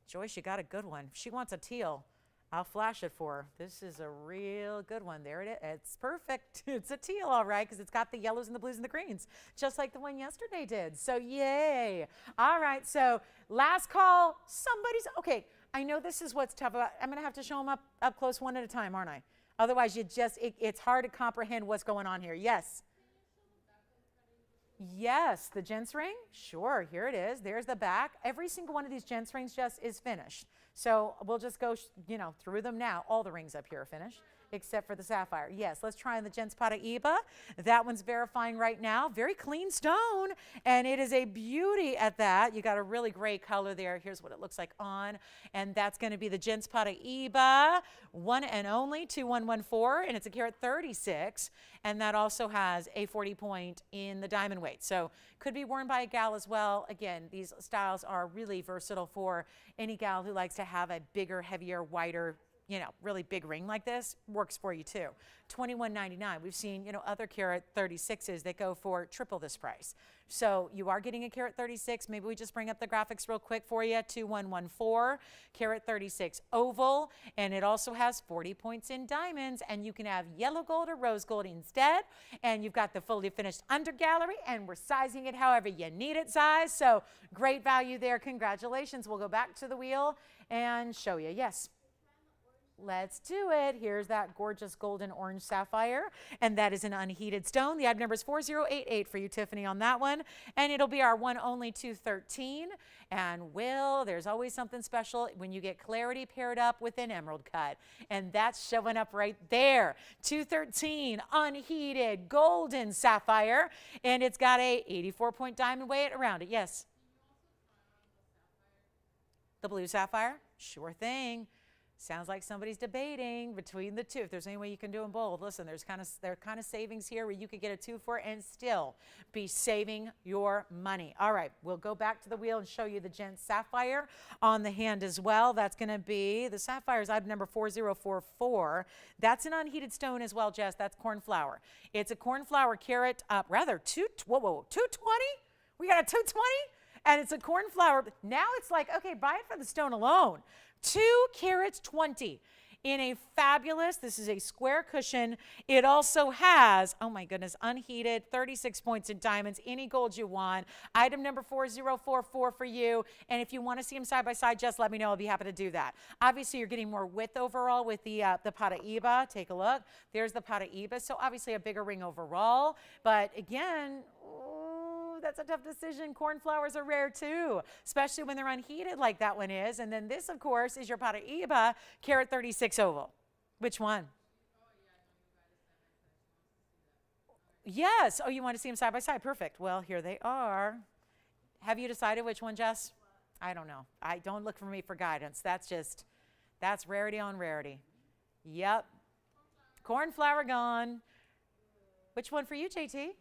Joyce, you got a good one. She wants a teal. I'll flash it for her. This is a real good one. There it is. It's perfect. It's a teal, all right, because it's got the yellows and the blues and the greens, just like the one yesterday did. So yay. All right, so last call. Somebody's, okay, I know this is what's tough about, I'm going to have to show them up close one at a time, aren't I? Otherwise, it's hard to comprehend what's going on here. Yes. Yes, the gents ring. Sure, here it is. There's the back. Every single one of these gents rings just is finished. So we'll just go, through them now. All the rings up here are finished, except for the sapphire. Yes, let's try on the gents Paraiba. That one's verifying right now. Very clean stone, and it is a beauty at that. You got a really great color there. Here's what it looks like on, and that's going to be the gents Paraiba, one and only 2114, and it's a carat 36, and that also has a 40 point in the diamond weight. So could be worn by a gal as well. Again, these styles are really versatile for any gal who likes to have a bigger, heavier, wider, really big ring like this. Works for you too. $21.99. We've seen, other carat 36s that go for triple this price. So you are getting a carat 36. Maybe we just bring up the graphics real quick for you. 2114, carat 36 oval, and it also has 40 points in diamonds, and you can have yellow gold or rose gold instead. And you've got the fully finished under gallery, and we're sizing it however you need it size. So great value there. Congratulations. We'll go back to the wheel and show you. Yes. Let's do it. Here's that gorgeous golden orange sapphire, and that is an unheated stone. The item number is 4088 for you, Tiffany, on that one, and it'll be our one only 213. And there's always something special when you get clarity paired up with an emerald cut, and that's showing up right there. 213 unheated golden sapphire, and it's got a 84 point diamond weight around it. Yes. The blue sapphire? Sure thing. Sounds like somebody's debating between the two. If there's any way you can do them both, listen, there are kind of savings here where you could get a 2 for and still be saving your money. All right, we'll go back to the wheel and show you the gent sapphire on the hand as well. That's going to be the sapphire's item number 4044. That's an unheated stone as well, Jess. That's cornflower. It's a cornflower carat, 220? We got a 220? And it's a cornflower. Now it's like, okay, buy it for the stone alone. 2 carats 20 in a fabulous, this is a square cushion. It also has, oh my goodness, unheated, 36 points in diamonds, any gold you want. Item number 4044 for you. And if you want to see them side by side, just let me know. I'll be happy to do that. Obviously, you're getting more width overall with the Paraiba. Take a look. There's the Paraiba. So obviously a bigger ring overall. But again, that's a tough decision. Cornflowers are rare too, especially when they're unheated like that one is. And then this, of course, is your Paraiba carat 36 oval. Which one? Yes. Oh, you want to see them side by side? Perfect. Well, here they are. Have you decided which one, Jess? I don't know. Don't look for me for guidance. That's rarity on rarity. Yep. Cornflower gone. Which one for you, JT?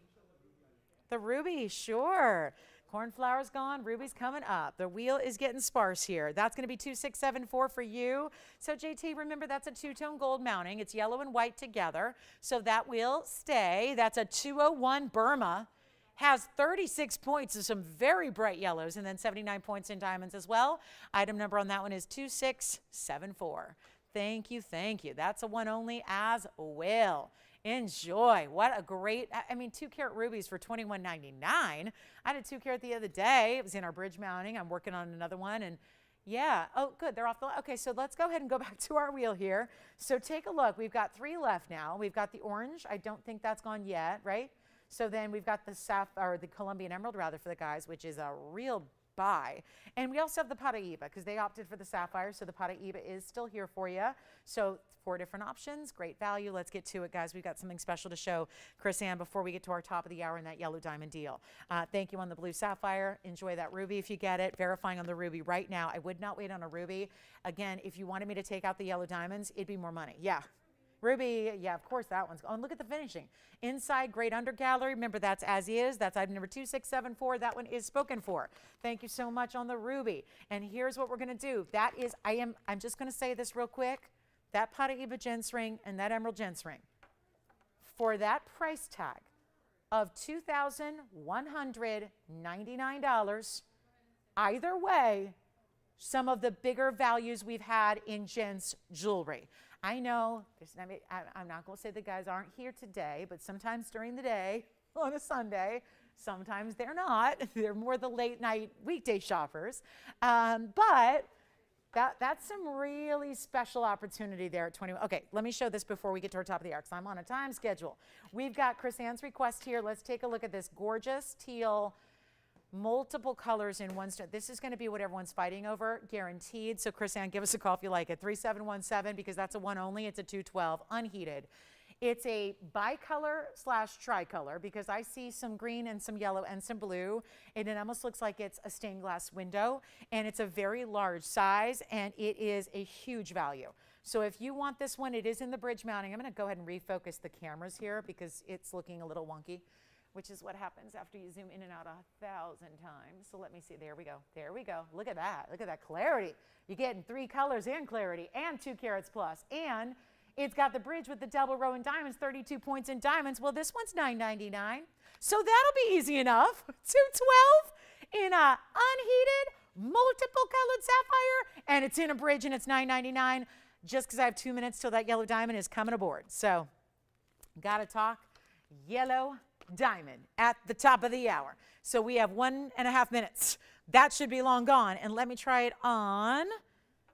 The ruby, sure. Cornflower's gone, ruby's coming up. The wheel is getting sparse here. That's going to be 2674 for you. So JT, remember that's a two-tone gold mounting. It's yellow and white together, so that will stay. That's a 201 Burma. Has 36 points of some very bright yellows and then 79 points in diamonds as well. Item number on that one is 2674. Thank you, thank you. That's a one only as well. Enjoy. What a great, 2 carat rubies for $21.99. I had a 2 carat the other day. It was in our bridge mounting. I'm working on another one, and yeah. Oh, good. They're off the, okay, so let's go ahead and go back to our wheel here. So take a look. We've got 3 left now. We've got the orange. I don't think that's gone yet, right? So then we've got the sapphire, or the Colombian emerald rather for the guys, which is a real buy. And we also have the Paraiba because they opted for the sapphire, so the Paraiba is still here for you. So 4 different options, great value. Let's get to it, guys. We've got something special to show Chris Ann before we get to our top of the hour in that yellow diamond deal. Thank you on the blue sapphire. Enjoy that ruby if you get it. Verifying on the ruby right now. I would not wait on a ruby. Again, if you wanted me to take out the yellow diamonds, it'd be more money. Yeah. Ruby, yeah, of course that one's, oh, and look at the finishing. Inside, great under gallery. Remember, that's as is. That's item number 2674. That one is spoken for. Thank you so much on the ruby. And here's what we're going to do. That is, I'm just going to say this real quick. That Paraiba gents ring and that emerald gents ring, for that price tag of $2,199, either way, some of the bigger values we've had in gents jewelry. I know, I'm not going to say the guys aren't here today, but sometimes during the day on a Sunday, sometimes they're not. They're more the late night weekday shoppers. But that's some really special opportunity there at 21. Okay, let me show this before we get to our top of the hour, because I'm on a time schedule. We've got Chris Ann's request here. Let's take a look at this gorgeous teal, multiple colors in one stone. This is going to be what everyone's fighting over, guaranteed. So Chris Ann, give us a call if you like it. 3717, because that's a one only. It's a 212, unheated. It's a bicolor / tricolor, because I see some green and some yellow and some blue, and it almost looks like it's a stained glass window, and it's a very large size, and it is a huge value. So if you want this one, it is in the bridge mounting. I'm going to go ahead and refocus the cameras here because it's looking a little wonky, which is what happens after you zoom in and out 1,000 times. So let me see. There we go. There we go. Look at that. Look at that clarity. You're getting 3 colors and clarity and 2 carats plus, and it's got the bridge with the double row in diamonds, 32 points in diamonds. Well, this one's $9.99, so that'll be easy enough. $212 in a unheated, multiple colored sapphire, and it's in a bridge, and it's $9.99. Just because I have 2 minutes till that yellow diamond is coming aboard. So, gotta talk yellow diamond at the top of the hour. So we have 1.5 minutes. That should be long gone. And let me try it on.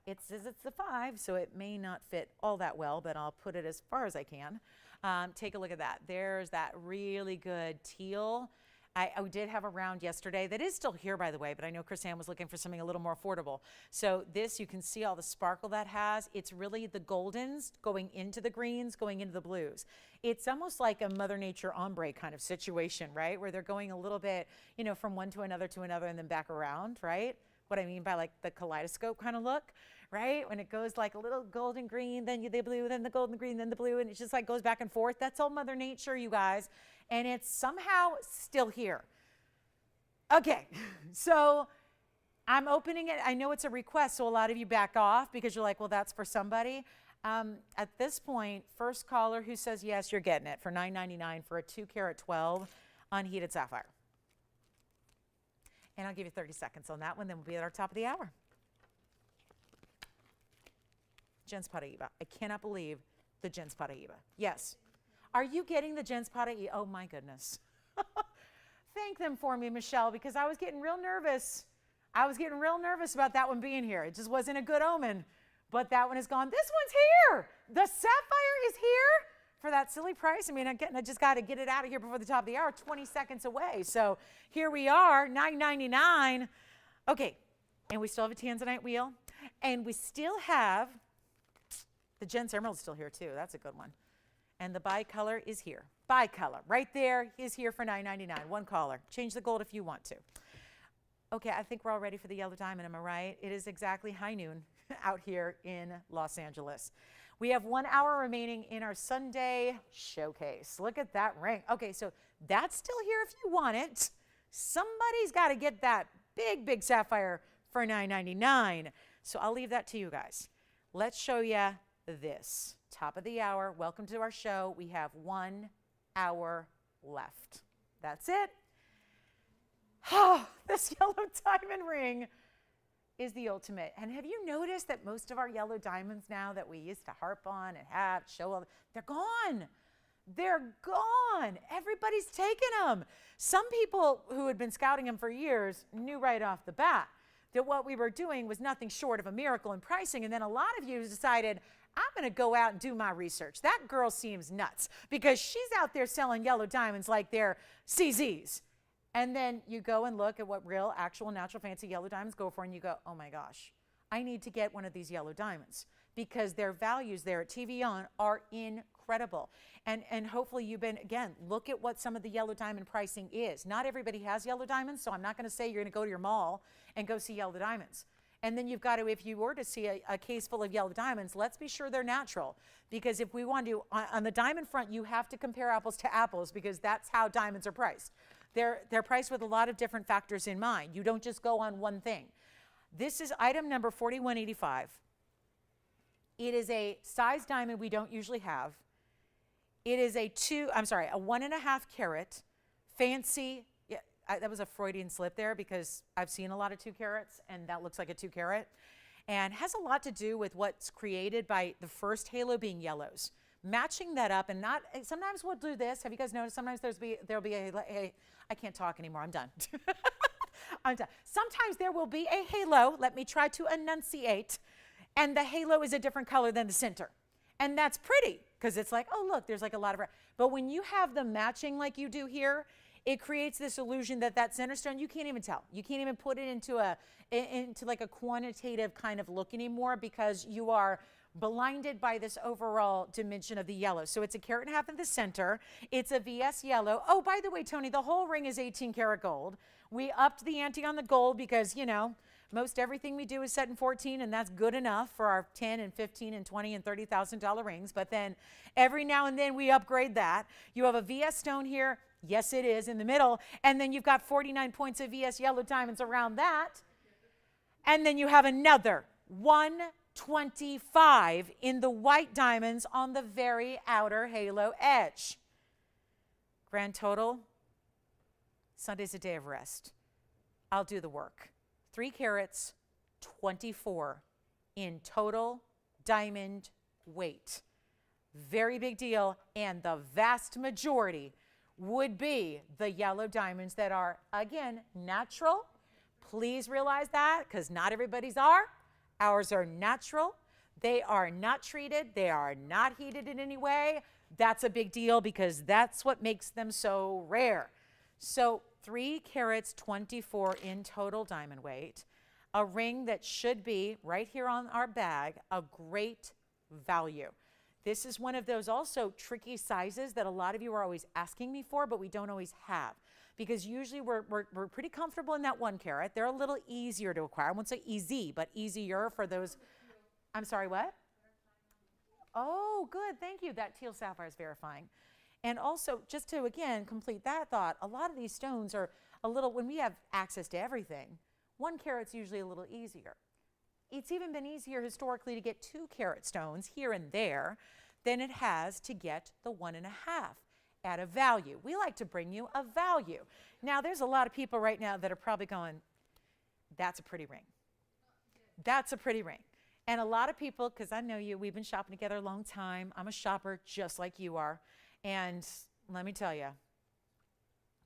It says it's a 5, so it may not fit all that well, but I'll put it as far as I can. Take a look at that. There's that really good teal. I did have a round yesterday that is still here, by the way, but I know Chris Ann was looking for something a little more affordable. So this, you can see all the sparkle that has. It's really the goldens going into the greens, going into the blues. It's almost like a Mother Nature ombre kind of situation, right? Where they're going a little bit, you know, from one to another, and then back around, right? What I mean by like the kaleidoscope kind of look, right? When it goes like a little golden green, then the blue, then the golden green, then the blue, and it just like goes back and forth. That's all Mother Nature, you guys. And it's somehow still here. Okay, so I'm opening it. I know it's a request, so a lot of you back off because you're like, well, that's for somebody. At this point, first caller who says yes, you're getting it for $9.99 for a 2 carat 12 unheated sapphire. And I'll give you 30 seconds on that one, then we'll be at our top of the hour. Gents Paraiba. I cannot believe the Gents Paraiba. Yes. Are you getting the Gents Paraiba? Oh, my goodness. Thank them for me, Michelle, because I was getting real nervous. I was getting real nervous about that one being here. It just wasn't a good omen. But that one is gone. This one's here. The sapphire is here for that silly price. I mean, I just got to get it out of here before the top of the hour, 20 seconds away. So here we are, $9.99. Okay, and we still have a Tanzanite wheel. And we still have the Gents Emerald still here, too. That's a good one. And the bicolor is here. Bicolor, right there, is here for $9.99. One caller. Change the gold if you want to. Okay, I think we're all ready for the yellow diamond, am I right? It is exactly high noon out here in Los Angeles. We have 1 hour remaining in our Sunday showcase. Look at that ring. Okay, so that's still here if you want it. Somebody's got to get that big, big sapphire for $9.99. So I'll leave that to you guys. Let's show you this. Top of the hour. Welcome to our show. We have 1 hour left. That's it. Oh, this yellow diamond ring is the ultimate. And have you noticed that most of our yellow diamonds now that we used to harp on and have, show them, they're gone. They're gone. Everybody's taken them. Some people who had been scouting them for years knew right off the bat that what we were doing was nothing short of a miracle in pricing. And then a lot of you decided, I'm going to go out and do my research. That girl seems nuts because she's out there selling yellow diamonds like they're CZs. And then you go and look at what real, actual, natural, fancy yellow diamonds go for, and you go, oh my gosh, I need to get one of these yellow diamonds because their values there at TVON are incredible. And hopefully you've been, again, look at what some of the yellow diamond pricing is. Not everybody has yellow diamonds, so I'm not going to say you're going to go to your mall and go see yellow diamonds. And then you've got to, if you were to see a case full of yellow diamonds, let's be sure they're natural. Because if we want to, on the diamond front, you have to compare apples to apples because that's how diamonds are priced. They're priced with a lot of different factors in mind. You don't just go on one thing. This is item number 4185. It is a size diamond we don't usually have. It is a 1.5 carat fancy, that was a Freudian slip there because I've seen a lot of 2 carats and that looks like a 2 carat. And has a lot to do with what's created by the first halo being yellows. Matching that up and not, sometimes we'll do this. Have you guys noticed sometimes there'll be a I can't talk anymore, I'm done. I'm done. Sometimes there will be a halo, let me try to enunciate, and the halo is a different color than the center. And that's pretty because it's like, oh, look, there's like a lot of red. But when you have them matching like you do here, it creates this illusion that that center stone, you can't even tell. You can't even put it into like a quantitative kind of look anymore because you are blinded by this overall dimension of the yellow. So it's a carat and a half in the center. It's a VS yellow. Oh, by the way, Tony, the whole ring is 18 karat gold. We upped the ante on the gold because, you know, most everything we do is set in 14, and that's good enough for our 10 and 15 and 20 and $30,000 rings. But then every now and then we upgrade that. You have a VS stone here. Yes, it is in the middle. And then you've got 49 points of VS yellow diamonds around that. And then you have another 125 in the white diamonds on the very outer halo edge. Grand total, Sunday's a day of rest. I'll do the work. 3 carats, 24 in total diamond weight. Very big deal, and the vast majority would be the yellow diamonds that are, again, natural. Please realize that, because not everybody's are. Ours are natural. They are not treated. They are not heated in any way. That's a big deal because that's what makes them so rare. So 3 carats, 24 in total diamond weight. A ring that should be, right here on our bag, a great value. This is one of those also tricky sizes that a lot of you are always asking me for, but we don't always have. Because usually we're pretty comfortable in that 1 carat. They're a little easier to acquire. I won't say easy, but easier for those. I'm sorry, what? Oh, good, thank you. That teal sapphire is verifying. And also, just to, again, complete that thought, a lot of these stones are a little, when we have access to everything, 1 carat's usually a little easier. It's even been easier historically to get 2 carat stones here and there than it has to get the 1.5 at a value. We like to bring you a value. Now, there's a lot of people right now that are probably going, that's a pretty ring. That's a pretty ring. And a lot of people, because I know you, we've been shopping together a long time. I'm a shopper just like you are. And let me tell you,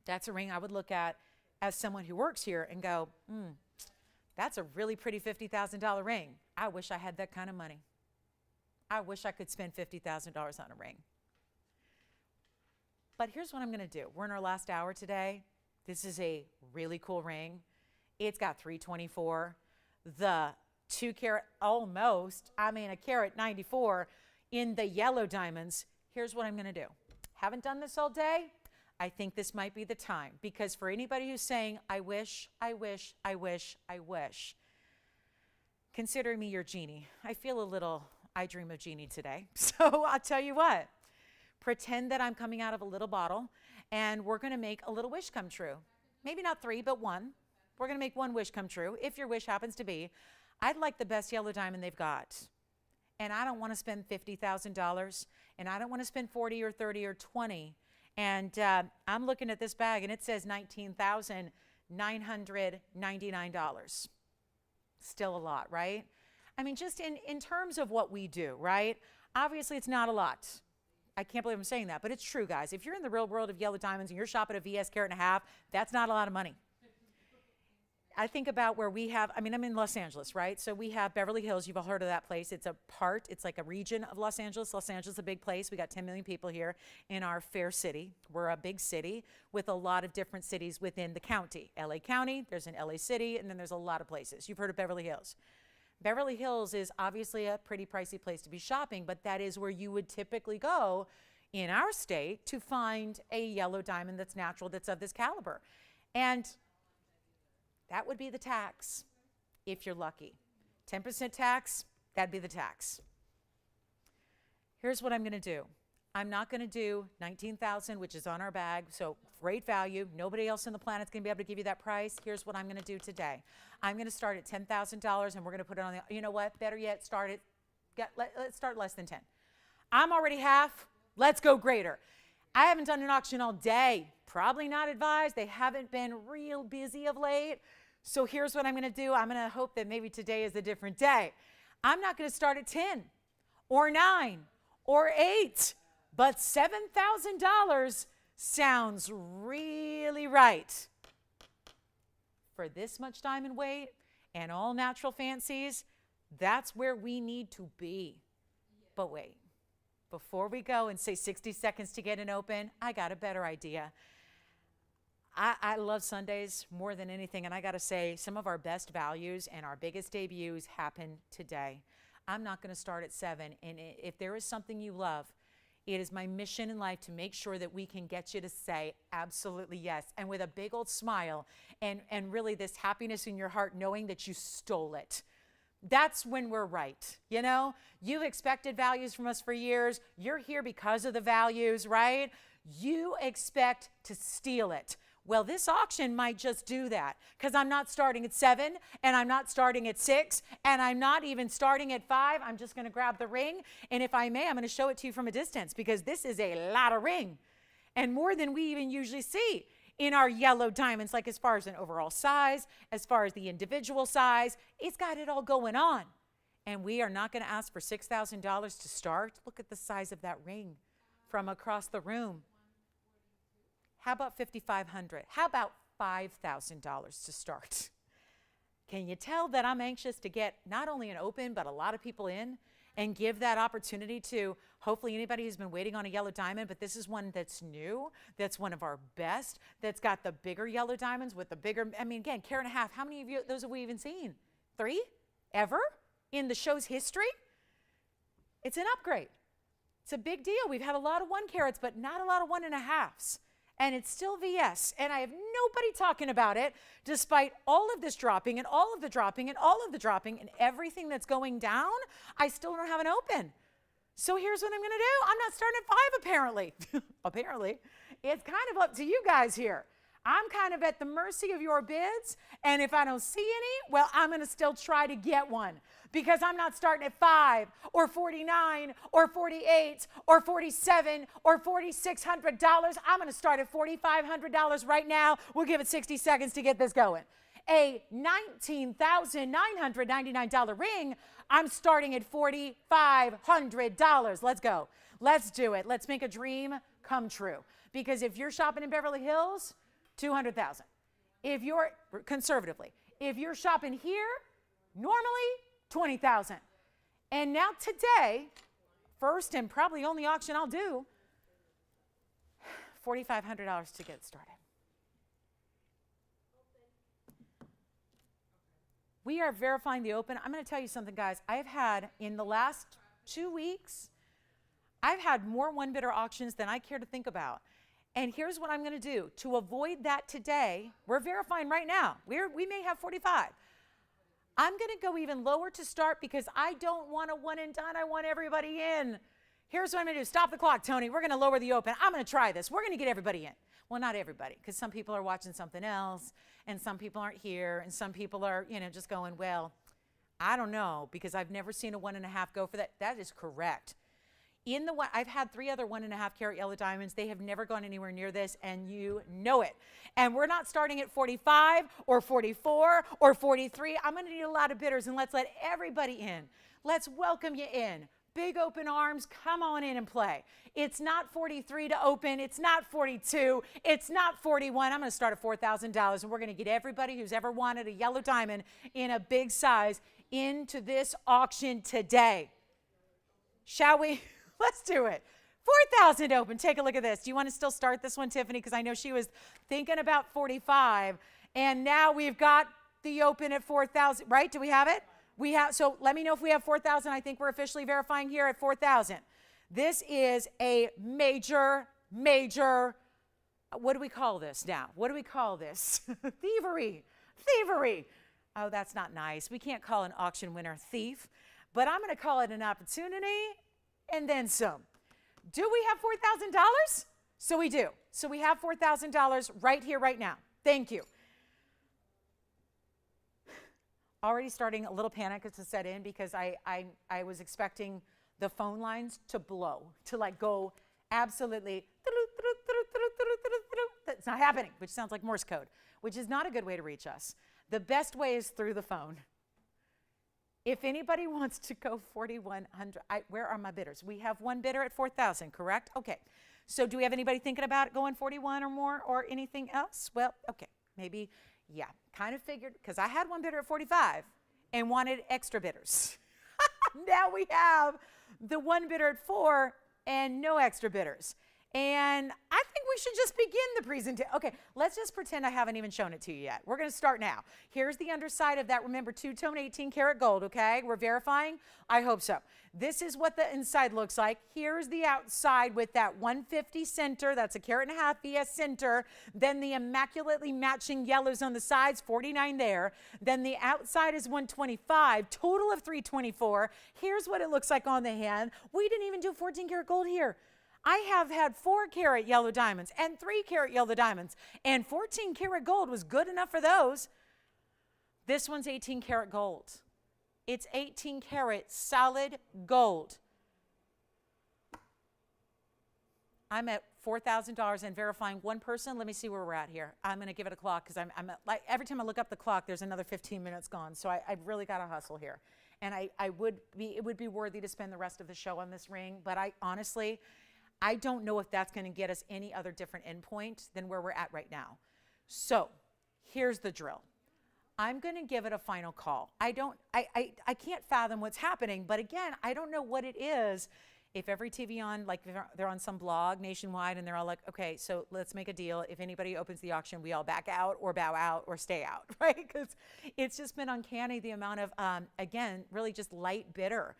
that's a ring I would look at as someone who works here and go, that's a really pretty $50,000 ring. I wish I had that kind of money. I wish I could spend $50,000 on a ring. But here's what I'm going to do. We're in our last hour today. This is a really cool ring. It's got 324. The 2 carat almost, I mean a carat 94 in the yellow diamonds. Here's what I'm going to do. Haven't done this all day. I think this might be the time, because for anybody who's saying, I wish, I wish, I wish, I wish, consider me your genie. I feel a little, I dream of genie today. So I'll tell you what, pretend that I'm coming out of a little bottle and we're going to make a little wish come true. Maybe not 3, but 1. We're going to make 1 wish come true. If your wish happens to be, I'd like the best yellow diamond they've got. And I don't want to spend $50,000, and I don't want to spend 40 or 30 or 20. And I'm looking at this bag, and it says $19,999. Still a lot, right? I mean, just in terms of what we do, right? Obviously, it's not a lot. I can't believe I'm saying that, but it's true, guys. If you're in the real world of yellow diamonds and you're shopping a VS carat and a half, that's not a lot of money. I think about where we have, I mean, I'm in Los Angeles, right? So we have Beverly Hills. You've all heard of that place. It's a part, it's like a region of Los Angeles. Los Angeles is a big place. We got 10 million people here in our fair city. We're a big city with a lot of different cities within the county. LA County, there's an LA City, and then there's a lot of places. You've heard of Beverly Hills. Beverly Hills is obviously a pretty pricey place to be shopping, but that is where you would typically go in our state to find a yellow diamond that's natural, that's of this caliber. And that would be the tax if you're lucky. 10% tax, that'd be the tax. Here's what I'm going to do. I'm not going to do $19,000, which is on our bag, so great value. Nobody else on the planet's going to be able to give you that price. Here's what I'm going to do today. I'm going to start at $10,000, and we're going to put it on the, you know what, better yet, let's start less than 10. I'm already half. Let's go greater. I haven't done an auction all day. Probably not advised. They haven't been real busy of late. So here's what I'm going to do. I'm going to hope that maybe today is a different day. I'm not going to start at 10 or 9 or 8, but $7,000 sounds really right. For this much diamond weight and all natural fancies, that's where we need to be. But wait, before we go and say 60 seconds to get an open, I got a better idea. I love Sundays more than anything, and I got to say, some of our best values and our biggest debuts happen today. I'm not going to start at 7, and if there is something you love, it is my mission in life to make sure that we can get you to say absolutely yes, and with a big old smile and really this happiness in your heart knowing that you stole it. That's when we're right. You know, you've expected values from us for years. You're here because of the values, right? You expect to steal it. Well, this auction might just do that because I'm not starting at 7 and I'm not starting at 6 and I'm not even starting at 5. I'm just going to grab the ring. And if I may, I'm going to show it to you from a distance because this is a lot of ring and more than we even usually see in our yellow diamonds, like as far as an overall size, as far as the individual size, it's got it all going on. And we are not going to ask for $6,000 to start. Look at the size of that ring from across the room. How about $5,500? How about $5,000 to start? Can you tell that I'm anxious to get not only an open, but a lot of people in and give that opportunity to hopefully anybody who's been waiting on a yellow diamond, but this is one that's new, that's one of our best, that's got the bigger yellow diamonds with the bigger, I mean, again, carat and a half. How many of you, those have we even seen? 3? Ever? In the show's history? It's an upgrade. It's a big deal. We've had a lot of 1 carats, but not a lot of 1.5s. And it's still VS, and I have nobody talking about it, despite all of this dropping and all of the dropping and all of the dropping and everything that's going down, I still don't have an open. So here's what I'm gonna do. I'm not starting at 5 apparently. Apparently. It's kind of up to you guys here. I'm kind of at the mercy of your bids, and if I don't see any, well, I'm gonna still try to get one because I'm not starting at 5 or 49 or 48 or 47 or $4,600. I'm gonna start at $4,500 right now. We'll give it 60 seconds to get this going. A $19,999 ring, I'm starting at $4,500. Let's go. Let's do it. Let's make a dream come true. Because if you're shopping in Beverly Hills, 200,000. If you're conservatively, if you're shopping here, normally 20,000. And now today, first and probably only auction I'll do, $4,500 to get started. We are verifying the open. I'm going to tell you something, guys. I've had in the last 2 weeks, I've had more one bidder auctions than I care to think about. And here's what I'm going to do. To avoid that today, we're verifying right now. We may have 45. I'm going to go even lower to start because I don't want a one and done. I want everybody in. Here's what I'm going to do. Stop the clock, Tony. We're going to lower the open. I'm going to try this. We're going to get everybody in. Well, not everybody, because some people are watching something else, and some people aren't here, and some people are, just going, well, I don't know, because I've never seen a 1.5 go for that. That is correct. In the one, I've had 3 other 1.5 carat yellow diamonds. They have never gone anywhere near this, and you know it. And we're not starting at 45 or 44 or 43. I'm going to need a lot of bidders, and let's let everybody in. Let's welcome you in. Big open arms, come on in and play. It's not 43 to open. It's not 42. It's not 41. I'm going to start at $4,000, and we're going to get everybody who's ever wanted a yellow diamond in a big size into this auction today. Shall we? Let's do it. 4,000 open. Take a look at this. Do you want to still start this one, Tiffany? Because I know she was thinking about 45. And now we've got the open at 4,000, right? Do we have it? We have. So let me know if we have 4,000. I think we're officially verifying here at 4,000. This is a major, what do we call this now? What do we call this? Thievery. Oh, that's not nice. We can't call an auction winner thief. But I'm going to call it an opportunity. And then some. Do we have $4,000? So we do. So we have $4,000 right here, right now. Thank you. Already starting a little panic to set in because I was expecting the phone lines to blow, to like go absolutely That's not happening, which sounds like Morse code, which is not a good way to reach us. The best way is through the phone. If anybody wants to go 4,100, where are my bidders? We have one bidder at 4,000, correct? Okay. So do we have anybody thinking about going 41 or more or anything else? Well, okay, maybe, yeah, kind of figured, because I had one bidder at 45 and wanted extra bidders. Now we have the one bidder at 4 and no extra bidders. And I think we should just begin the presentation. Okay, let's just pretend I haven't even shown it to you yet. We're going to start now. Here's the underside of that, remember, two-tone 18-karat gold, okay? We're verifying? I hope so. This is what the inside looks like. Here's the outside with that 150 center. That's a carat and a half VS center. Then the immaculately matching yellows on the sides, 49 there. Then the outside is 125, total of 324. Here's what it looks like on the hand. We didn't even do 14-karat gold here. I have had 4-karat yellow diamonds and 3-karat yellow diamonds, and 14-karat gold was good enough for those. This one's 18-karat gold. It's 18-karat solid gold. I'm at $4,000 and verifying one person. Let me see where we're at here. I'm going to give it a clock because I'm like, every time I look up the clock, there's another 15 minutes gone. So I've really got to hustle here. And it would be worthy to spend the rest of the show on this ring, but honestly, I don't know if that's going to get us any other different endpoint than where we're at right now. So here's the drill. I'm going to give it a final call. I can't fathom what's happening, but again, I don't know what it is. If every TVON, like they're on some blog nationwide and they're all like, okay, so let's make a deal. If anybody opens the auction, we all back out or bow out or stay out, right? Because it's just been uncanny the amount of, again, really just light bidder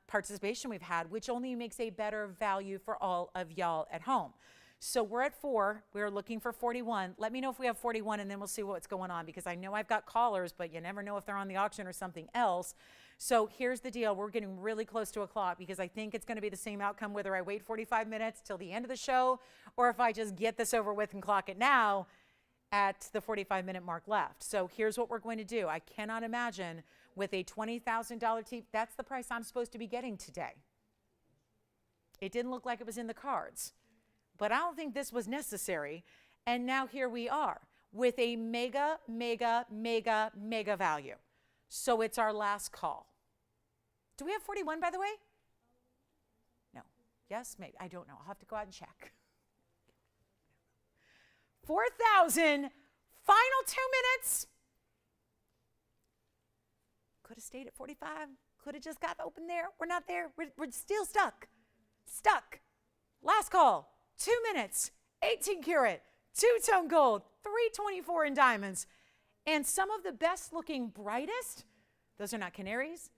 participation we've had, which only makes a better value for all of y'all at home. So we're at 4. We're looking for 41. Let me know if we have 41, and then we'll see what's going on, because I know I've got callers, but you never know if they're on the auction or something else. So here's the deal. We're getting really close to a clock, because I think it's going to be the same outcome whether I wait 45 minutes till the end of the show or if I just get this over with and clock it now at the 45-minute mark left. So here's what we're going to do. I cannot imagine with a $20,000 TV, that's the price I'm supposed to be getting today. It didn't look like it was in the cards, but I don't think this was necessary. And now here we are with a mega, mega, mega, mega value. So it's our last call. Do we have 41, by the way? No. Yes, maybe. I don't know. I'll have to go out and check. 4,000, final 2 minutes. Could have stayed at 45. Could have just got open there. We're not there. We're still stuck. Stuck. Last call. 2 minutes. 18 karat. Two-tone gold. 324 in diamonds. And some of the best looking brightest, those are not canaries.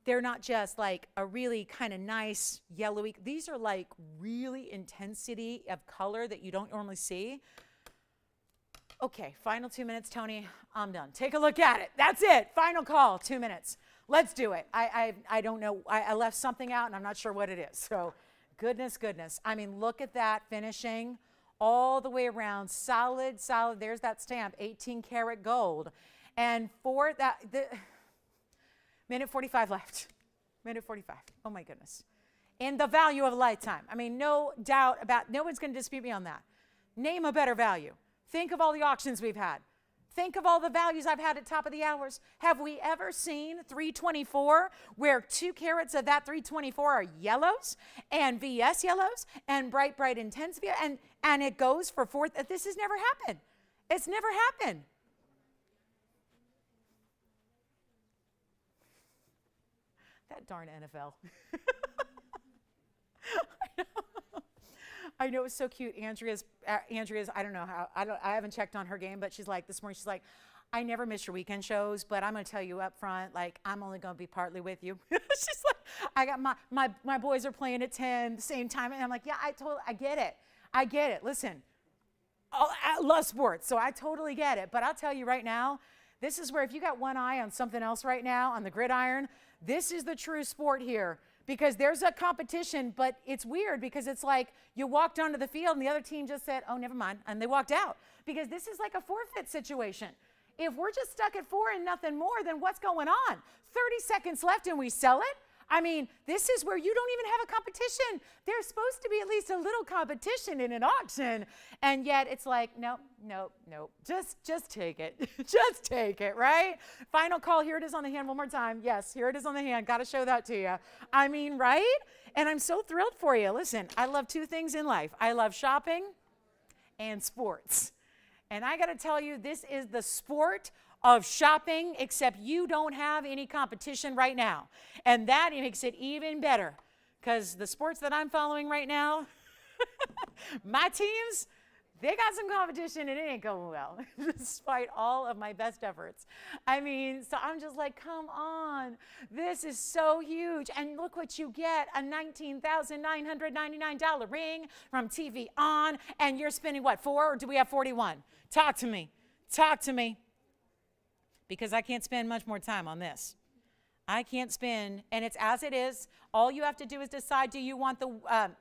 They're not just like a really kind of nice yellowy. These are like really intensity of color that you don't normally see. Okay, final 2 minutes, Tony. I'm done. Take a look at it. That's it. Final call, 2 minutes. Let's do it. I don't know. I left something out and I'm not sure what it is. So goodness. I mean, look at that finishing. All the way around, solid, there's that stamp, 18 karat gold. And for that, minute 45 left, minute 45, oh my goodness. And the value of a lifetime. I mean, no doubt about, no one's gonna dispute me on that. Name a better value. Think of all the auctions we've had. Think of all the values I've had at top of the hours. Have we ever seen 324 where 2 carats of that 324 are yellows and VS yellows and bright, intense VS, and it goes for 4? This has never happened. It's never happened. That darn NFL. I know, it was so cute. Andrea's, I don't know how, I haven't checked on her game, but she's like, this morning, she's like, I never miss your weekend shows, but I'm going to tell you up front, like, I'm only going to be partly with you. She's like, I got my boys are playing at 10, the same time. And I'm like, yeah, I get it. Listen, I love sports, so I totally get it. But I'll tell you right now, this is where if you got one eye on something else right now, on the gridiron, this is the true sport here. Because there's a competition, but it's weird because it's like you walked onto the field and the other team just said, oh, never mind, and they walked out. Because this is like a forfeit situation. If we're just stuck at 4 and nothing more, then what's going on? 30 seconds left and we sell it? I mean, this is where you don't even have a competition. There's supposed to be at least a little competition in an auction. And yet it's like, nope, nope, nope. Just take it. Just take it, right? Final call. Here it is on the hand one more time. Yes, here it is on the hand. Got to show that to you. I mean, right? And I'm so thrilled for you. Listen, I love two things in life. I love shopping and sports. And I got to tell you, this is the sport of shopping, except you don't have any competition right now. And that makes it even better, because the sports that I'm following right now, my teams, they got some competition and it ain't going well, despite all of my best efforts. I mean, so I'm just like, come on, this is so huge. And look what you get, a $19,999 ring from TVON, and you're spending what, 4, or do we have 41? Talk to me, talk to me. Because I can't spend much more time on this. I can't spend, and it's as it is. All you have to do is decide, do you want the white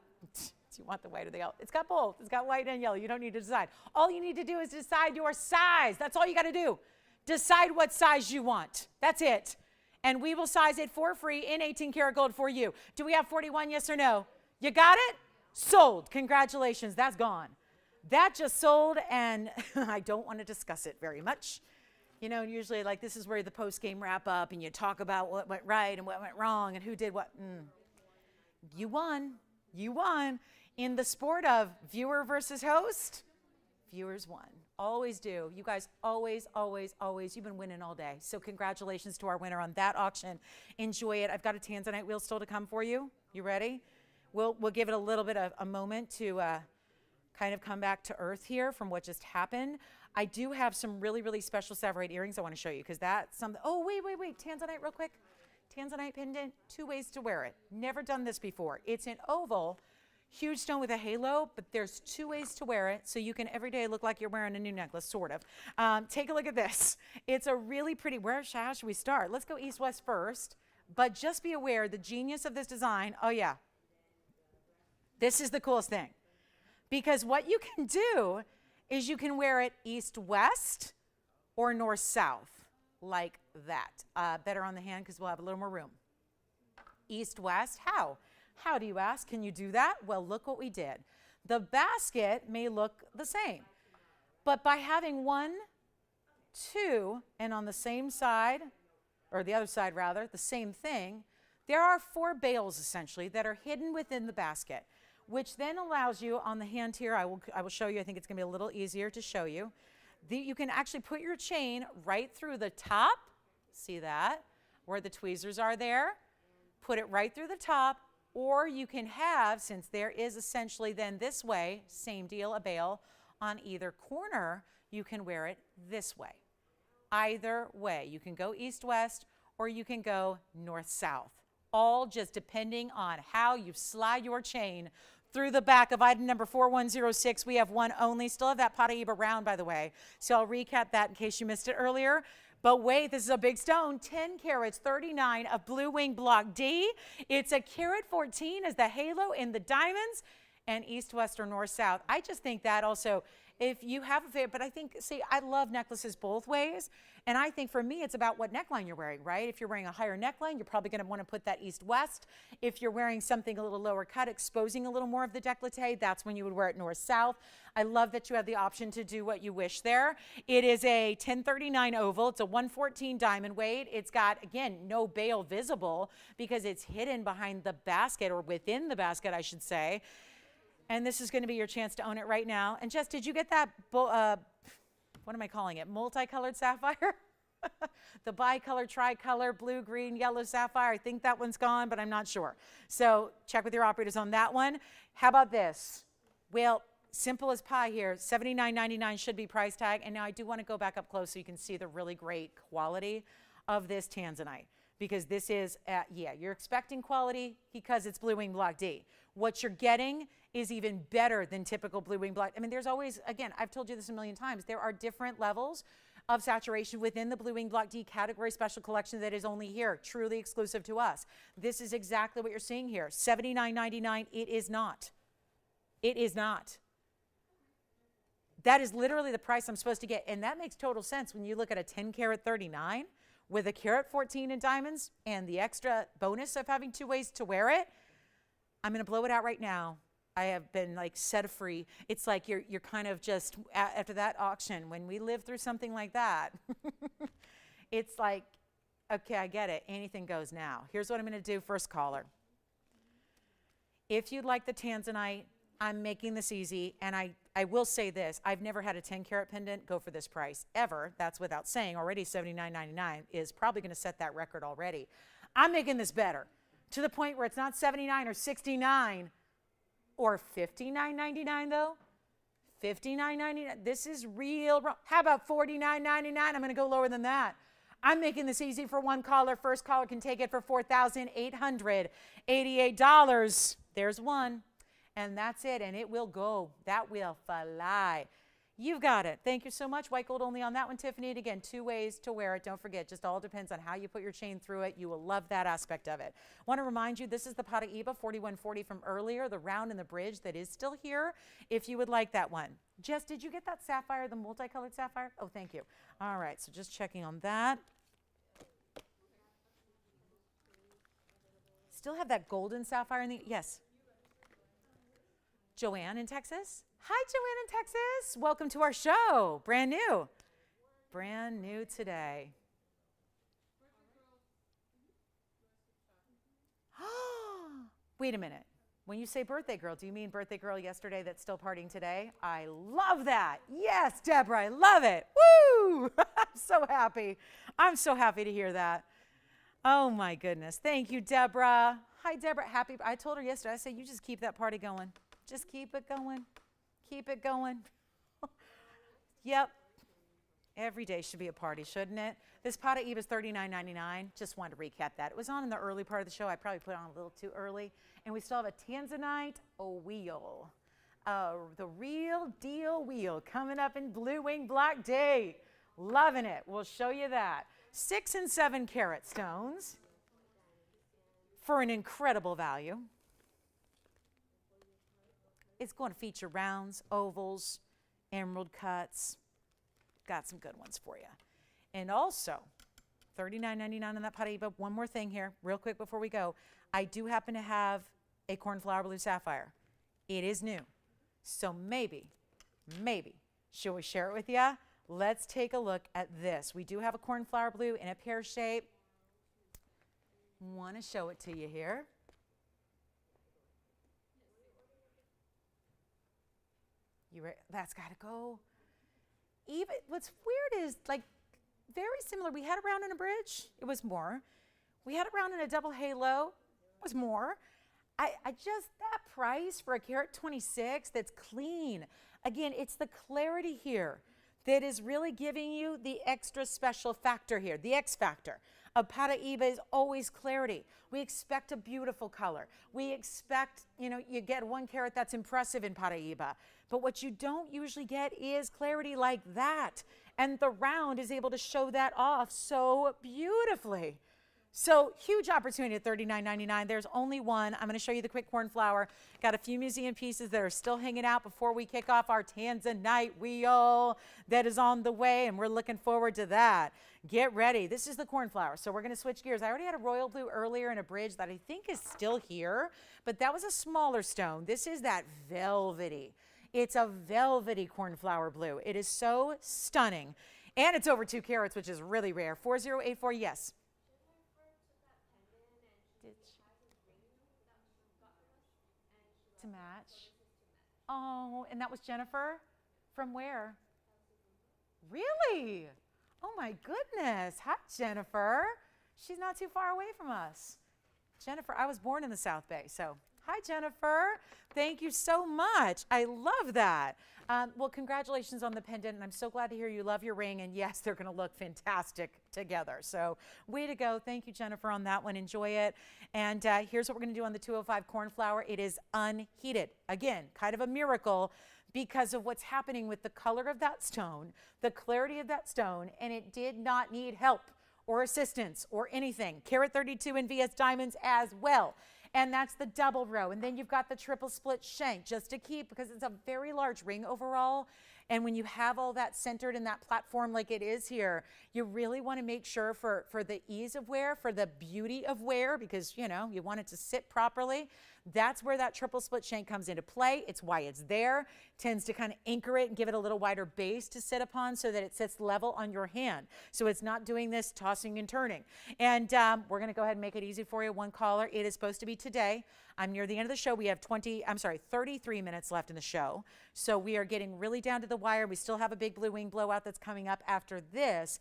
or the yellow? It's got both. It's got white and yellow. You don't need to decide. All you need to do is decide your size. That's all you got to do. Decide what size you want. That's it. And we will size it for free in 18 karat gold for you. Do we have 41, yes or no? You got it? Sold. Congratulations. That's gone. That just sold, and I don't want to discuss it very much. You know, usually like this is where the post-game wrap up and you talk about what went right and what went wrong and who did what. You won. You won. In the sport of viewer versus host, viewers won. Always do. You guys always, always, always. You've been winning all day. So congratulations to our winner on that auction. Enjoy it. I've got a Tanzanite wheel still to come for you. You ready? We'll give it a little bit of a moment to kind of come back to earth here from what just happened. I do have some really, really special Sapphire earrings I want to show you, because that's something. Oh, wait. Tanzanite real quick. Tanzanite pendant, 2 ways to wear it. Never done this before. It's an oval, huge stone with a halo, but there's 2 ways to wear it, so you can every day look like you're wearing a new necklace, sort of. Take a look at this. It's a really pretty, how should we start? Let's go east-west first, but just be aware, the genius of this design, oh yeah, this is the coolest thing. Because what you can do is you can wear it east-west or north-south, like that. Better on the hand because we'll have a little more room. East-west, how? How do you ask? Can you do that? Well, look what we did. The basket may look the same, but by having 1, 2, and on the same side, or the other side rather, the same thing, there are 4 bales essentially that are hidden within the basket, which then allows you on the hand here, I will show you, I think it's gonna be a little easier to show you. You can actually put your chain right through the top, see that, where the tweezers are there, put it right through the top, or you can have, since there is essentially then this way, same deal, a bale on either corner, you can wear it this way. Either way, you can go east-west or you can go north-south, all just depending on how you slide your chain through the back of item number 4106. We have one only. Still have that Paraiba round, by the way. So I'll recap that in case you missed it earlier. But wait, this is a big stone, 10 carats, 39 of blue wing block D. It's a carat 14 as the halo in the diamonds, and east, west, or north, south. I just think that also, if you have a favorite, but I think, see, I love necklaces both ways. And I think for me, it's about what neckline you're wearing, right? If you're wearing a higher neckline, you're probably going to want to put that east-west. If you're wearing something a little lower cut, exposing a little more of the décolleté, that's when you would wear it north-south. I love that you have the option to do what you wish there. It is a 1039 oval. It's a 114 diamond weight. It's got, again, no bale visible because it's hidden behind the basket, or within the basket, I should say. And this is going to be your chance to own it right now. And Jess, did you get that, what am I calling it, multicolored sapphire? The bicolor, tricolor, blue, green, yellow sapphire. I think that one's gone, but I'm not sure. So check with your operators on that one. How about this? Well, simple as pie here. $79.99 should be price tag. And now I do want to go back up close so you can see the really great quality of this Tanzanite. Because this is, yeah, you're expecting quality because it's blue wing block D. What you're getting is even better than typical blue wing block. I mean, there's always, again, I've told you this a million times, there are different levels of saturation within the blue wing block D category special collection that is only here, truly exclusive to us. This is exactly what you're seeing here. $79.99, it is not. It is not. That is literally the price I'm supposed to get. And that makes total sense when you look at a 10 karat 39 with a carat 14 in diamonds and the extra bonus of having 2 ways to wear it, I'm going to blow it out right now. I have been like set free. It's like you're kind of just, after that auction, when we live through something like that, it's like, okay, I get it. Anything goes now. Here's what I'm going to do. First caller. If you'd like the Tanzanite, I'm making this easy. And I will say this. I've never had a 10 carat pendant go for this price ever. That's without saying. Already $79.99 is probably going to set that record already. I'm making this better to the point where it's not $79 or $69 or $59.99 though. $59.99. This is real. How about $49.99? I'm going to go lower than that. I'm making this easy for one caller. First caller can take it for $4,888. There's one. And that's it. And it will go. That will fly. You've got it. Thank you so much. White gold only on that one, Tiffany. And again, 2 ways to wear it. Don't forget, just all depends on how you put your chain through it. You will love that aspect of it. Want to remind you, this is the Paraiba 4140 from earlier, the round and the bridge that is still here, if you would like that one. Jess, did you get that sapphire, the multicolored sapphire? Oh, thank you. All right, so just checking on that. Still have that golden sapphire in the, yes. Joanne in Texas? Hi, Joanne in Texas. Welcome to our show. Brand new. Brand new today. Wait a minute. When you say birthday girl, do you mean birthday girl yesterday that's still partying today? I love that. Yes, Deborah, I love it. Woo! I'm so happy. I'm so happy to hear that. Oh, my goodness. Thank you, Deborah. Hi, Deborah. Happy. I told her yesterday, I said, you just keep that party going. Just keep it going. Keep it going. Yep. Every day should be a party, shouldn't it? This Paraiba is $39.99. Just wanted to recap that. It was on in the early part of the show. I probably put it on a little too early. And we still have a Tanzanite wheel. The real deal wheel coming up in Blue Wing Black Day. Loving it. We'll show you that. 6 and 7 carat stones for an incredible value. It's going to feature rounds, ovals, emerald cuts. Got some good ones for you. And also, $39.99 on that Paraiba. One more thing here, real quick before we go. I do happen to have a cornflower blue sapphire. It is new. So maybe, should we share it with you? Let's take a look at this. We do have a cornflower blue in a pear shape. Want to show it to you here. That's got to go. Even what's weird is like very similar. We had it round in a bridge. It was more. We had it round in a double halo. It was more. I just, that price for a carat 26 that's clean. Again, it's the clarity here that is really giving you the extra special factor here, the X factor. A Paraiba is always clarity. We expect a beautiful color. We expect, you get 1 carat that's impressive in Paraiba. But what you don't usually get is clarity like that. And the round is able to show that off so beautifully. So huge opportunity at $39.99. There's only one. I'm going to show you the quick cornflower. Got a few museum pieces that are still hanging out before we kick off our Tanzanite wheel that is on the way, and we're looking forward to that. Get ready. This is the cornflower. So we're going to switch gears. I already had a royal blue earlier in a bridge that I think is still here, but that was a smaller stone. This is that velvety. It's a velvety cornflower blue. It is so stunning. And it's over 2 carats, which is really rare. 4084, yes. To match. Oh, and that was Jennifer? From where? Really? Oh my goodness. Hi, Jennifer. She's not too far away from us. Jennifer, I was born in the South Bay, so hi, Jennifer. Thank you so much. I love that. Well, congratulations on the pendant, and I'm so glad to hear you love your ring, and yes, they're going to look fantastic together. So way to go. Thank you, Jennifer, on that one. Enjoy it. And here's what we're going to do on the 205 cornflower. It is unheated. Again, kind of a miracle because of what's happening with the color of that stone, the clarity of that stone, and it did not need help or assistance or anything. Carat 32 in VS diamonds as well. And that's the double row. And then you've got the triple split shank just to keep, because it's a very large ring overall. And when you have all that centered in that platform like it is here, you really want to make sure for the ease of wear, for the beauty of wear, because, you know, you want it to sit properly. That's where that triple split shank comes into play. It's why it's there. Tends to kind of anchor it and give it a little wider base to sit upon so that it sits level on your hand. So it's not doing this tossing and turning. And we're going to go ahead and make it easy for you. One caller. It is supposed to be today. I'm near the end of the show. We have 33 minutes left in the show. So we are getting really down to the wire. We still have a big blue wing blowout that's coming up after this.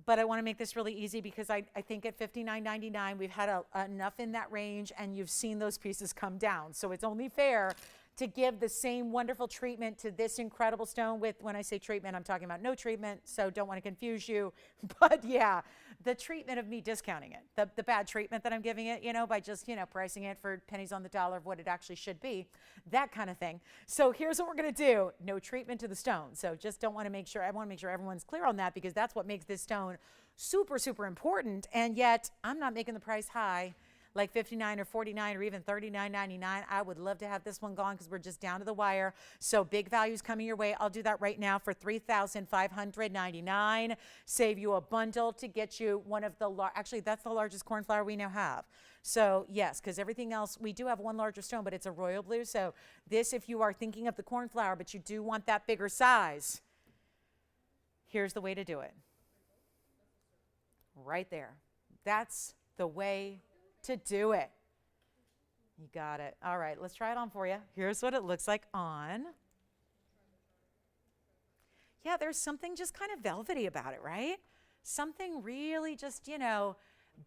But I want to make this really easy because I think at $59.99, we've had enough in that range, and you've seen those pieces come down. So it's only fair to give the same wonderful treatment to this incredible stone with, when I say treatment, I'm talking about no treatment, so don't want to confuse you. But yeah, the treatment of me discounting it, the bad treatment that I'm giving it, you know, by just, you know, pricing it for pennies on the dollar of what it actually should be, that kind of thing. So here's what we're going to do. No treatment to the stone. So just I want to make sure everyone's clear on that, because that's what makes this stone super, super important. And yet I'm not making the price high, like $59 or $49 or even $39.99. I would love to have this one gone because we're just down to the wire. So big values coming your way. I'll do that right now for $3,599. Save you a bundle to get you one of the, actually that's the largest cornflower we now have. So yes, because everything else, we do have one larger stone, but it's a royal blue. So this, if you are thinking of the cornflower, but you do want that bigger size, here's the way to do it. Right there. That's the way to do it. You got it. All right, let's try it on for you. Here's what it looks like on. Yeah, there's something just kind of velvety about it, right? Something really just, you know,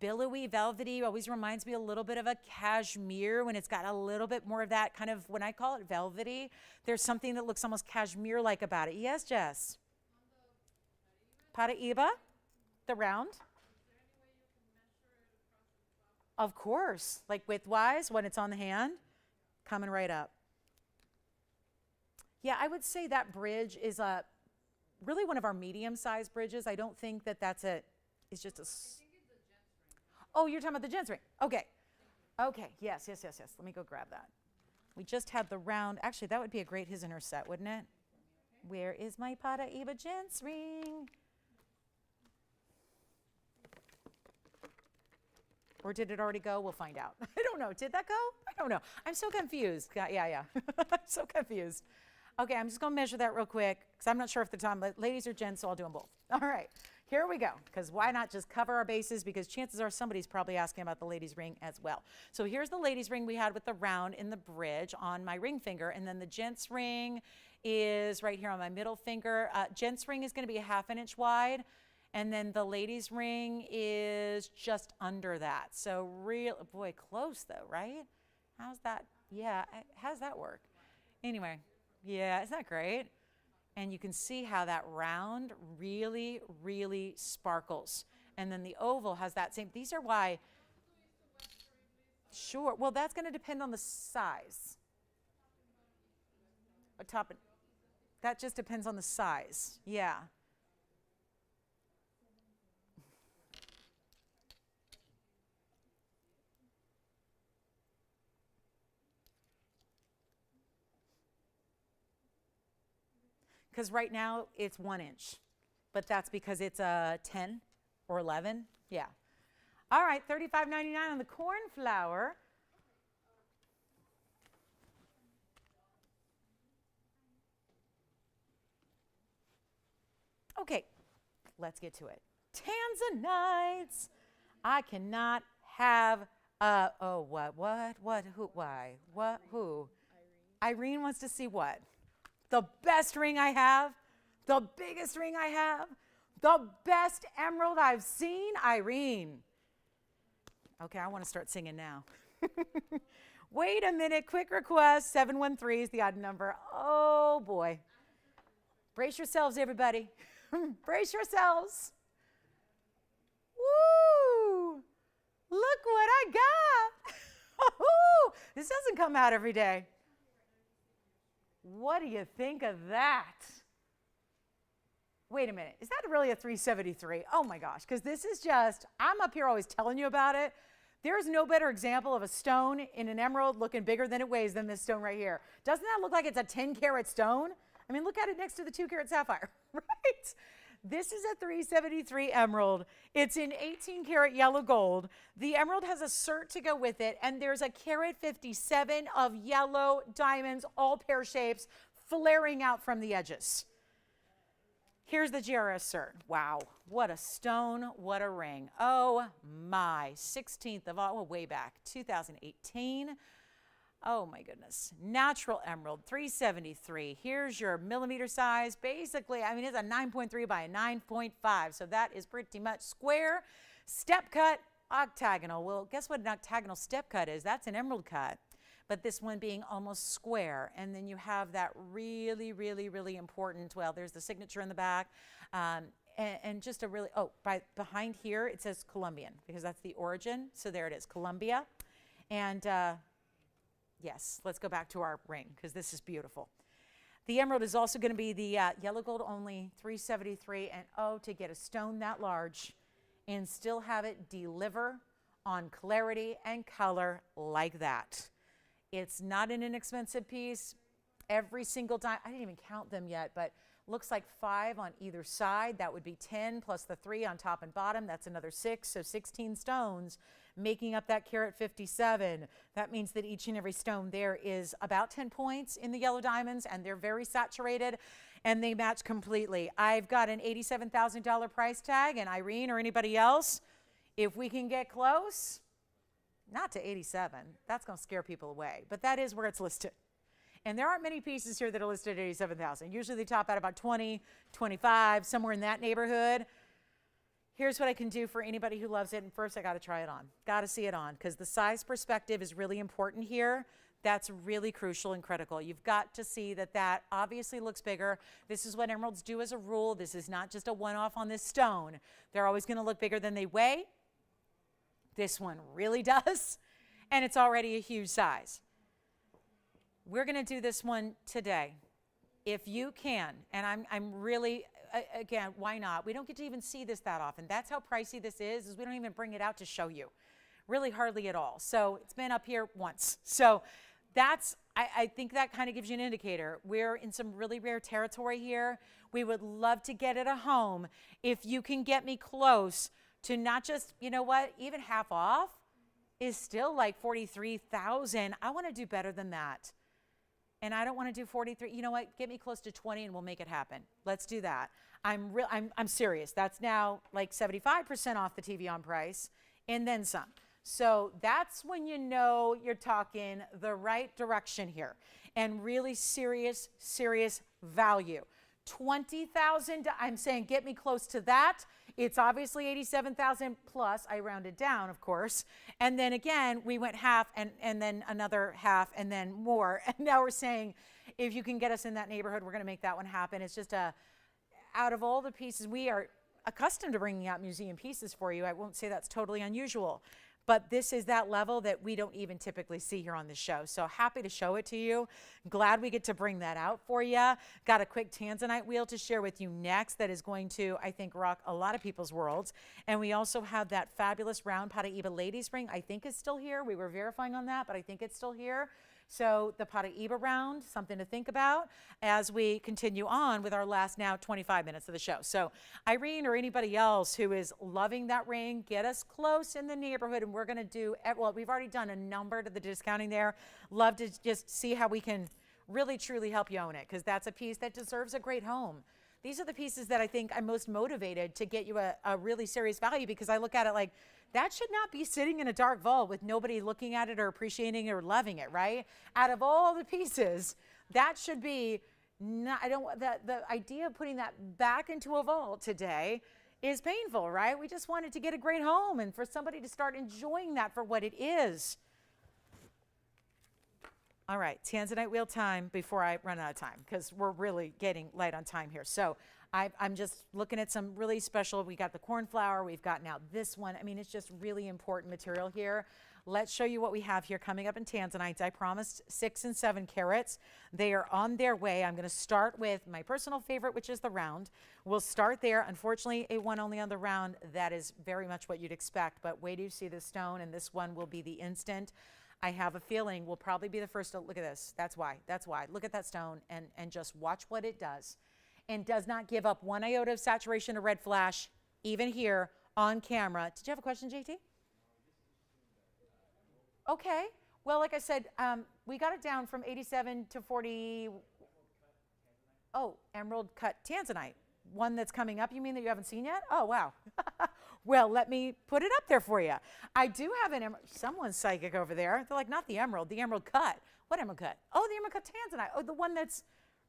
billowy, velvety. Always reminds me a little bit of a cashmere when it's got a little bit more of that kind of, when I call it velvety, there's something that looks almost cashmere-like about it. Yes, Jess? Paraiba, the round. Of course, like widthwise, when it's on the hand, coming right up. Yeah, I would say that bridge is really one of our medium-sized bridges. I don't think that that's it's just a... Oh, you're talking about the gents ring. Okay. Okay, yes. Let me go grab that. We just had the round. Actually, that would be a great his and her set, wouldn't it? Where is my Paraiba gents ring? Or did it already go? We'll find out. I don't know. Did that go? I don't know. I'm so confused. Yeah. I'm so confused. Okay, I'm just going to measure that real quick because I'm not sure if the time, ladies or gents, so I'll do them both. All right, here we go, because why not just cover our bases, because chances are somebody's probably asking about the ladies' ring as well. So here's the ladies' ring we had with the round in the bridge on my ring finger, and then the gents' ring is right here on my middle finger. Gents' ring is going to be a ½ inch wide. And then the ladies' ring is just under that. So boy, close though, right? How's that? Yeah, how does that work? Anyway, yeah, isn't that great? And you can see how that round really, really sparkles. And then the oval has that same, these are why, sure, well, that's gonna depend on the size. That just depends on the size, yeah. Because right now it's 1 inch, but that's because it's a 10 or 11. Yeah. All right, $35.99 on the cornflower. Okay, let's get to it. Tanzanites. I cannot have, who? Irene wants to see what? The best ring I have, the biggest ring I have, the best emerald I've seen, Irene. Okay, I want to start singing now. Wait a minute, quick request, 713 is the odd number. Oh boy. Brace yourselves, everybody. Brace yourselves. Woo! Look what I got. This doesn't come out every day. What do you think of that? Wait a minute, is that really a 373? Oh my gosh, because this is just, I'm up here always telling you about it, There's no better example of a stone in an emerald looking bigger than it weighs than this stone right here. Doesn't that look like it's a 10-carat stone? I mean, look at it next to the 2-carat sapphire, right? This is a 373 emerald. It's in 18-karat yellow gold. The emerald has a cert to go with it, and there's a carat 57 of yellow diamonds, all pear shapes, flaring out from the edges. Here's the GRS cert. Wow, what a stone, what a ring. Oh my, 16th of all, well, way back, 2018. Oh my goodness. Natural emerald, 373. Here's your millimeter size. Basically, I mean, it's a 9.3 by a 9.5. So that is pretty much square. Step cut, octagonal. Well, guess what an octagonal step cut is? That's an emerald cut. But this one being almost square. And then you have that really, really, really important, well, there's the signature in the back. And just a really, behind here, it says Colombian because that's the origin. So there it is, Colombia. And, yes, let's go back to our ring because this is beautiful. The emerald is also going to be the yellow gold only, 373. And to get a stone that large and still have it deliver on clarity and color like that. It's not an inexpensive piece. Every single diamond, I didn't even count them yet, but looks like 5 on either side. That would be 10 plus the 3 on top and bottom. That's another 6, so 16 stones making up that carat 57. That means that each and every stone there is about 10 points in the yellow diamonds, and they're very saturated, and they match completely. I've got an $87,000 price tag, and Irene or anybody else, if we can get close, not to 87, that's going to scare people away, but that is where it's listed. And there aren't many pieces here that are listed at 87,000. Usually they top out about 20, 25, somewhere in that neighborhood. Here's what I can do for anybody who loves it. And first I got to try it on. Got to see it on because the size perspective is really important here. That's really crucial and critical. You've got to see that that obviously looks bigger. This is what emeralds do as a rule. This is not just a one-off on this stone. They're always going to look bigger than they weigh. This one really does. And it's already a huge size. We're going to do this one today. If you can, and I'm really, again, why not? We don't get to even see this that often. That's how pricey this is we don't even bring it out to show you. Really hardly at all. So it's been up here once. So that's, I think that kind of gives you an indicator. We're in some really rare territory here. We would love to get it a home. If you can get me close to not just, you know what, even half off is still like 43,000. I want to do better than that. And I don't want to do 43. You know what? Get me close to 20 and we'll make it happen. Let's do that. I'm serious. That's now like 75% off the TVON price and then some. So that's when you know you're talking the right direction here and really serious, serious value. 20,000, I'm saying get me close to that. It's obviously 87,000 plus, I rounded down, of course. And then again, we went half and then another half and then more. And now we're saying, if you can get us in that neighborhood, we're gonna make that one happen. It's just out of all the pieces, we are accustomed to bringing out museum pieces for you. I won't say that's totally unusual. But this is that level that we don't even typically see here on the show. So happy to show it to you. Glad we get to bring that out for you. Got a quick Tanzanite wheel to share with you next that is going to, I think, rock a lot of people's worlds. And we also have that fabulous round Paraiba ladies ring, I think is still here. We were verifying on that, but I think it's still here. So the Paraiba round, something to think about as we continue on with our last now 25 minutes of the show. So Irene or anybody else who is loving that ring, get us close in the neighborhood and we're going to do, well, we've already done a number to the discounting there. Love to just see how we can really truly help you own it because that's a piece that deserves a great home. These are the pieces that I think I'm most motivated to get you a really serious value because I look at it like, that should not be sitting in a dark vault with nobody looking at it or appreciating it or loving it, right? Out of all the pieces, that should be, not, the idea of putting that back into a vault today is painful, right? We just wanted to get a great home and for somebody to start enjoying that for what it is. All right, Tanzanite wheel time before I run out of time because we're really getting light on time here. So I'm just looking at some really special, we got the cornflower, we've got now this one. I mean, it's just really important material here. Let's show you what we have here coming up in Tanzanite. I promised 6 and 7 carats. They are on their way. I'm going to start with my personal favorite, which is the round. We'll start there. Unfortunately, a one only on the round. That is very much what you'd expect, but wait till you see the stone, and this one will be the instant. I have a feeling we'll probably be the first to look at this. That's why. Look at that stone and just watch what it does. And does not give up one iota of saturation or red flash, even here on camera. Did you have a question, JT? Okay. Well, like I said, we got it down from 87 to 40. Oh, emerald cut Tanzanite. One that's coming up, you mean, that you haven't seen yet? Oh, wow. Well, let me put it up there for you. I do have an emerald. Someone's psychic over there. They're like, not the emerald cut. What emerald cut? Oh, the emerald cut Tanzanite. Oh, the one that's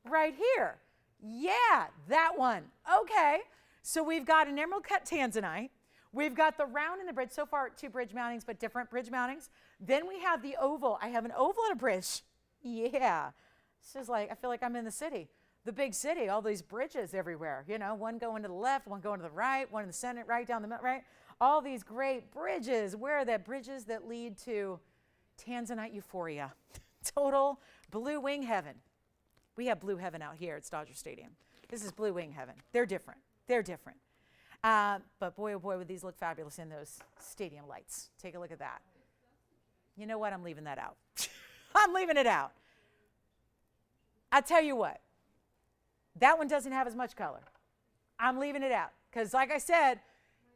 right here. Yeah, that one. Okay. So we've got an emerald cut Tanzanite. We've got the round and the bridge. So far, 2 bridge mountings, but different bridge mountings. Then we have the oval. I have an oval and a bridge. Yeah. This is like, I feel like I'm in the city. The big city, all these bridges everywhere. You know, one going to the left, one going to the right, one in the center, right down the middle, right? All these great bridges. Where are the bridges that lead to Tanzanite euphoria? Total blue wing heaven. We have blue heaven out here at Dodger Stadium. This is blue wing heaven. They're different. They're different. But boy, oh boy, would these look fabulous in those stadium lights. Take a look at that. You know what? I'm leaving that out. I'm leaving it out. I tell you what. That one doesn't have as much color. I'm leaving it out. Because like I said,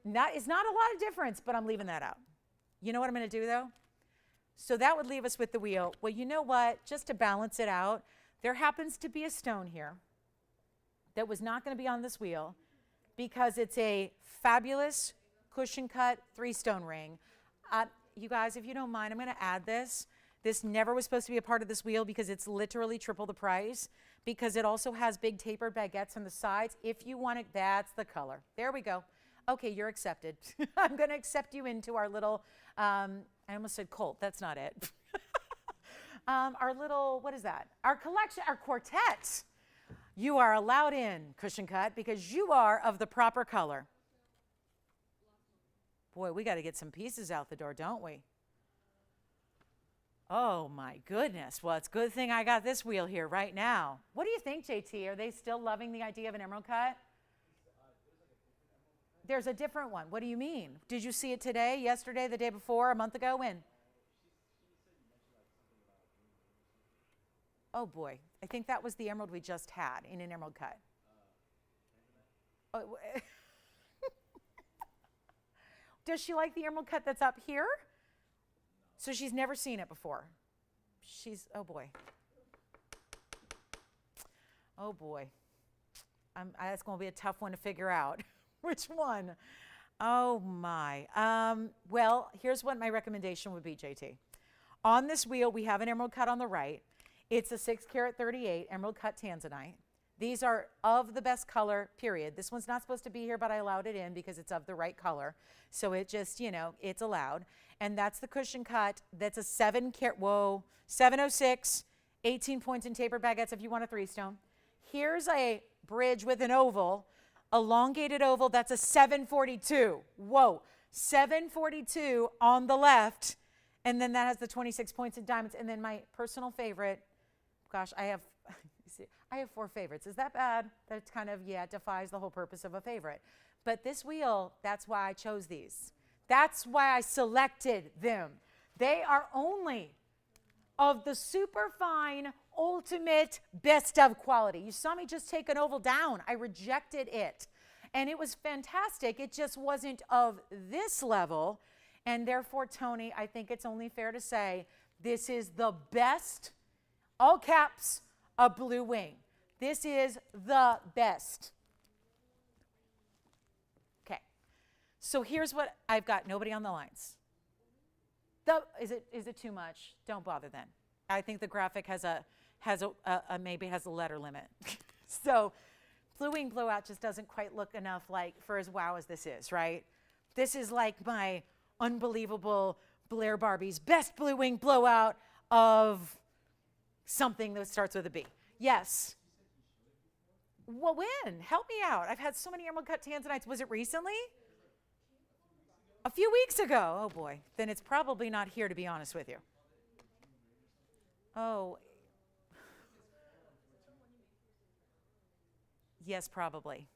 it's not a lot of difference, but I'm leaving that out. You know what I'm going to do, though? So that would leave us with the wheel. Well, you know what? Just to balance it out, there happens to be a stone here that was not going to be on this wheel because it's a fabulous cushion cut 3-stone ring. You guys, if you don't mind, I'm going to add this. This never was supposed to be a part of this wheel because it's literally triple the price, because it also has big tapered baguettes on the sides. If you want it, that's the color. There we go. Okay, you're accepted. I'm going to accept you into our little, I almost said cult. That's not it. Our little, what is that? Our collection, our quartet. You are allowed in, cushion cut, because you are of the proper color. Boy, we got to get some pieces out the door, don't we? Oh my goodness. Well, it's a good thing I got this wheel here right now. What do you think, JT? Are they still loving the idea of an emerald cut? There's a different one. What do you mean? Did you see it today, yesterday, the day before, a month ago? When? Oh boy. I think that was the emerald we just had in an emerald cut. Oh, does she like the emerald cut that's up here? So she's never seen it before. Oh boy. Oh boy. That's going to be a tough one to figure out. Which one? Oh my. Well, here's what my recommendation would be, JT. On this wheel, we have an emerald cut on the right. It's a 6 carat 38 emerald cut Tanzanite. These are of the best color, period. This one's not supposed to be here, but I allowed it in because it's of the right color. So it just, you know, it's allowed. And that's the cushion cut. That's a 7 carat, 706, 18 points in tapered baguettes if you want a 3-stone. Here's a bridge with an oval, elongated oval. That's a 742. Whoa, 742 on the left. And then that has the 26 points in diamonds. And then my personal favorite, gosh, I have 4 favorites. Is that bad? That kind of, yeah, defies the whole purpose of a favorite. But this wheel, that's why I chose these. That's why I selected them. They are only of the super fine, ultimate, best of quality. You saw me just take an oval down. I rejected it. And it was fantastic. It just wasn't of this level. And therefore, Tony, I think it's only fair to say this is the best, all caps, a blue wing. This is the best. Okay. So here's what I've got. Nobody on the lines. Is it too much? Don't bother then. I think the graphic maybe has a letter limit. So blue wing blowout just doesn't quite look enough like for as wow as this is, right? This is like my unbelievable Blair Barbie's best blue wing blowout of something that starts with a B. Yes. Well, when? Help me out. I've had so many emerald cut Tanzanites. Was it recently? A few weeks ago. Oh boy, then it's probably not here, to be honest with you. Oh. Yes, probably.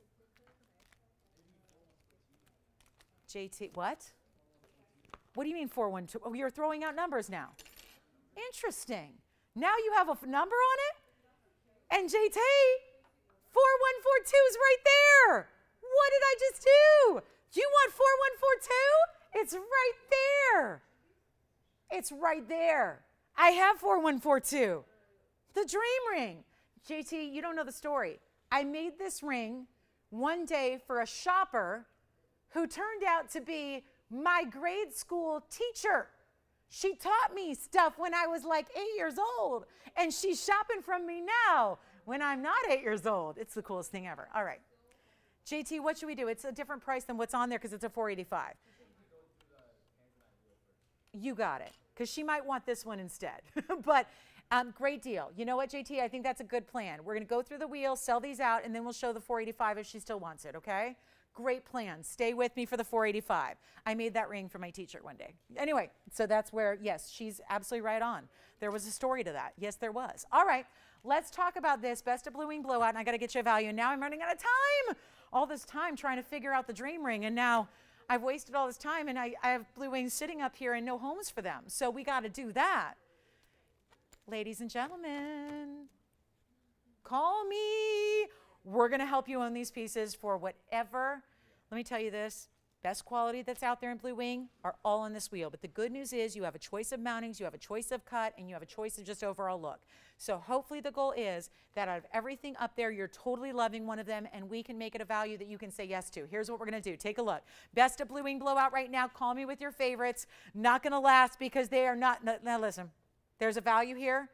JT, what? What do you mean 412? Oh, you're throwing out numbers now. Interesting. Now you have a number on it? And JT, 4142 is right there. What did I just do? You want 4142? It's right there. It's right there. I have 4142. The dream ring. JT, you don't know the story. I made this ring one day for a shopper who turned out to be my grade school teacher. She taught me stuff when I was like 8 years old, and she's shopping from me now when I'm not 8 years old. It's the coolest thing ever. All right. JT, what should we do? It's a different price than what's on there because it's a 485. You got it, because she might want this one instead. But great deal. You know what, JT? I think that's a good plan. We're going to go through the wheel, sell these out, and then we'll show the 485 if she still wants it, okay? Great plan. Stay with me for the 485. I made that ring for my teacher one day. Anyway, so that's where, yes, she's absolutely right on. There was a story to that. Yes, there was. All right, let's talk about this. Best of Blue Wing Blowout, and I got to get you a value. And now I'm running out of time. All this time trying to figure out the dream ring, and now I've wasted all this time, and I have Blue Wings sitting up here and no homes for them. So we got to do that. Ladies and gentlemen, call me. We're going to help you own these pieces for whatever. Let me tell you this. Best quality that's out there in Blue Wing are all on this wheel. But the good news is you have a choice of mountings, you have a choice of cut, and you have a choice of just overall look. So hopefully the goal is that out of everything up there, you're totally loving one of them, and we can make it a value that you can say yes to. Here's what we're going to do. Take a look. Best of Blue Wing Blowout right now. Call me with your favorites. Not going to last because they are not. Now listen, there's a value here.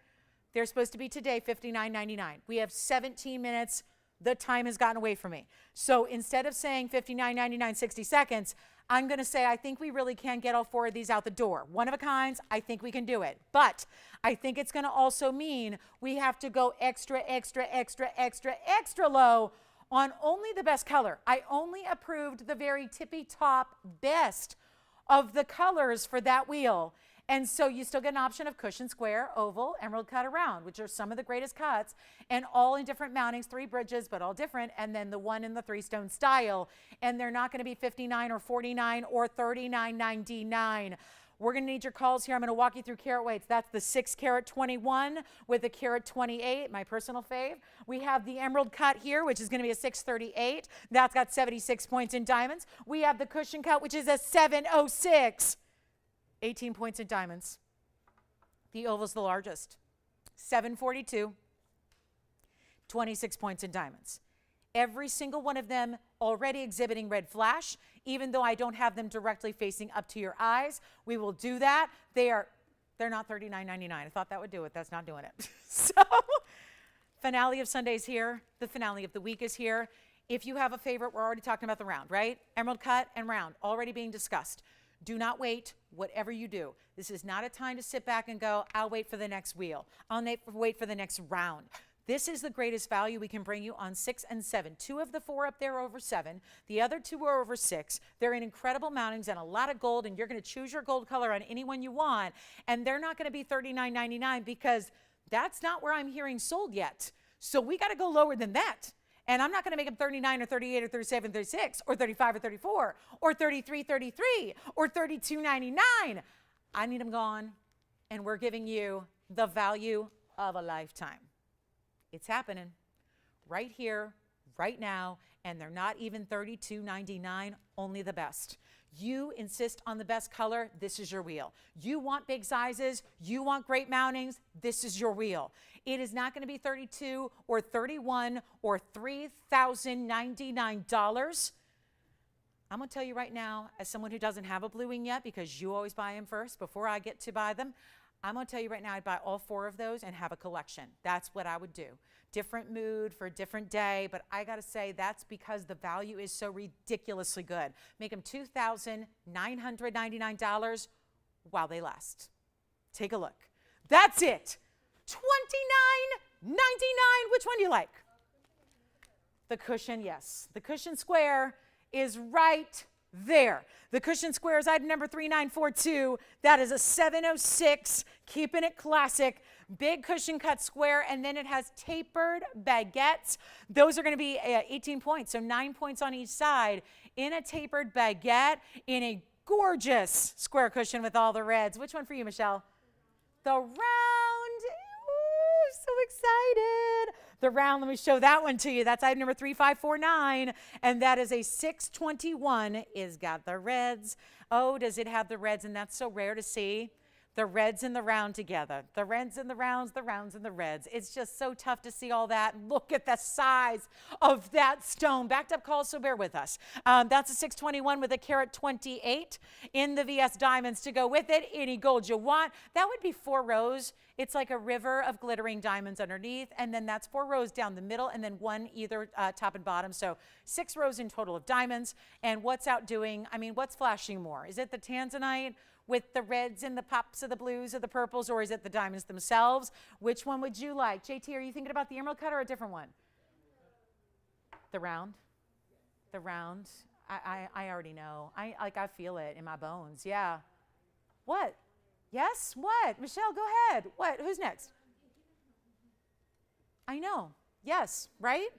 They're supposed to be today $59.99. We have 17 minutes. The time has gotten away from me. So instead of saying $59.99, 60 seconds, I'm going to say I think we really can get all four of these out the door. One of a kinds, I think we can do it. But I think it's going to also mean we have to go extra, extra, extra, extra, extra low on only the best color. I only approved the very tippy top best of the colors for that wheel. And so you still get an option of cushion, square, oval, emerald cut, around, which are some of the greatest cuts, and all in different mountings, 3 bridges, but all different, and then the one in the 3-stone style. And they're not going to be $59 or $49 or $39.99. We're going to need your calls here. I'm going to walk you through carat weights. That's the 6 carat 21 with the carat 28, my personal fave. We have the emerald cut here, which is going to be a 638. That's got 76 points in diamonds. We have the cushion cut, which is a 706. 18 points in diamonds. The oval's the largest. 742, 26 points in diamonds. Every single one of them already exhibiting red flash, even though I don't have them directly facing up to your eyes. We will do that. They're not $39.99. I thought that would do it. That's not doing it. So, finale of Sunday's here. The finale of the week is here. If you have a favorite, we're already talking about the round, right? Emerald cut and round, already being discussed. Do not wait, whatever you do. This is not a time to sit back and go, I'll wait for the next wheel. I'll wait for the next round. This is the greatest value we can bring you on 6 and 7. 2 of the 4 up there are over 7. The other 2 are over 6. They're in incredible mountings and a lot of gold, and you're going to choose your gold color on any one you want. And they're not going to be $39.99 because that's not where I'm hearing sold yet. So we got to go lower than that. And I'm not going to make them 39 or 38 or 37, 36 or 35 or 34 or 33, 33 or 32.99. I need them gone, and we're giving you the value of a lifetime. It's happening right here, right now, and they're not even $32.99, only the best. You insist on the best color, this is your wheel. You want big sizes, you want great mountings, this is your wheel. It is not going to be $32 or $31 or $3,099. I'm going to tell you right now, as someone who doesn't have a Blue Wing yet, because you always buy them first before I get to buy them, I'm going to tell you right now, I'd buy all 4 of those and have a collection. That's what I would do. Different mood for a different day, but I got to say that's because the value is so ridiculously good. Make them $2,999 while they last. Take a look. That's it. $29.99. Which one do you like? The cushion, yes. The cushion square is right There. The cushion square is item number 3942. That is a 706, keeping it classic. Big cushion cut square, and then it has tapered baguettes. Those are going to be 18 points, so 9 points on each side in a tapered baguette in a gorgeous square cushion with all the reds. Which one for you, Michelle? The round. Ooh, so excited. The round, let me show that one to you. That's item number 3549, and that is a 621. Is got the reds. Oh, does it have the reds? And that's so rare to see. The reds and the round together. The reds and the rounds and the reds. It's just so tough to see all that. Look at the size of that stone. Backed up calls, so bear with us. That's a 621 with a carat 28 in the VS diamonds to go with it. Any gold you want. That would be 4 rows. It's like a river of glittering diamonds underneath, and then that's 4 rows down the middle, and then 1 either top and bottom. So 6 rows in total of diamonds. And what's outdoing? I mean, what's flashing more? Is it the Tanzanite with the reds and the pops of the blues or the purples, or is it the diamonds themselves? Which one would you like? JT, are you thinking about the emerald cut or a different one? The round? The round. I already know. I feel it in my bones. Yeah. What? Yes? What? Michelle, go ahead. What? Who's next? I know. Yes, right?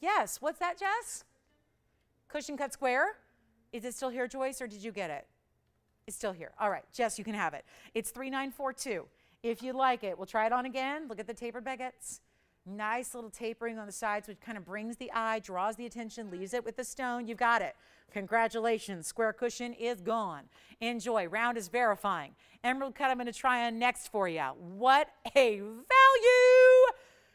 Yes. What's that, Jess? Cushion cut square? Is it still here, Joyce, or did you get it? It's still here. All right, Jess, you can have it. It's 3942. If you like it, we'll try it on again. Look at the tapered baguettes. Nice little tapering on the sides, which kind of brings the eye, draws the attention, leaves it with the stone. You got it. Congratulations. Square cushion is gone. Enjoy. Round is verifying. Emerald cut I'm going to try on next for you. What a value!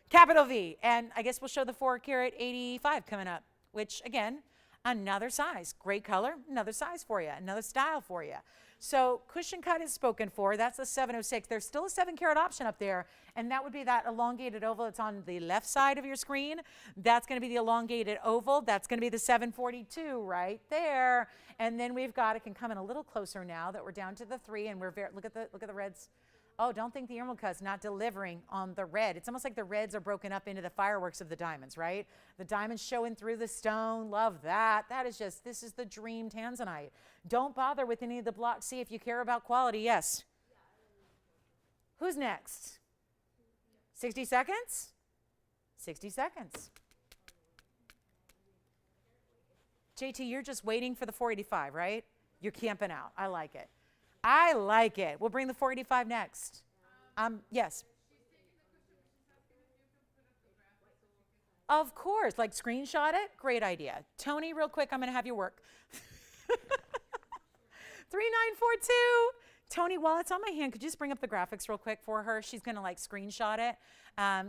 Capital V. And I guess we'll show the 4 carat 85 coming up, which, again, another size. Great color, another size for you, another style for you. So cushion cut is spoken for. That's the 706. There's still a 7 carat option up there, and that would be that elongated oval. It's on the left side of your screen. That's going to be the elongated oval. That's going to be the 742 right there. And then we've got, it can come in a little closer now that we're down to the 3, and we're look at the reds. Oh, don't think the emerald cut's not delivering on the red. It's almost like the reds are broken up into the fireworks of the diamonds, right? The diamonds showing through the stone. Love that. That is just, this is the dream Tanzanite. Don't bother with any of the blocks. See if you care about quality. Yes. Who's next? 60 seconds? 60 seconds. JT, you're just waiting for the 485, right? You're camping out. I like it. I like it. We'll bring the 485 next. Yes. Of course. Like screenshot it? Great idea. Tony, real quick, I'm going to have you work. 3942. Tony, while it's on my hand, could you just bring up the graphics real quick for her? She's going to like screenshot it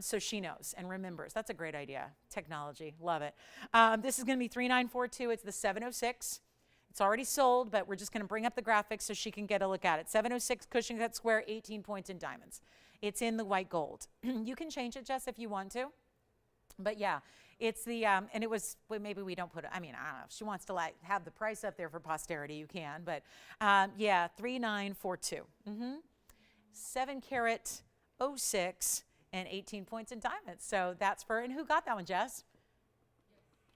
so she knows and remembers. That's a great idea. Technology. Love it. This is going to be 3942. It's the 706. It's already sold, but we're just going to bring up the graphics so she can get a look at it. 706 cushion cut square, 18 points in diamonds. It's in the white gold. You can change it, Jess, if you want to. But yeah, it's the, and it was, well, maybe we don't put it, I mean, I don't know. If she wants to like have the price up there for posterity, you can. But yeah, 3942. 7 carat 06 and 18 points in diamonds. So that's for, and who got that one, Jess?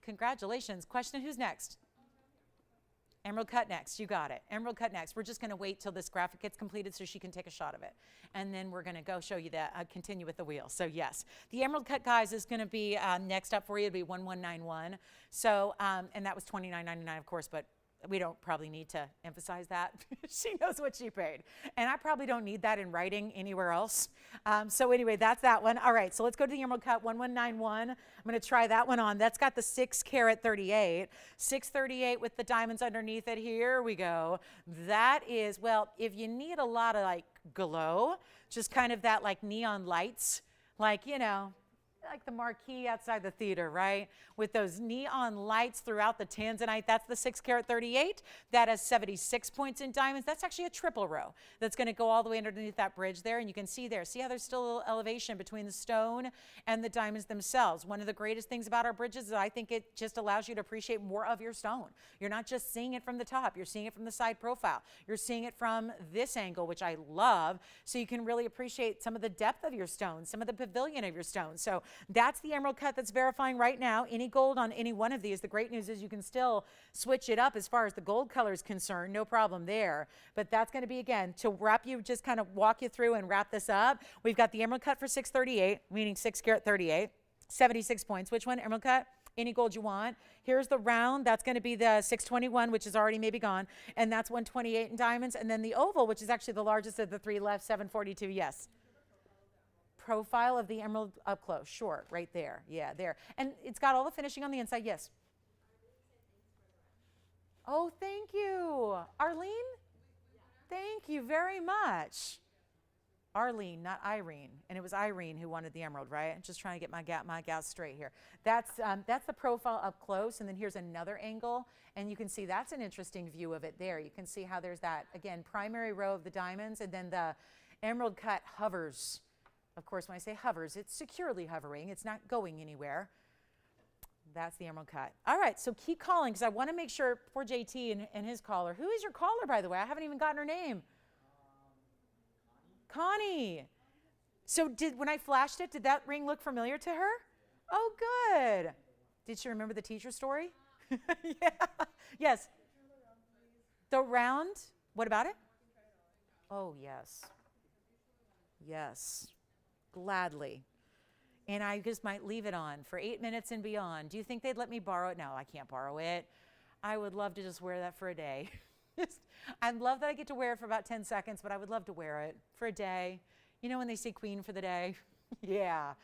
Congratulations. Question, who's next? Emerald cut next. You got it. Emerald cut next. We're just going to wait till this graphic gets completed so she can take a shot of it. And then we're going to go show you that, continue with the wheel. So yes, the emerald cut, guys, is going to be next up for you. It'll be 1191. So, and that was $29.99, of course, but we don't probably need to emphasize that. She knows what she paid. And I probably don't need that in writing anywhere else. So anyway, that's that one. All right, so let's go to the emerald cut 1191. I'm going to try that one on. That's got the 6 carat 38. 638 with the diamonds underneath it. Here we go. That is, well, if you need a lot of like glow, just kind of that like neon lights, like, you know, like the marquee outside the theater, right? With those neon lights throughout the Tanzanite. That's the 6 carat 38. That has 76 points in diamonds. That's actually a triple row that's going to go all the way underneath that bridge there. And you can see there, see how there's still a little elevation between the stone and the diamonds themselves. One of the greatest things about our bridges is I think it just allows you to appreciate more of your stone. You're not just seeing it from the top. You're seeing it from the side profile. You're seeing it from this angle, which I love. So you can really appreciate some of the depth of your stone, some of the pavilion of your stone. So That's the emerald cut that's verifying right now. Any gold on any one of these. The great news is you can still switch it up as far as the gold color is concerned. No problem there. But that's going to be, again, to wrap you, just kind of walk you through and wrap this up. We've got the emerald cut for 638, meaning 6 carat 38, 76 points. Which one? Emerald cut? Any gold you want. Here's the round. That's going to be the 621, which is already maybe gone. And that's 128 in diamonds. And then the oval, which is actually the largest of the three left, 742. Yes. Profile of the emerald up close. Sure. Right there. Yeah, there. And it's got all the finishing on the inside. Yes. Oh, thank you. Arlene? Thank you very much. Arlene, not Irene, and it was Irene who wanted the emerald, right? I'm just trying to get my gas straight here. That's the profile up close, and then here's another angle, and you can see that's an interesting view of it there. You can see how there's that, again, primary row of the diamonds, and then the emerald cut hovers. Of course, when I say hovers, it's securely hovering. It's not going anywhere. That's the emerald cut. All right, so keep calling, because I want to make sure for JT and his caller. Who is your caller, by the way? I haven't even gotten her name. Connie. So when I flashed it, did that ring look familiar to her? Oh, good. Did she remember the teacher story? Yeah. Yes. The round. What about it? Oh, yes. Yes. Gladly. And I just might leave it on for 8 minutes and beyond. Do you think they'd let me borrow it? No, I can't borrow it. I would love to just wear that for a day. I love that I get to wear it for about 10 seconds, but I would love to wear it for a day. You know when they say queen for the day? Yeah.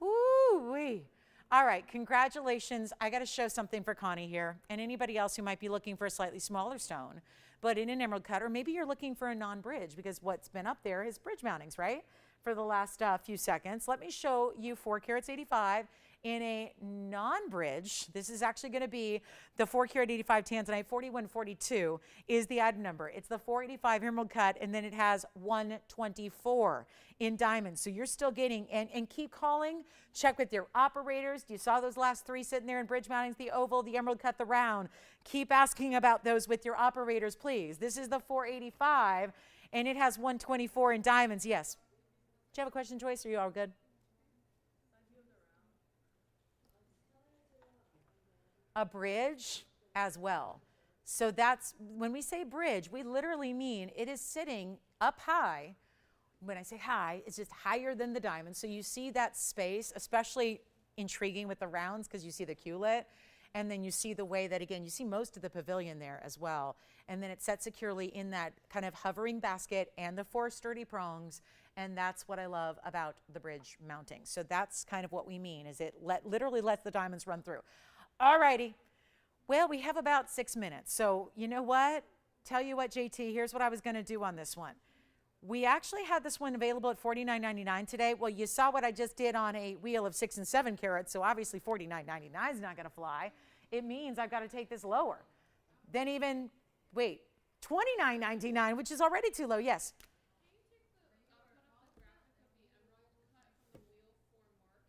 Ooh-wee. All right, congratulations. I got to show something for Connie here and anybody else who might be looking for a slightly smaller stone, but in an emerald cut, or maybe you're looking for a non-bridge, because what's been up there is bridge mountings, right? For the last few seconds. Let me show you 4 carats 85 in a non-bridge. This is actually going to be the 4 carat 85 Tanzanite. 4142 is the item number. It's the 485 emerald cut, and then it has 124 in diamonds. So you're still getting, and keep calling, check with your operators. You saw those last 3 sitting there in bridge mountings, the oval, the emerald cut, the round. Keep asking about those with your operators, please. This is the 485, and it has 124 in diamonds. Yes. Do you have a question, Joyce? Are you all good? A bridge as well. So that's, when we say bridge, we literally mean it is sitting up high. When I say high, it's just higher than the diamond. So you see that space, especially intriguing with the rounds, because you see the culet. And then you see the way that, again, you see most of the pavilion there as well. And then it's set securely in that kind of hovering basket and the 4 sturdy prongs. And that's what I love about the bridge mounting. So that's kind of what we mean, is it literally lets the diamonds run through. All righty. Well, we have about 6 minutes. So you know what? Tell you what, JT, here's what I was going to do on this one. We actually had this one available at $49.99 today. Well, you saw what I just did on a wheel of 6 and 7 carats, so obviously $49.99 is not going to fly. It means I've got to take this lower. Then even, wait, $29.99, which is already too low. Yes?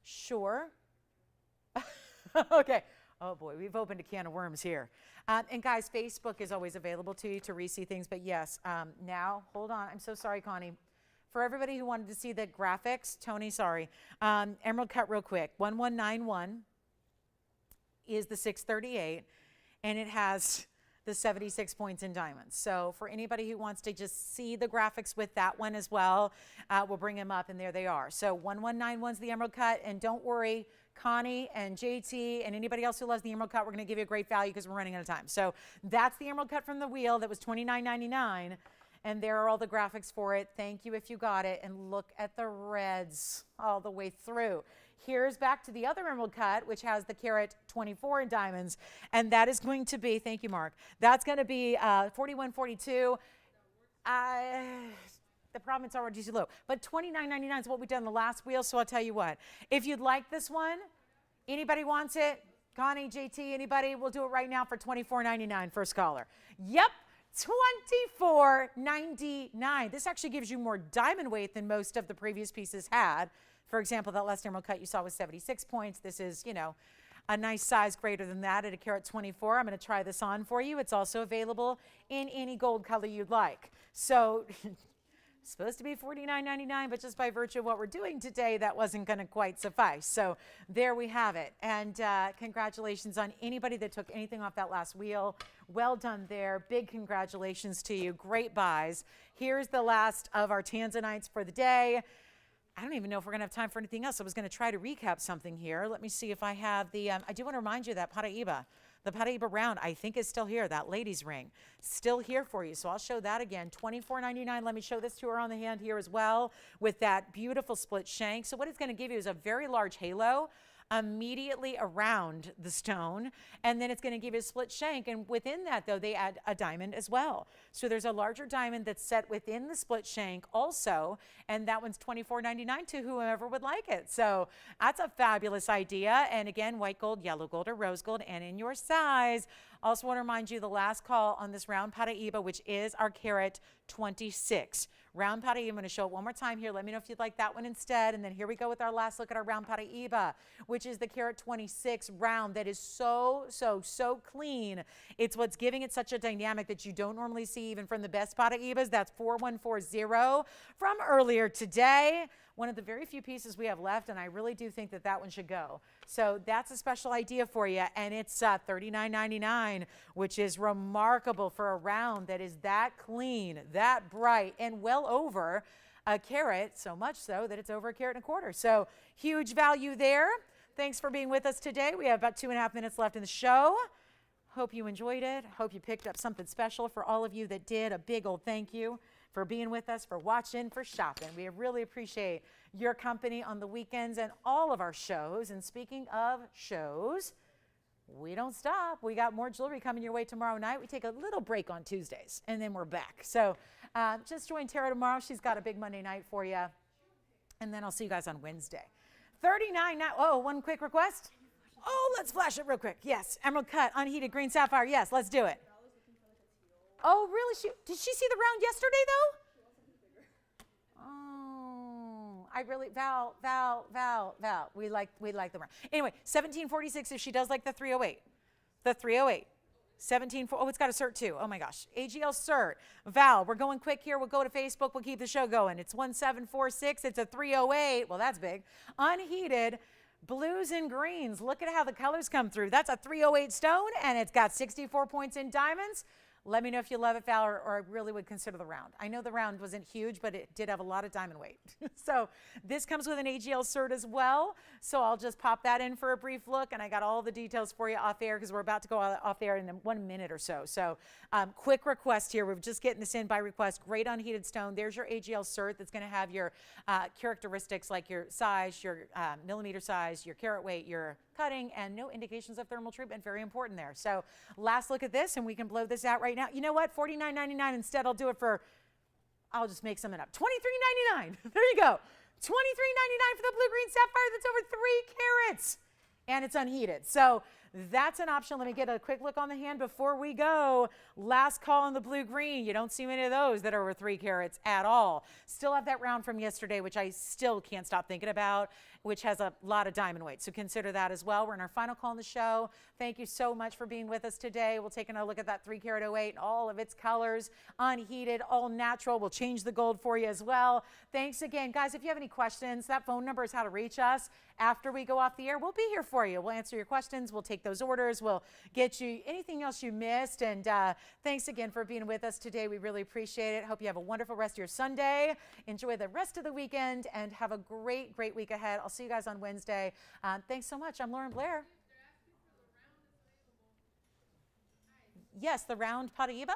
Sure. Okay. Oh boy, we've opened a can of worms here. And guys, Facebook is always available to you to re-see things. But yes, now, hold on. I'm so sorry, Connie. For everybody who wanted to see the graphics, Tony, sorry. Emerald cut real quick. 1191 is the 638, and it has the 76 points in diamonds. So for anybody who wants to just see the graphics with that one as well, we'll bring them up, and there they are. So 1191 is the emerald cut, and don't worry, Connie and JT and anybody else who loves the emerald cut, we're going to give you a great value because we're running out of time. So that's the emerald cut from the wheel that was $29.99, and there are all the graphics for it. Thank you if you got it, and look at the reds all the way through. Here's back to the other emerald cut, which has the carat 24 in diamonds, and that is going to be, thank you, Mark, that's going to be 4142. The problem, it's already too low, but $29.99 is what we've done the last wheel. So I'll tell you what, if you'd like this one, anybody wants it, Connie, JT, anybody, we'll do it right now for $24.99. First caller. Yep, $24.99. This actually gives you more diamond weight than most of the previous pieces had. For example, that last emerald cut you saw was 76 points. This is, you know, a nice size greater than that at a carat 24. I'm going to try this on for you. It's also available in any gold color you'd like. So Supposed to be $49.99, but just by virtue of what we're doing today, that wasn't going to quite suffice. So there we have it. And congratulations on anybody that took anything off that last wheel. Well done there. Big congratulations to you. Great buys. Here's the last of our Tanzanites for the day. I don't even know if we're going to have time for anything else. I was going to try to recap something here. Let me see if I have the, I do want to remind you that Paraiba. The Paraiba round, I think, is still here. That lady's ring, still here for you. So I'll show that again. $24.99. Let me show this to her on the hand here as well with that beautiful split shank. So what it's going to give you is a very large halo immediately around the stone, and then it's going to give you a split shank, and within that though they add a diamond as well. So there's a larger diamond that's set within the split shank also, and that one's $24.99 to whoever would like it. So that's a fabulous idea. And again, white gold, yellow gold, or rose gold, and in your size. Also want to remind you the last call on this round Paraiba, which is our carat 26 round Paraiba. I'm going to show it one more time here. Let me know if you'd like that one instead. And then here we go with our last look at our round Paraiba, which is the carat 26 round that is so clean. It's what's giving it such a dynamic that you don't normally see even from the best Paraibas. That's 4140 from earlier today. One of the very few pieces we have left, and I really do think that that one should go. So that's a special idea for you, and it's $39.99, which is remarkable for a round that is that clean, that bright, and well over a carat, so much so that it's over a carat and a quarter. So huge value there. Thanks for being with us today. We have about 2.5 minutes left in the show. Hope you enjoyed it. Hope you picked up something special. For all of you that did, a big old thank you for being with us, for watching, for shopping. We really appreciate your company on the weekends and all of our shows. And speaking of shows, we don't stop. We got more jewelry coming your way tomorrow night. We take a little break on Tuesdays, and then we're back. So just join Tara tomorrow. She's got a big Monday night for you. And then I'll see you guys on Wednesday. $39 now. Oh, one quick request. Oh, let's flash it real quick. Yes, emerald cut, unheated green sapphire. Yes, let's do it. Oh, really? Did she see the round yesterday, though? Oh, I really, Val. We like the round. Anyway, 1746 if she does like the 308. The 308. 17, oh, it's got a cert too. Oh my gosh. AGL cert. Val, we're going quick here. We'll go to Facebook. We'll keep the show going. It's 1746. It's a 308. Well, that's big. Unheated. Blues and greens. Look at how the colors come through. That's a 308 stone, and it's got 64 points in diamonds. Let me know if you love it, Val, or I really would consider the round. I know the round wasn't huge, but it did have a lot of diamond weight. So this comes with an AGL cert as well. So I'll just pop that in for a brief look, and I got all the details for you off air because we're about to go off air in 1 minute or so. So quick request here. We're just getting this in by request. Great unheated stone. There's your AGL cert that's going to have your characteristics like your size, your millimeter size, your carat weight, your cutting, and no indications of thermal treatment. Very important there. So last look at this, and we can blow this out right now. You know what? $49.99 instead. I'll do it for, I'll just make something up. $23.99. There you go. $23.99 for the blue-green sapphire that's over 3 carats. And it's unheated. So that's an option. Let me get a quick look on the hand before we go. Last call on the blue-green. You don't see many of those that are over 3 carats at all. Still have that round from yesterday, which I still can't stop thinking about, which has a lot of diamond weight. So consider that as well. We're in our final call on the show. Thank you so much for being with us today. We'll take another look at that 3 carat 08 and all of its colors, unheated, all natural. We'll change the gold for you as well. Thanks again. Guys, if you have any questions, that phone number is how to reach us. After we go off the air, we'll be here for you. We'll answer your questions. We'll take those orders. We'll get you anything else you missed. And thanks again for being with us today. We really appreciate it. Hope you have a wonderful rest of your Sunday. Enjoy the rest of the weekend and have a great week ahead. I'll see you guys on Wednesday. Thanks so much. I'm Lauren Blair. Yes, the round Paraiba.